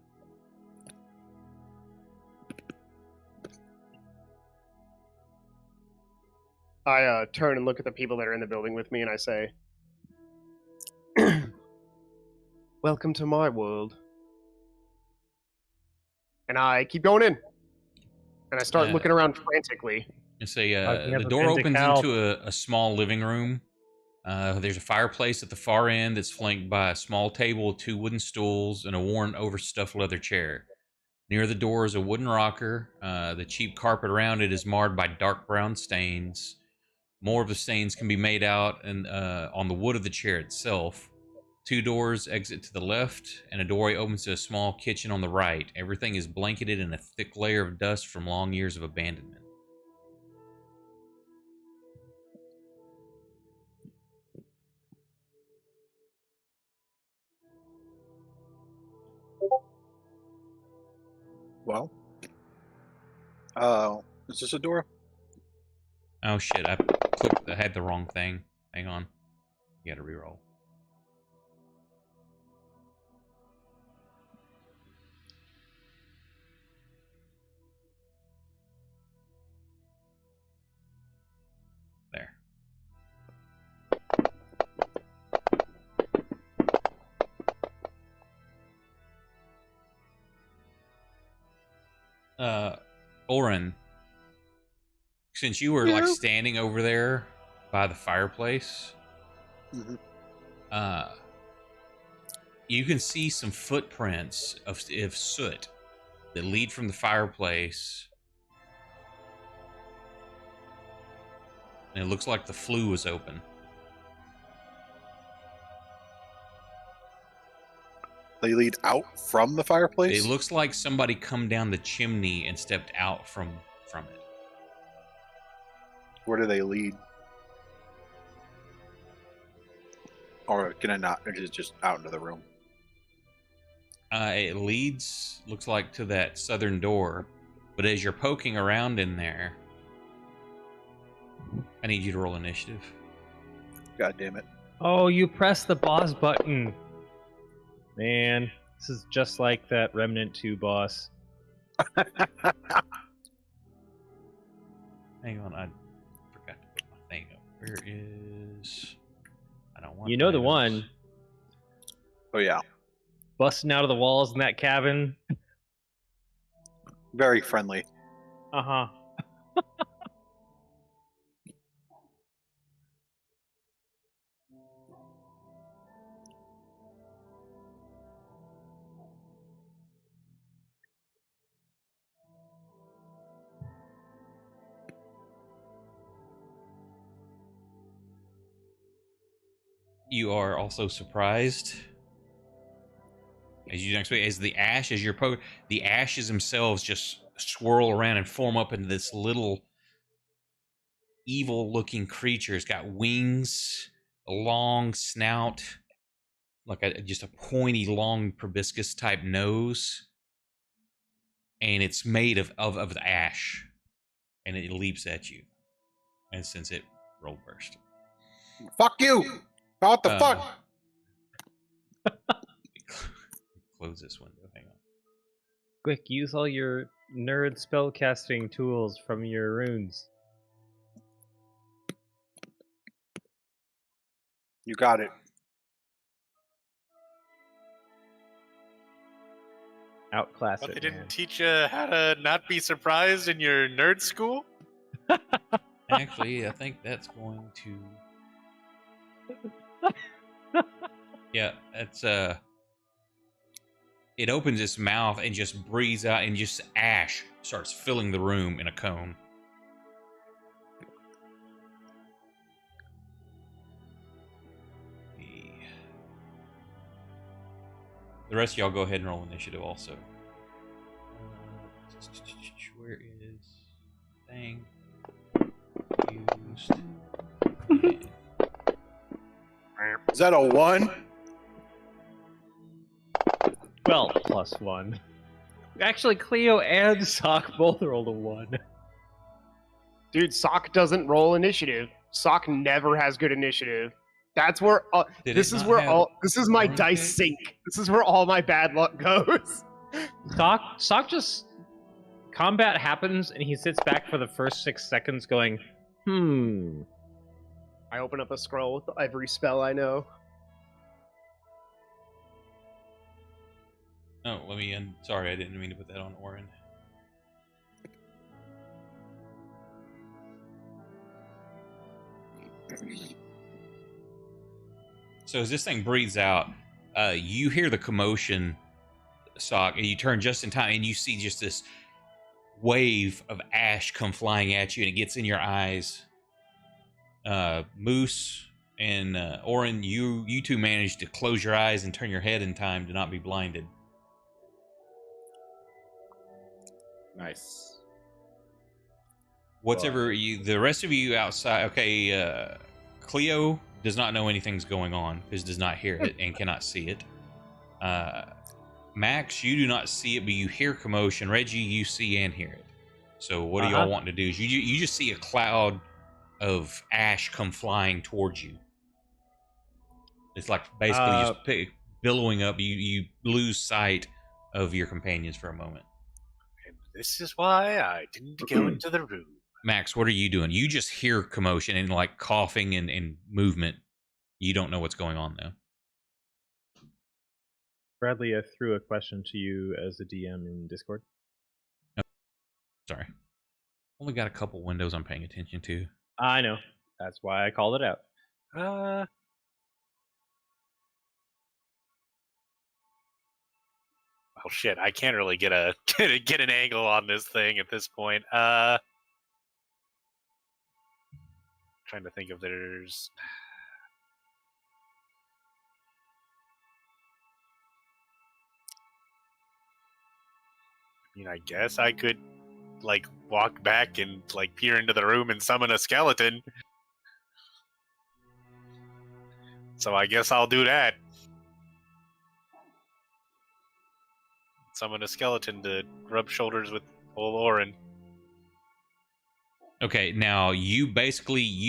I turn and look at the people that are in the building with me, and I say, "Welcome to my world." And I keep going in, and I start looking around frantically. It's the door opens into a small living room. There's a fireplace at the far end that's flanked by a small table, 2 wooden stools, and a worn, overstuffed leather chair. Near the door is a wooden rocker. The cheap carpet around it is marred by dark brown stains. More of the stains can be made out on the wood of the chair itself. 2 doors exit to the left, and a doorway opens to a small kitchen on the right. Everything is blanketed in a thick layer of dust from long years of abandonment. Well, is this a door? Oh shit, I had the wrong thing. Hang on. You gotta reroll. There. Oren, since you were like standing over there by the fireplace, you can see some footprints of soot that lead from the fireplace, and it looks like the flue was open. They lead out from the fireplace? It looks like somebody come down the chimney and stepped out from it. Where do they lead? Or can I not? Or is it just out into the room? It leads, looks like, to that southern door, but as you're poking around in there, I need you to roll initiative. God damn it. Oh, you press the boss button. Man, this is just like that Remnant 2 boss. Hang on, I forgot to put my thing up. Where is... I don't want... You know the one. Oh, yeah. Busting out of the walls in that cabin. Very friendly. Uh-huh. You are also surprised, as you don't expect, as the ash, as you're poking, the ashes themselves just swirl around and form up into this little evil-looking creature. It's got wings, a long snout, like just a pointy, long proboscis-type nose, and it's made of the ash, and it leaps at you. And since it rolled burst, fuck you! What the fuck? Close this window. Hang on. Quick, use all your nerd spellcasting tools from your runes. You got it. Outclass But it, they didn't man. teach you how to not be surprised in your nerd school? Actually, I think that's going to... Yeah, that's it opens its mouth and just breathes out, and just ash starts filling the room in a cone. The rest of y'all go ahead and roll initiative also. Where is thing used? Is that a 1? Well, +1. Actually, Cleo and Sock both rolled a 1. Dude, Sock doesn't roll initiative. Sock never has good initiative. That's where this is my dice sink. This is where all my bad luck goes. Sock just combat happens and he sits back for the first 6 seconds going, I open up a scroll with every spell I know. Oh, let me end. Sorry, I didn't mean to put that on Oren. So as this thing breathes out, you hear the commotion, Sock, and you turn just in time, and you see just this wave of ash come flying at you, and it gets in your eyes. Moose, And Orin, you two managed to close your eyes and turn your head in time to not be blinded. Nice. The rest of you outside. Okay, Cleo does not know anything's going on because does not hear it and cannot see it. Max, you do not see it, but you hear commotion. Reggie, you see and hear it. So what do y'all want to do? Is you just see a cloud of ash come flying towards you. It's like basically just billowing up. You lose sight of your companions for a moment. And this is why I didn't go into the room. Max, what are you doing? You just hear commotion and like coughing and movement. You don't know what's going on though. Bradley, I threw a question to you as a DM in Discord. Oh, sorry. Only got a couple windows I'm paying attention to. I know. That's why I called it out. Oh shit! I can't really get an angle on this thing at this point. Trying to think if there's. I mean, I guess I could like walk back and like peer into the room and summon a skeleton. So I guess I'll do that. Summon a skeleton to rub shoulders with old Orin. Okay, now you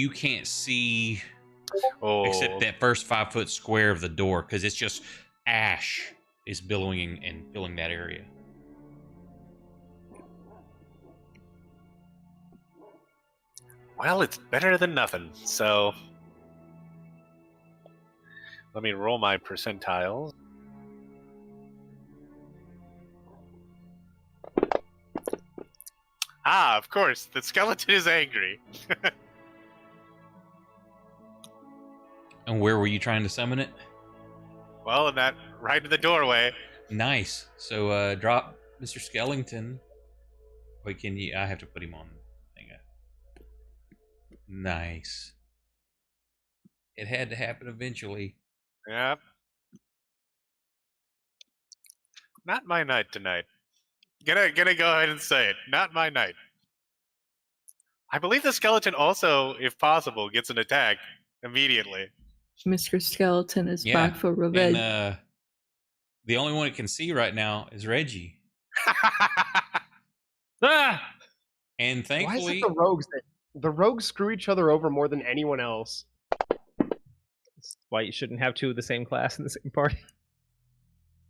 can't see except that first 5 foot square of the door because it's just ash is billowing and filling that area. Well, it's better than nothing, so let me roll my percentiles. Ah, of course, the skeleton is angry. And where were you trying to summon it? Well, in that right in the doorway. Nice. So drop Mr. Skellington. Wait, can you? I have to put him on. Nice. It had to happen eventually. Yep. Not my night tonight. Gonna go ahead and say it. Not my night. I believe the skeleton also, if possible, gets an attack immediately. Mr. Skeleton is back for revenge. And the only one it can see right now is Reggie. Ah! And thankfully, why is it the rogues the rogues screw each other over more than anyone else? That's why you shouldn't have two of the same class in the same party.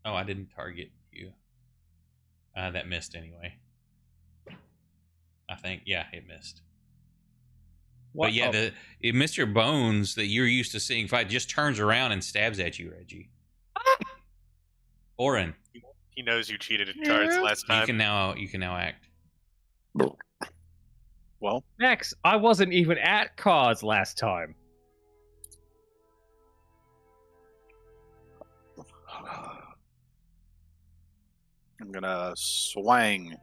Oh, I didn't target you. That missed anyway. I think, yeah, it missed. What? But yeah, Mr. Bones that you're used to seeing fight just turns around and stabs at you, Reggie. Orin, he knows you cheated at cards last time. You can now act. Well, Max, I wasn't even at cards last time. I'm gonna swang.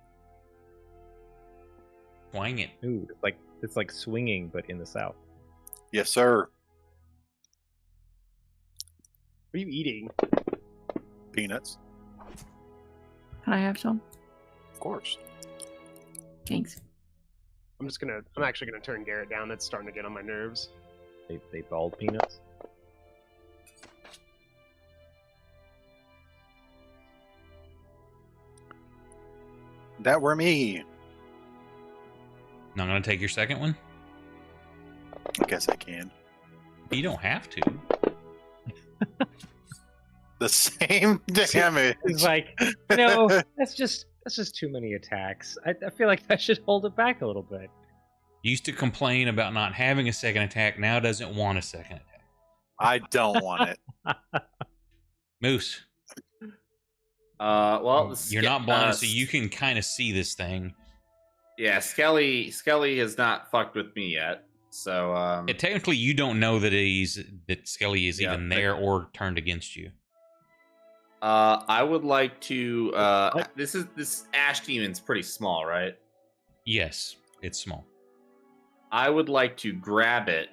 Swang it. Ooh, it's like swinging, but in the south. Yes, sir. What are you eating? Peanuts. Can I have some? Of course. Thanks. I'm actually gonna turn Garrett down. That's starting to get on my nerves. They bald peanuts. That were me. Not gonna take your second one? I guess I can. You don't have to. The same damage. It's like, no, that's just too many attacks. I feel like I should hold it back a little bit. Used to complain about not having a second attack, now doesn't want a second attack. I don't want it. Moose. Well, you're not blind, so you can kind of see this thing. Yeah, Skelly has not fucked with me yet. So technically, you don't know that Skelly is even there or turned against you. I would like to. This ash demon's pretty small, right? Yes, it's small. I would like to grab it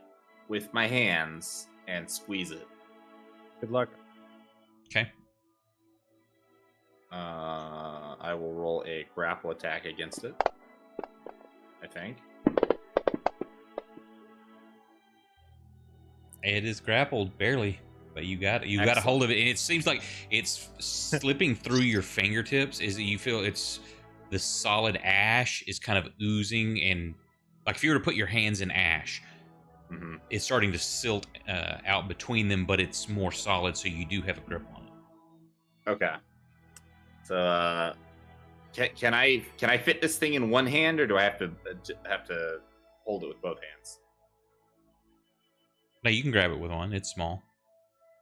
with my hands and squeeze it. Good luck. Okay. I will roll a grapple attack against it. I think. It is grappled barely, but you got a hold of it, and it seems like it's slipping through your fingertips. Is you feel it's the solid ash is kind of oozing, and like if you were to put your hands in ash, it's starting to silt out between them, but it's more solid, so you do have a grip on it. Okay. So, can I fit this thing in one hand, or do I have to hold it with both hands? No, you can grab it with one. It's small.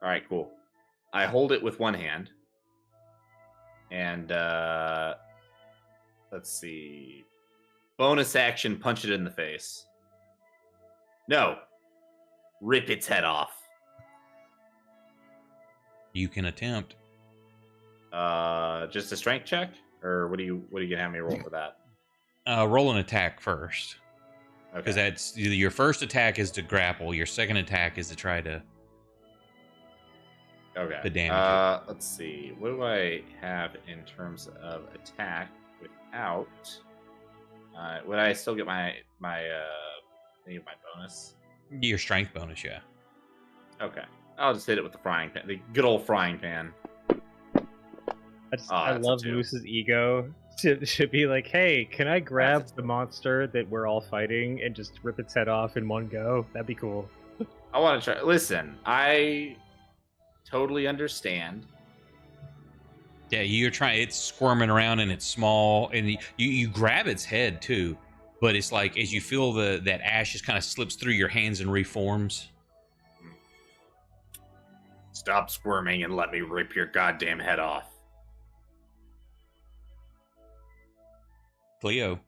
All right, cool. I hold it with one hand, and let's see. Bonus action: punch it in the face. No, rip its head off. You can attempt. Just a strength check, or what are you gonna have me roll for that? Roll an attack first, because Okay. that's your first attack is to grapple. Your second attack is to try to Okay. damage Let's see. What do I have in terms of attack without? Would I still get my bonus? your strength bonus. Yeah. Okay. I'll just hit it with the frying pan, the good old frying pan. I that's a love 2. Moose's ego to be like, hey, can I grab the monster that we're all fighting and just rip its head off in one go? That'd be cool. I want to try. Listen, I totally understand. Yeah, you're trying. It's squirming around and it's small, and you grab its head too, but it's like as you feel that ash just kind of slips through your hands and reforms. Stop squirming and let me rip your goddamn head off. Cleo,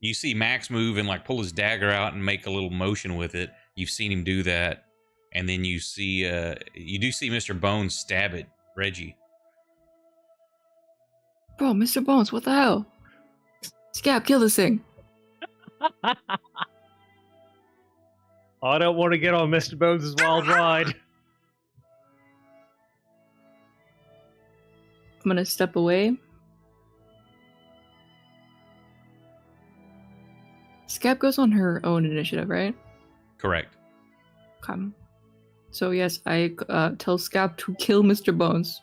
you see Max move and like pull his dagger out and make a little motion with it. You've seen him do that, and then you do see Mr. Bones stab at Reggie. Bro, Mr. Bones, what the hell? Scab, kill this thing. I don't want to get on Mr. Bones' wild ride. I'm gonna step away. Scab goes on her own initiative, right? Correct. Come. So yes, I tell Scab to kill Mr. Bones.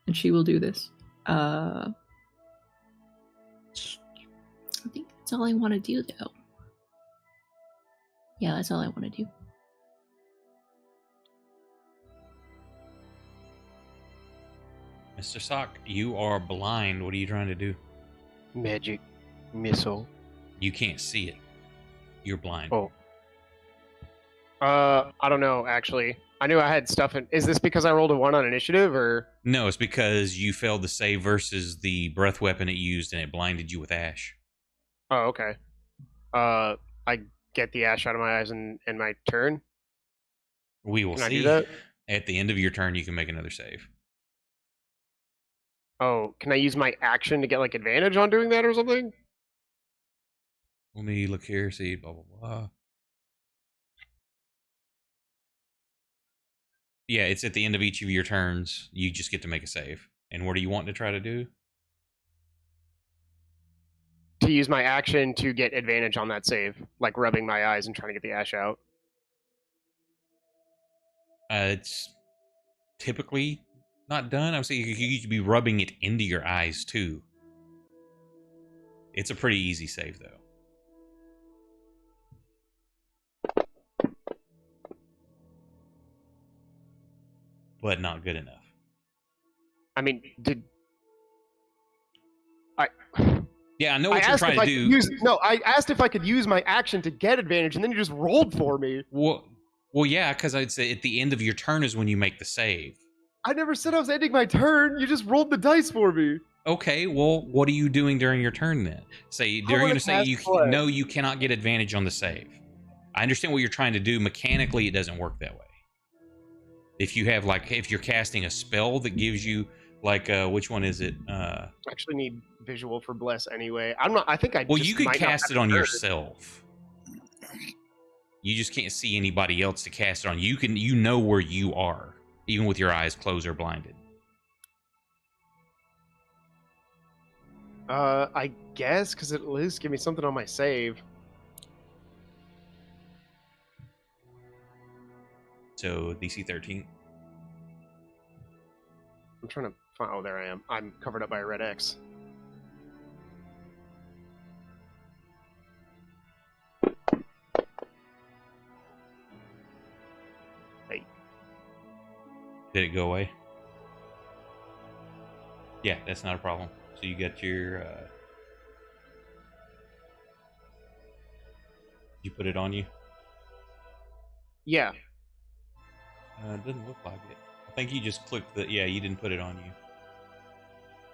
And she will do this. I think that's all I want to do, though. Yeah, that's all I want to do. Mr. Sock, you are blind. What are you trying to do? Magic missile. You can't see it. You're blind. Oh. I don't know, actually. I knew I had stuff in... Is this because I rolled a 1 on initiative, or...? No, it's because you failed the save versus the breath weapon it used, and it blinded you with ash. Oh, okay. I get the ash out of my eyes in my turn? We will Can I see. do that? At the end of your turn, you can make another save. Oh, can I use my action to get, like, advantage on doing that or something? Let me look here, see, blah, blah, blah. Yeah, it's at the end of each of your turns. You just get to make a save. And what do you want to try to do? To use my action to get advantage on that save. Like, rubbing my eyes and trying to get the ash out. It's typically not done. I would say you could be rubbing it into your eyes, too. It's a pretty easy save, though. But not good enough. I mean, Yeah, I know what you're trying to do. I asked if I could use my action to get advantage, and then you just rolled for me. Well, yeah, because I'd say at the end of your turn is when you make the save. I never said I was ending my turn. You just rolled the dice for me. Okay, well, what are you doing during your turn then? You're going to say no, you cannot get advantage on the save. I understand what you're trying to do. Mechanically, it doesn't work that way. If you have if you're casting a spell that gives you which one is it? I actually need visual for bless anyway. I'm not. I think I. Well, you could cast it on yourself. You just can't see anybody else to cast it on. You know where you are, even with your eyes closed or blinded. I guess, because at least give me something on my save. So DC 13. I'm trying to find. Oh, there I am. I'm covered up by a red X. Hey. Did it go away? Yeah, that's not a problem. So you got your. You put it on you? Yeah. It doesn't look like it. I think you just clicked the. Yeah, you didn't put it on you.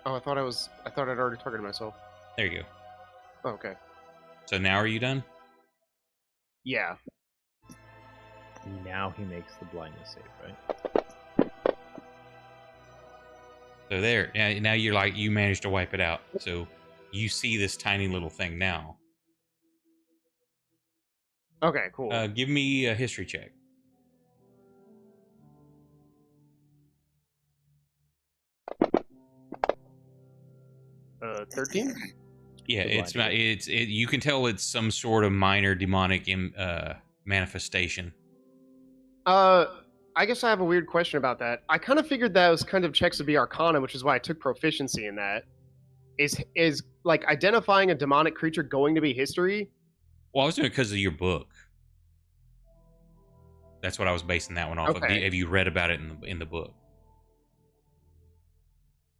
Oh, I thought I'd already targeted myself. There you go. Oh, okay. So now are you done? Yeah. Now he makes the blindness save, right? So there. Now you're like you managed to wipe it out. So you see this tiny little thing now. Okay, cool. Give me a history check. 13? Yeah, it's not. You can tell it's some sort of minor demonic manifestation. I guess I have a weird question about that. I kind of figured those kind of checks would be Arcana, which is why I took proficiency in that. Is like identifying a demonic creature going to be history? Well, I was doing it because of your book. That's what I was basing that one off of. Have you read about it in the book?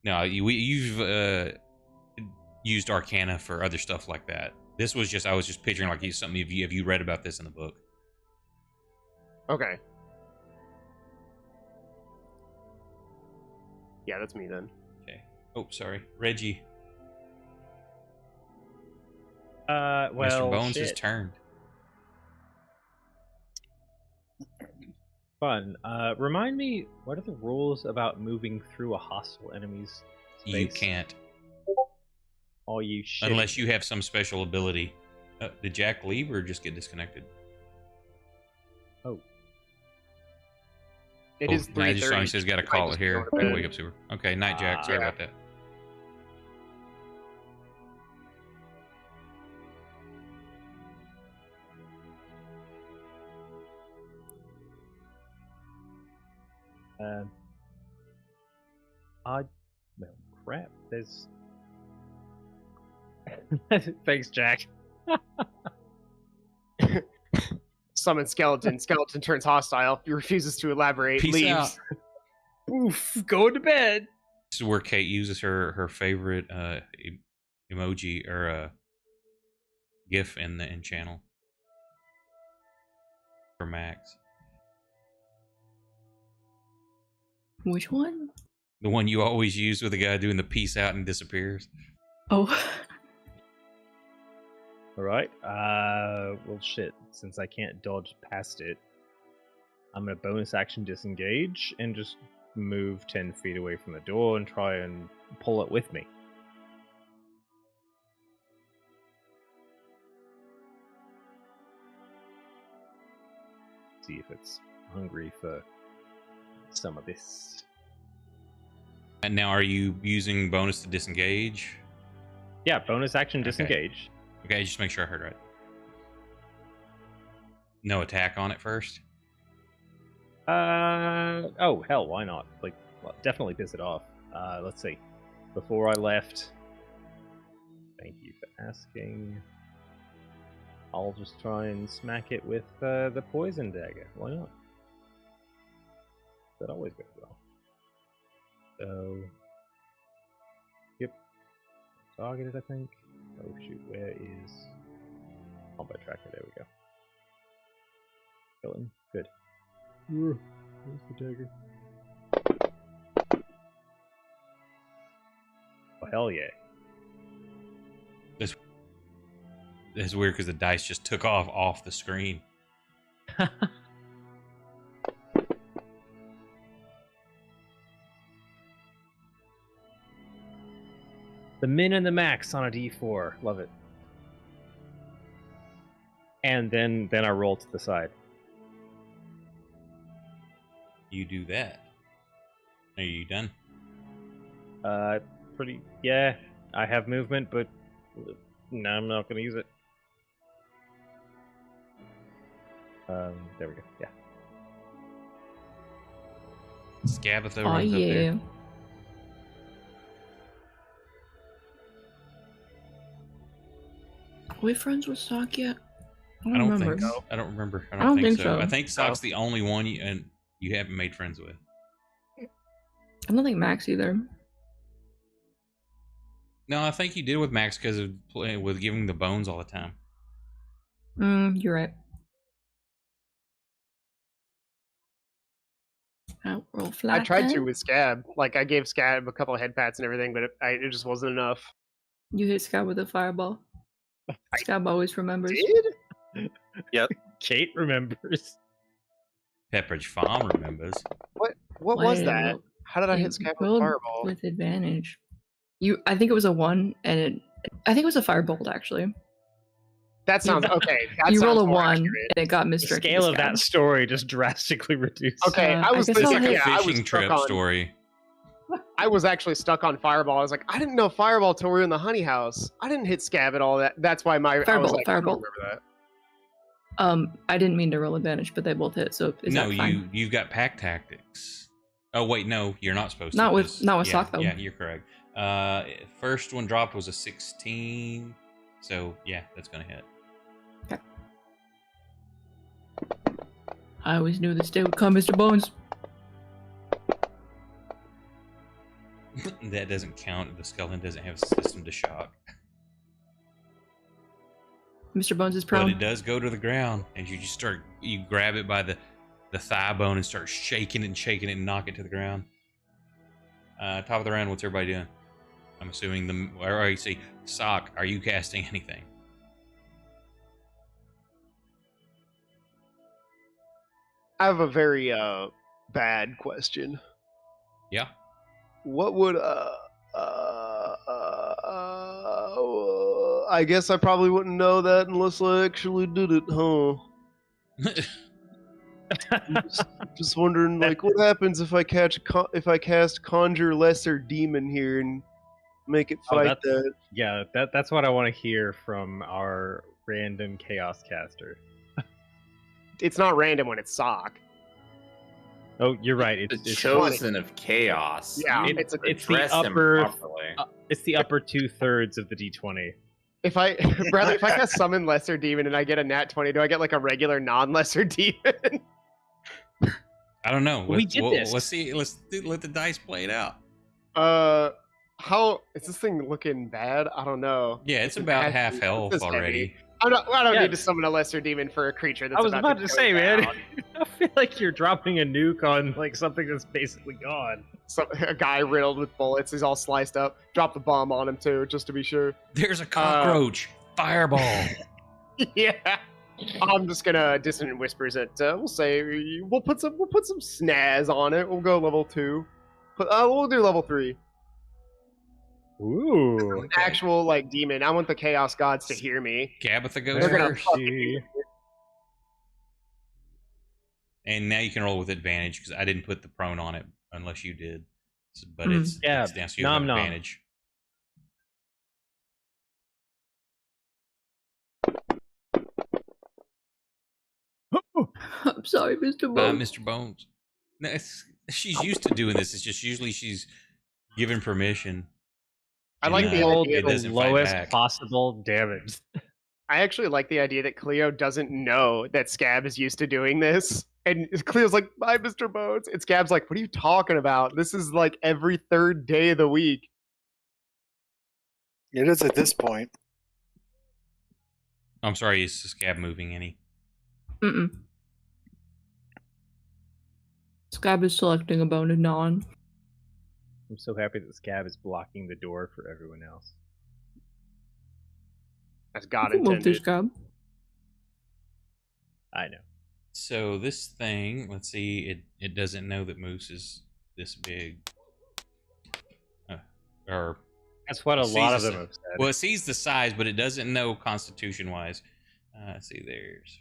No, you've used Arcana for other stuff like that. This was just I was just picturing like something. Have you read about this in the book? Okay. Yeah, that's me then. Okay. Oh, sorry, Reggie. Well, Mr. Bones shit. has turned. Fun. Remind me, what are the rules about moving through a hostile enemy's space? You can't. Oh, you shit. Unless you have some special ability. Did Jack leave or just get disconnected? Oh. It is 3:30. I just saw him says got to call it here. Wake up, super. Okay, night, Jack. Sorry about that. Well, crap. There's. Thanks, Jack. Summon skeleton. Skeleton turns hostile. He refuses to elaborate. Peace leaves. out. Oof, going to bed. This is where Kate uses her favorite emoji or GIF in channel for Max. Which one? The one you always use with the guy doing the peace out and disappears. Oh. Alright. Well, shit. Since I can't dodge past it, I'm going to bonus action disengage and just move 10 feet away from the door and try and pull it with me. See if it's hungry for some of this. And now, are you using bonus to disengage? Yeah, bonus action disengage. Okay, just make sure I heard right. No attack on it first? Oh, hell, why not? Like, well, definitely piss it off. Let's see. Before I left, thank you for asking. I'll just try and smack it with the poison dagger. Why not? That always goes well. So, yep. Targeted, I think. Oh shoot, where is combat tracker? There we go. Skeleton, good. Where's the dagger? Oh hell yeah! This is weird because the dice just took off the screen. The min and the max on a d4. Love it. and then I roll to the side. You do that. Are you done? Pretty. Yeah, I have movement, but no, I'm not going to use it. There we go. Yeah. Scabatha Oh runs up yeah. there. Are we friends with Sock yet? I don't remember. think so. I don't remember. I I don't think so. I think Sock's the only one you haven't made friends with. I don't think Max either. No, I think you did with Max because of playing with giving the bones all the time. You're right. I'll roll flat. I tried to then. with Scab. Like, I gave Scab a couple of head pats and everything, but it just wasn't enough. You hit Scab with a fireball. Scab always remembers. Did? Yep. Kate remembers. Pepperidge Farm remembers. What was Why, that? How did I you hit Scab with rolled fireball? with advantage? I think it was a 1, and I think it was a firebolt actually. That sounds okay. That You roll sounds a more 1, accurate. and it got The misdirected. scale to of that Scab. story just drastically reduced. Okay, I was I guess I'll thinking, hit- yeah, I was Fishing stuck trip on. story. I was actually stuck on fireball. I was like, I didn't know fireball till we were in the honey house. I didn't hit Scab at all. That's why I was Firebolt, like, I don't firebolt. remember that. I didn't mean to roll advantage, but they both hit. So is No, that fine? you've got pack tactics. Oh wait, no, you're not supposed Not to. with- 'cause- not with yeah, Sock, though. Yeah, you're correct. First one dropped was a 16, so yeah, that's gonna hit. I always knew this day would come, Mr. Bones. That doesn't count. The skeleton doesn't have a system to shock, Mr. Bones is but prone. it does go to the ground, and you grab it by the thigh bone and start shaking it and knock it to the ground. Top of the round, what's everybody doing? I'm assuming or you see, Sock, are you casting anything? I have a very bad question. Yeah. What would I guess I probably wouldn't know that unless I actually did it, huh? Just wondering, like, what happens if I cast Conjure Lesser Demon here and make it fight that? Yeah, that's what I want to hear from our random chaos caster. It's not random when it's Sock. Oh, you're right. The It's chosen of chaos. Yeah, You it's the address him upper. properly. It's the upper 2/3 of the D20. If I Bradley, if I cast Summon Lesser Demon and I get a nat 20, do I get like a regular non-Lesser Demon? I don't know. We did this. Let's see. Let the dice play it out. How is this thing looking bad? I don't know. Yeah, it's about half health This is already. heavy. I don't Yeah. need to summon a Lesser Demon for a creature that's I was about to go say, down. man. I feel like you're dropping a nuke on like something that's basically gone. So, a guy riddled with bullets. He's all sliced up. Drop the bomb on him too, just to be sure. There's a cockroach. Fireball. Yeah. I'm just gonna dissonant whispers it. We'll say we'll put some snaz on it. We'll go level 2. But we'll do level 3. Ooh. Actual like demon. I want the chaos gods to hear me. Gabatha goes They're gonna first. fucking And now you can roll with advantage because I didn't put the prone on it unless you did. But Hmm. it's Yeah, down, so you have nom nom. advantage. I'm sorry, Mr. Bones. Mr. Bones. No, she's used to doing this. It's just usually she's given permission. I like the Rolled idea it the doesn't fight lowest back. possible damage. I actually like the idea that Cleo doesn't know that Scab is used to doing this. And Cleo's like, bye, Mr. Bones. And Scab's like, what are you talking about? This is like every third day of the week. It is at this point. I'm sorry, is Scab moving any? Mm-mm. Scab is selecting a bone and non. I'm so happy that Scab is blocking the door for everyone else. As God Move through intended. Scab. I know. So this thing, let's see, it doesn't know that Moose is this big. Or That's what a It lot of sees them the- have said. well, it sees the size, but it doesn't know constitution-wise. Let's see, there's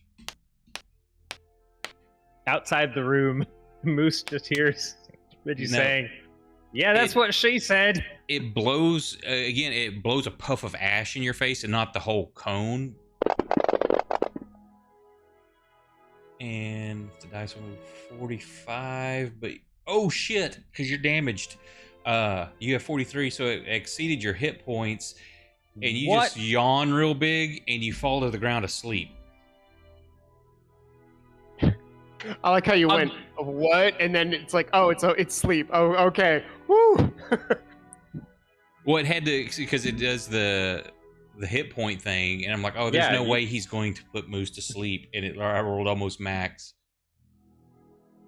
Outside the room, Moose just hears Reggie No. saying, "Yeah, that's what she said." it blows again. It blows a puff of ash in your face, and not the whole cone. And the dice will move 45, but oh shit, because you're damaged. You have 43, so it exceeded your hit points, and you just yawn real big, and you fall to the ground asleep. I like how you went, what? And then it's like, oh, it's sleep. Oh, okay. Woo! Well, it had to, because it does the hit point thing, and I'm like, oh, there's no way he's going to put Moose to sleep, and I rolled almost max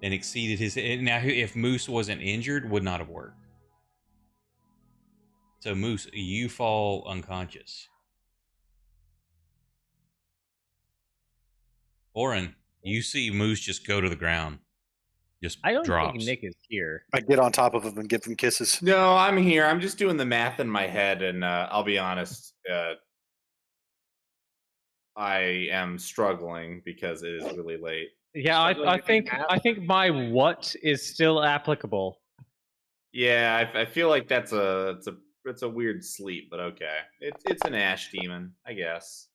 and exceeded his. Now, if Moose wasn't injured, would not have worked. So, Moose, you fall unconscious. Oren, you see Moose just go to the ground. Just I don't drops. think Nick is here. I get on top of him and give him kisses. No, I'm here. I'm just doing the math in my head, and I'll be honest. I am struggling because it is really late. Yeah, I think my what is still applicable. Yeah, I feel like it's a weird sleep, but okay. It's an ash demon, I guess.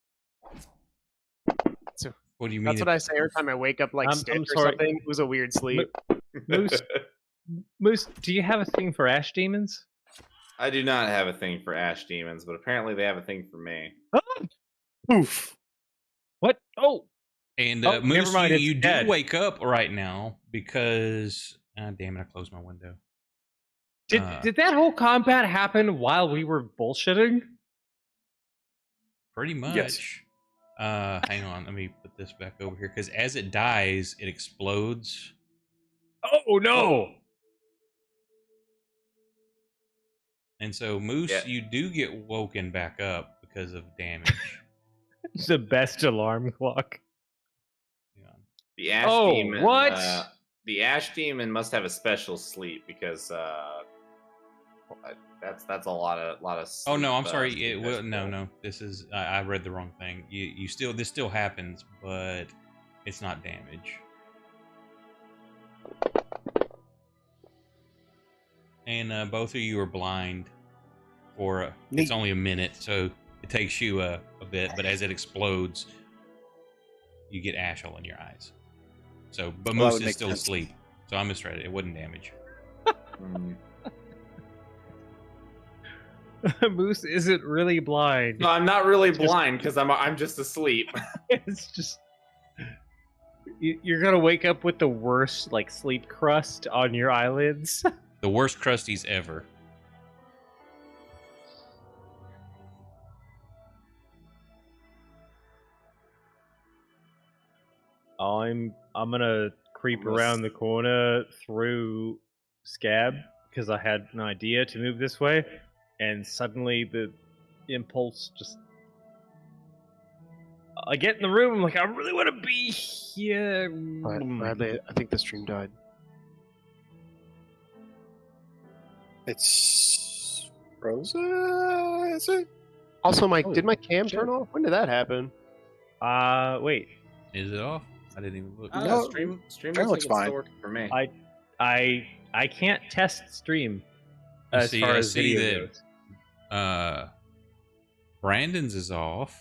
What do you mean? That's what I say every time I wake up, like Stitch or something. It was a weird sleep. Moose, do you have a thing for ash demons? I do not have a thing for ash demons, but apparently they have a thing for me. Oof. What? Oh. And Oh, Moose, never mind, you do dead. wake up right now because damn it, I closed my window. Did that whole combat happen while we were bullshitting? Pretty much. Yes. Hang on, let me put this back over here because as it dies, it explodes. Oh no! And so, Moose, you do get woken back up because of damage. It's the best alarm clock. The ash demon. What? The ash demon must have a special sleep because that's a lot of. Sleep, Oh no, I'm sorry. No. This is I read the wrong thing. This still happens, but it's not damage. And both of you are blind for it's only a minute, so it takes you a bit. But as it explodes, you get ash all in your eyes. So, but Moose is still asleep. So I misread it. It wasn't damage. Moose isn't really blind. No, I'm not really blind because I'm just asleep. It's just you're gonna wake up with the worst like sleep crust on your eyelids. The worst crusties ever. I'm gonna creep around the corner through Scab because I had an idea to move this way, and suddenly the impulse just I get in the room. I'm like, I really want to be here. Bradley, I think the stream died. It's frozen. Is it? Also, did my cam turn off? When did that happen? Wait. Is it off? I didn't even look. No, stream looks fine for me. I can't test stream You as see, far I as see video that goes. Brandon's is off.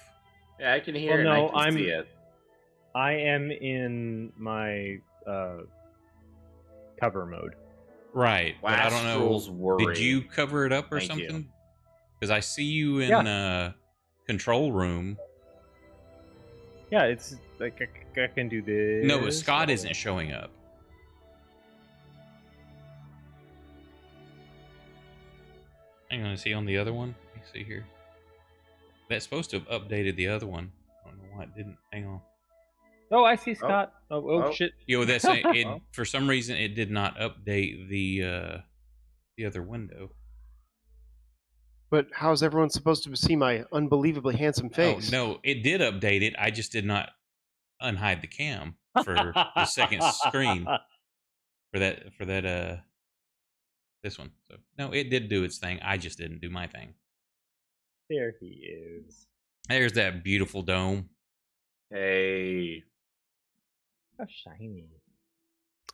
Yeah, I can hear it. And I can see it. I am in my cover mode. Right, but I don't know. Worry. Did you cover it up or Thank you. something? Because I see you in control room. Yeah, it's like I can do this. No, but Scott isn't showing up. Hang on, is he on the other one? Let me see here. That's supposed to have updated the other one. I don't know why it didn't. Hang on. Oh, I see Scott. Oh shit. Yo, that's it. For some reason, it did not update the other window. But how's everyone supposed to see my unbelievably handsome face? Oh, no, it did update it. I just did not unhide the cam for the second screen for that this one. So no, it did do its thing. I just didn't do my thing. There he is. There's that beautiful dome. Hey. How shiny.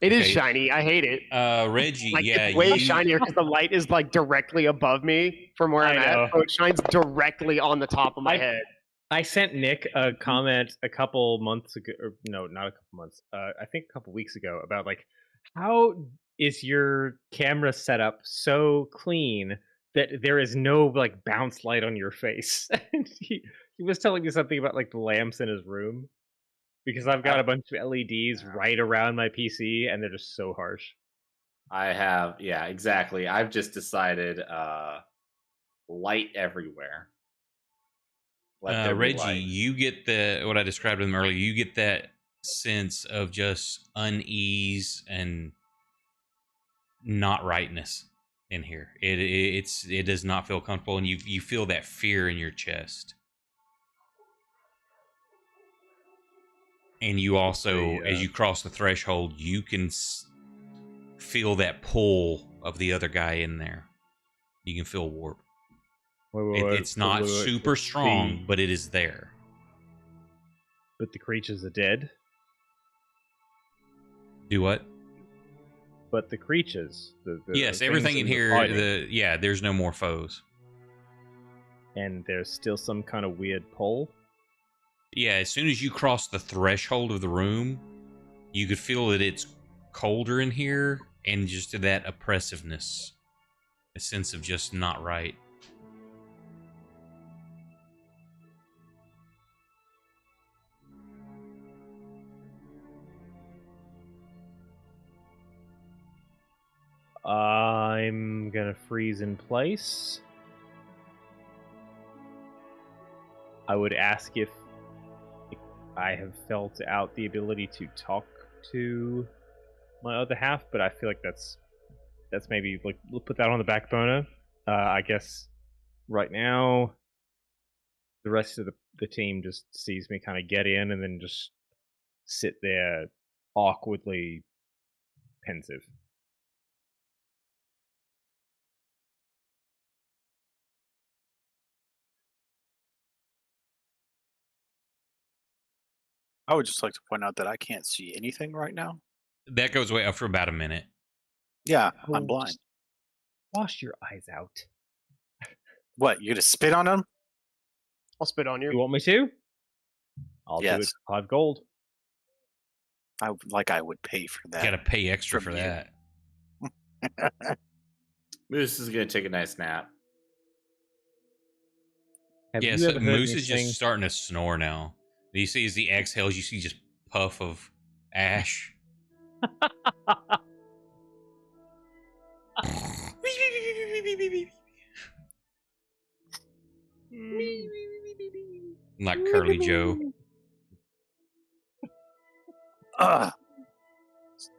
It is Okay. shiny. I hate it. Reggie, Like, yeah, it's way you, shinier because the light is like directly above me from where I'm I know. at, so it shines directly on the top of my head. I sent Nick a comment a couple months ago, or no, not a couple months. I think a couple weeks ago about like, how is your camera setup so clean that there is no like bounce light on your face? And he was telling me something about like the lamps in his room because I've got a bunch of LEDs right around my PC and they're just so harsh. I have, yeah, exactly. I've just decided light everywhere. Let there be Reggie, light. you get what I described to them earlier. You get that sense of just unease and not rightness in here. It does not feel comfortable, and you feel that fear in your chest. And you also, as you cross the threshold, you can feel that pull of the other guy in there. You can feel warp. It's not super strong, but it is there. But the creatures are dead. Do what? But the creatures. Yes, the everything things in that here. we're fighting, There's no more foes. and there's still some kind of weird pull. Yeah, as soon as you cross the threshold of the room, you could feel that it's colder in here, and just that oppressiveness, a sense of just not right. I'm gonna freeze in place. I would ask if I have felt out the ability to talk to my other half, but I feel like that's maybe like we'll put that on the back burner. I guess right now the rest of the team just sees me kind of get in and then just sit there awkwardly pensive. I would just like to point out that I can't see anything right now. That goes away after about a minute. Yeah, Oh, I'm blind. just wash your eyes out. What, you're gonna spit on them? I'll spit on you. You want me to? I'll do it Yes. for 5 gold. I would pay for that. Gotta pay extra for from you. that. Moose is gonna take a nice nap. Have Yeah, you so ever heard Moose is anything? just starting to snore now. You see, as he exhales, you see just puff of ash. Like Curly Joe.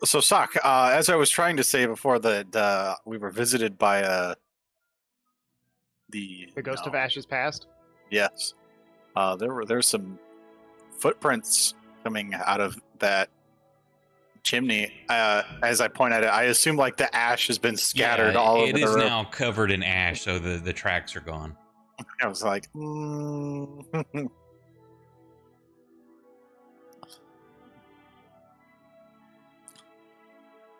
So, Sock, as I was trying to say before, that we were visited by The ghost of Ash's past. Yes, there's some footprints coming out of that chimney. As I point at it, I assume like the ash has been scattered all over It the is room. now covered in ash, so the tracks are gone. I was like,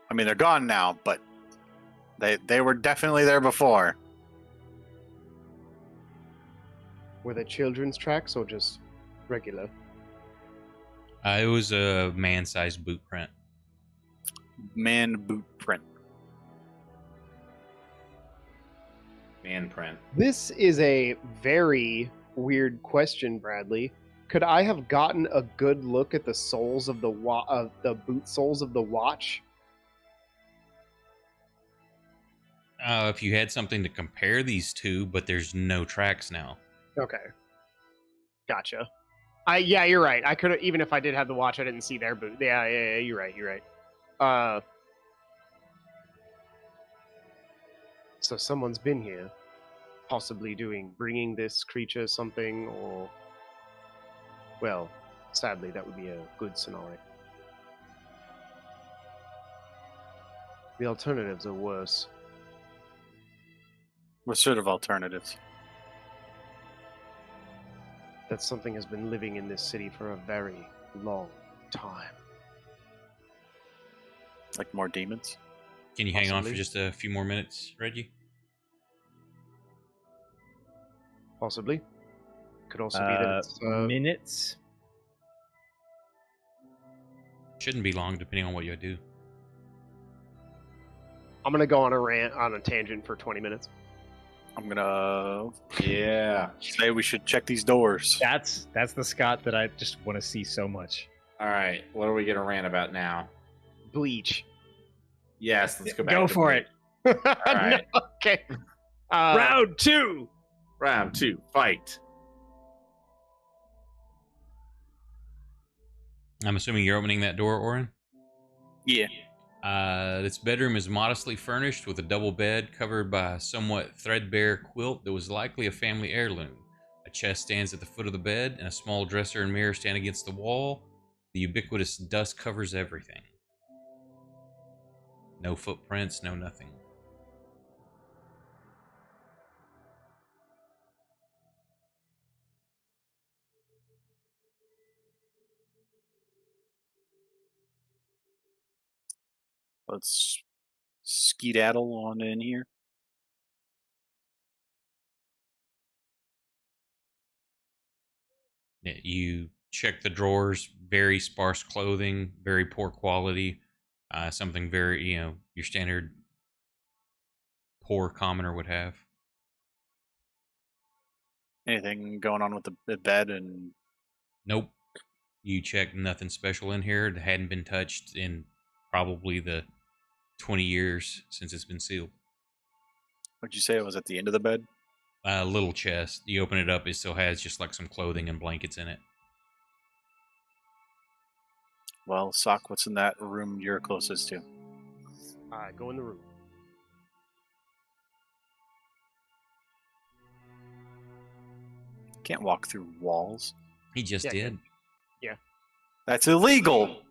I mean, they're gone now, but they were definitely there before. Were they children's tracks or just regular? It was a man-sized boot print. Man boot print. Man print. This is a very weird question, Bradley. Could I have gotten a good look at the soles of the boot soles of the watch? If you had something to compare these two, but there's no tracks now. Okay, gotcha. Yeah, you're right. I could have, even if I did have the watch, I didn't see their boot. Yeah, you're right. You're right. So someone's been here, possibly bringing this creature something, or, well, sadly, that would be a good scenario. The alternatives are worse. What sort of alternatives? that something has been living in this city for a very long time. Like more demons? Can you hang on for Possibly. just a few more minutes, Reggie? Possibly. Could also be that it's minutes. Shouldn't be long, depending on what you do. I'm gonna go on a rant on a tangent for 20 minutes. I'm gonna Yeah. say we should check these doors. That's the Scott that I just want to see so much. All right. What are we gonna rant about now? Bleach. Yes, let's go back. Go to for Blake. it. All right. Okay. Round 2. Round 2. Fight. I'm assuming you're opening that door, Oren? Yeah. This bedroom is modestly furnished with a double bed covered by a somewhat threadbare quilt that was likely a family heirloom. A chest stands at the foot of the bed, and a small dresser and mirror stand against the wall. The ubiquitous dust covers everything. No footprints, no nothing. Let's skedaddle on in here. You check the drawers, very sparse clothing, very poor quality, something very, your standard poor commoner would have. Anything going on with the bed and... Nope. You check nothing special in here. It hadn't been touched in probably the 20 years since it's been sealed. What'd you say it was at the end of the bed? A little chest. You open it up, it still has just like some clothing and blankets in it. Well, Sock, what's in that room you're closest to? Go in the room. Can't walk through walls. He just did. Yeah. That's illegal!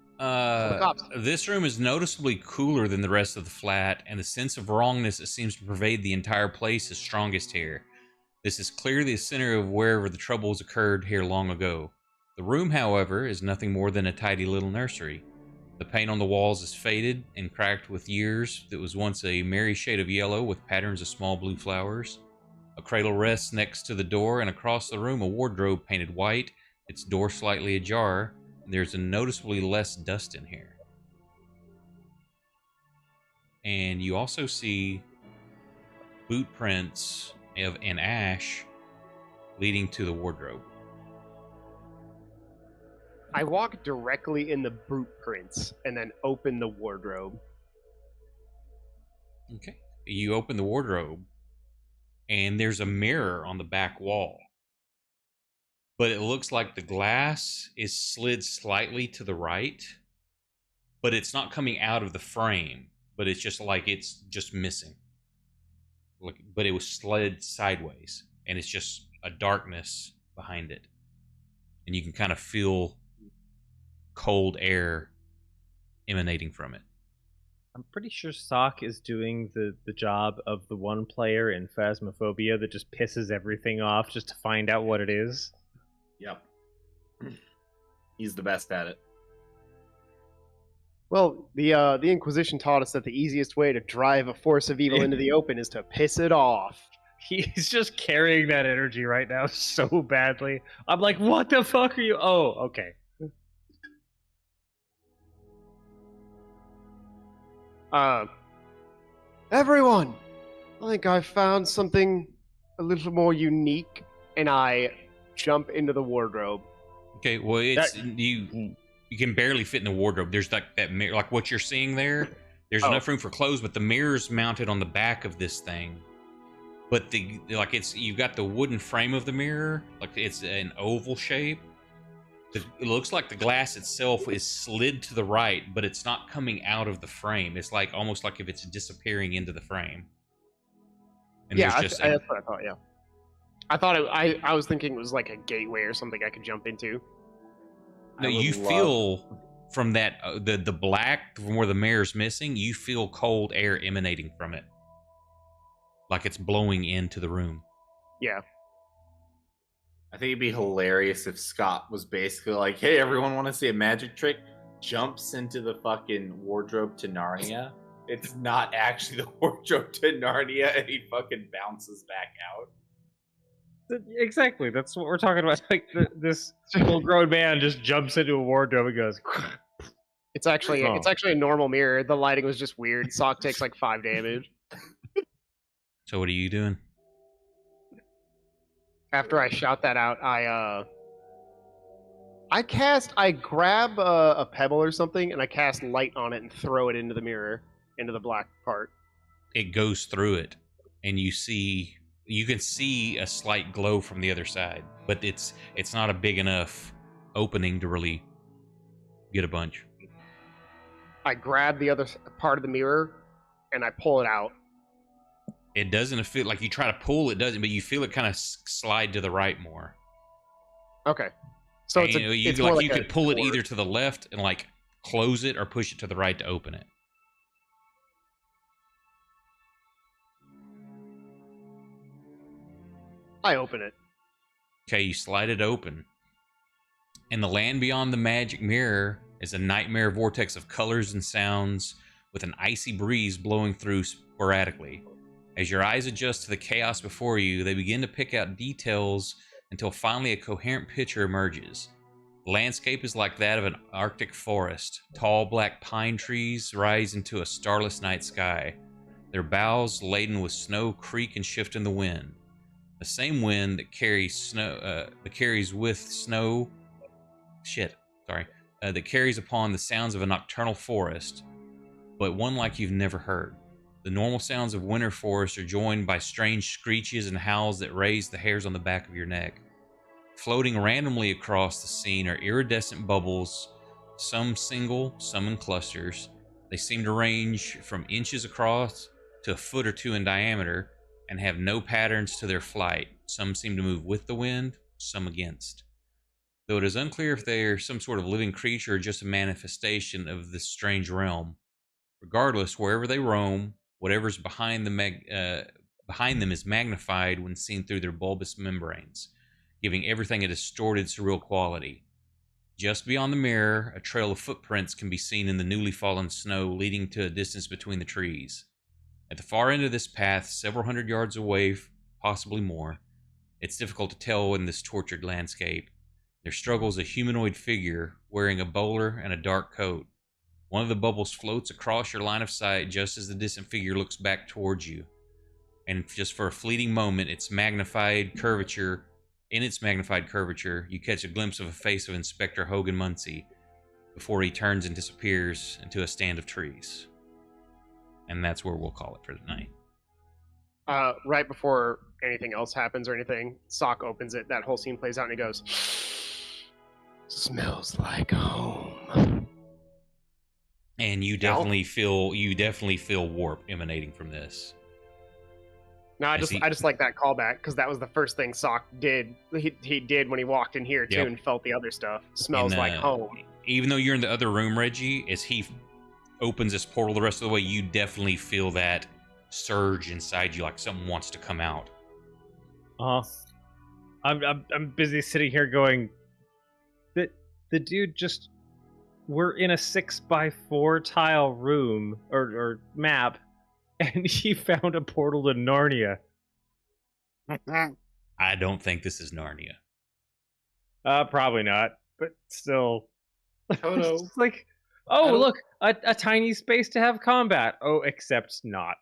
This room is noticeably cooler than the rest of the flat, and the sense of wrongness that seems to pervade the entire place is strongest here. This is clearly the center of wherever the troubles occurred here long ago. The room, however, is nothing more than a tidy little nursery. The paint on the walls is faded and cracked with years that was once a merry shade of yellow with patterns of small blue flowers. A cradle rests next to the door, and across the room a wardrobe painted white, its door slightly ajar. There's a noticeably less dust in here. And you also see boot prints in ash leading to the wardrobe. I walk directly in the boot prints and then open the wardrobe. Okay. You open the wardrobe, and there's a mirror on the back wall. But it looks like the glass is slid slightly to the right, but it's not coming out of the frame, but it's just like it's just missing. But it was slid sideways, and it's just a darkness behind it. And you can kind of feel cold air emanating from it. I'm pretty sure Sock is doing the job of the one player in Phasmophobia that just pisses everything off just to find out what it is. Yep. He's the best at it. Well, the Inquisition taught us that the easiest way to drive a force of evil into the open is to piss it off. He's just carrying that energy right now so badly. I'm like, what the fuck are you? Oh, okay. Everyone, I think I found something a little more unique, and I jump into the wardrobe. Okay, well, it's you can barely fit in the wardrobe. There's like that mirror, like what you're seeing there. There's enough room for clothes, but the mirror's mounted on the back of this thing. But you've got the wooden frame of the mirror, like it's an oval shape. It looks like the glass itself is slid to the right, but it's not coming out of the frame. It's like almost like if it's disappearing into the frame. And Yeah, that's what I thought. Yeah, I thought I was thinking it was like a gateway or something I could jump into. No, you feel from that the black from where the mirror's missing. You feel cold air emanating from it, like it's blowing into the room. Yeah. I think it'd be hilarious if Scott was basically like, "Hey, everyone, want to see a magic trick?" Jumps into the fucking wardrobe to Narnia. It's not actually the wardrobe to Narnia, and he fucking bounces back out. Exactly. That's what we're talking about. Like this full-grown man just jumps into a wardrobe and goes. It's actually a normal mirror. The lighting was just weird. Sock takes like 5 damage. So what are you doing? After I shout that out, I grab a pebble or something, and I cast light on it and throw it into the mirror, into the black part. It goes through it, and you can see a slight glow from the other side, but it's not a big enough opening to really get a bunch. I grab the other part of the mirror, and I pull it out. It doesn't feel like you try to pull, it doesn't, but you feel it kind of slide to the right more. Okay. So and, you could pull it either to the left and like close it, or push it to the right to open it. I open it. Okay, you slide it open. And the land beyond the magic mirror is a nightmare vortex of colors and sounds, with an icy breeze blowing through sporadically. As your eyes adjust to the chaos before you, they begin to pick out details until finally a coherent picture emerges. The landscape is like that of an Arctic forest. Tall black pine trees rise into a starless night sky. Their boughs laden with snow creak and shift in the wind. The same wind that carries that carries upon the sounds of a nocturnal forest, but one like you've never heard. The normal sounds of winter forest are joined by strange screeches and howls that raise the hairs on the back of your neck. Floating randomly across the scene are iridescent bubbles, some single, some in clusters. They seem to range from inches across to a foot or two in diameter, and have no patterns to their flight. Some seem to move with the wind, some against. Though it is unclear if they are some sort of living creature or just a manifestation of this strange realm. Regardless, wherever they roam, whatever's behind them is magnified when seen through their bulbous membranes, giving everything a distorted, surreal quality. Just beyond the mirror, a trail of footprints can be seen in the newly fallen snow, leading to a distance between the trees. At the far end of this path, several hundred yards away, possibly more, it's difficult to tell in this tortured landscape. There struggles a humanoid figure wearing a bowler and a dark coat. One of the bubbles floats across your line of sight just as the distant figure looks back towards you. And just for a fleeting moment, in its magnified curvature, you catch a glimpse of a face of Inspector Hogan Muncie before he turns and disappears into a stand of trees. And that's where we'll call it for tonight. Right before anything else happens or anything, Sock opens it, that whole scene plays out, and he goes, "Smells like home." And you definitely feel warp emanating from this. No, I just like that callback, because that was the first thing Sock did. He did when he walked in here too, and felt the other stuff. Smells like home. Even though you're in the other room, Reggie, as he opens this portal the rest of the way, you definitely feel that surge inside you, like something wants to come out. I'm busy sitting here going, the dude just, we're in a 6x4 tile room or map, and he found a portal to Narnia. I don't think this is Narnia. Probably not, but still. Toto. It's like, oh, look, a tiny space to have combat. Oh, except not.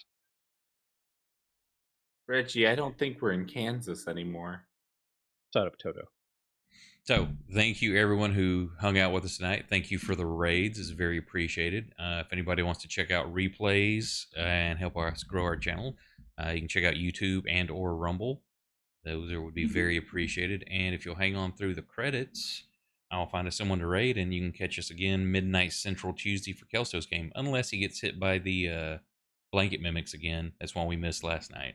Reggie, I don't think we're in Kansas anymore. Shut up, Toto. So, thank you everyone who hung out with us tonight. Thank you for the raids. It's very appreciated. If anybody wants to check out replays and help us grow our channel, you can check out YouTube and or Rumble. Those would be very appreciated. And if you'll hang on through the credits, I'll find us someone to raid, and you can catch us again midnight Central Tuesday for Kelso's game, unless he gets hit by the blanket mimics again. That's one we missed last night.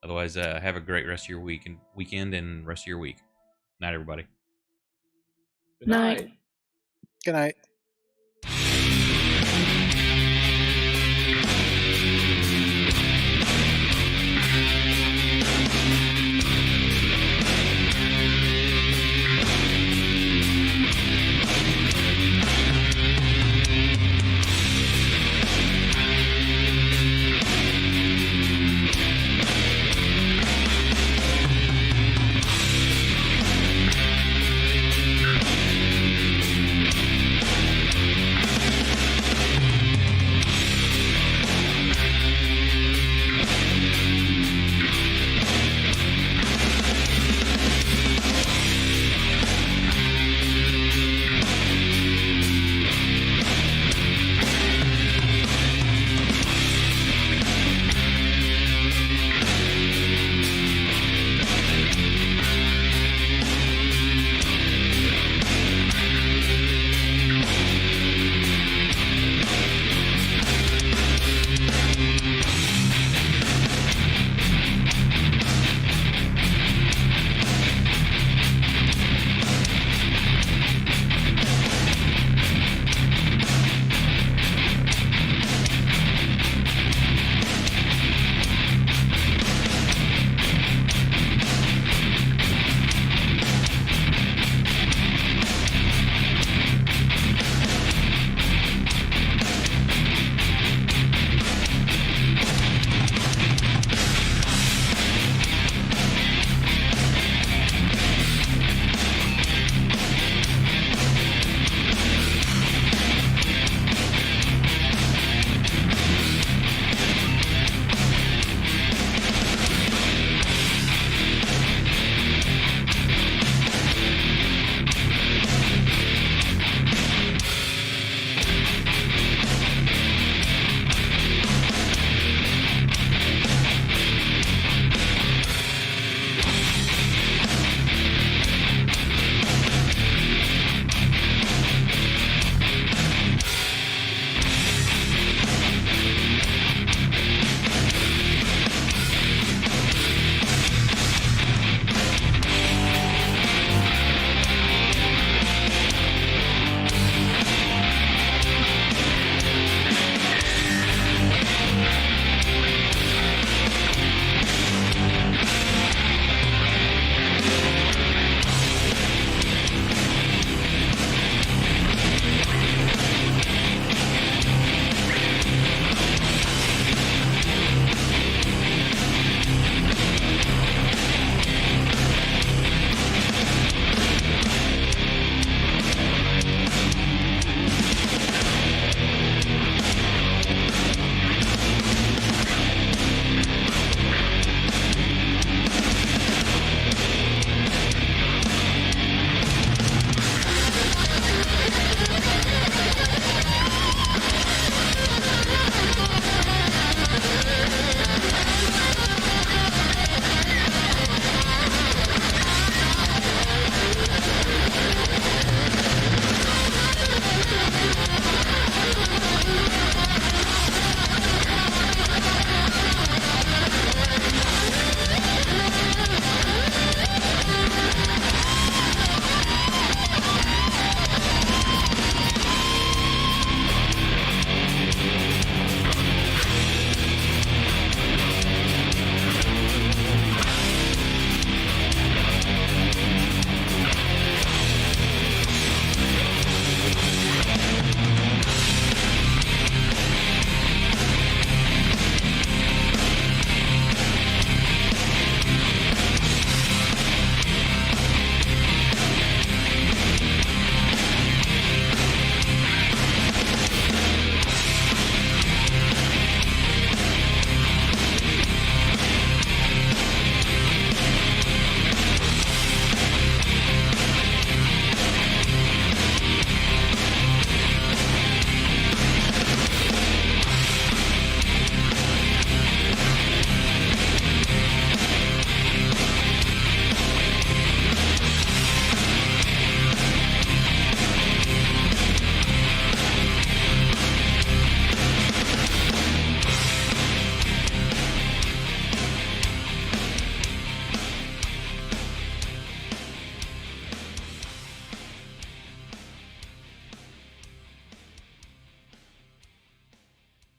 Otherwise, have a great rest of your weekend and rest of your week. Night, everybody. Good night. Good night.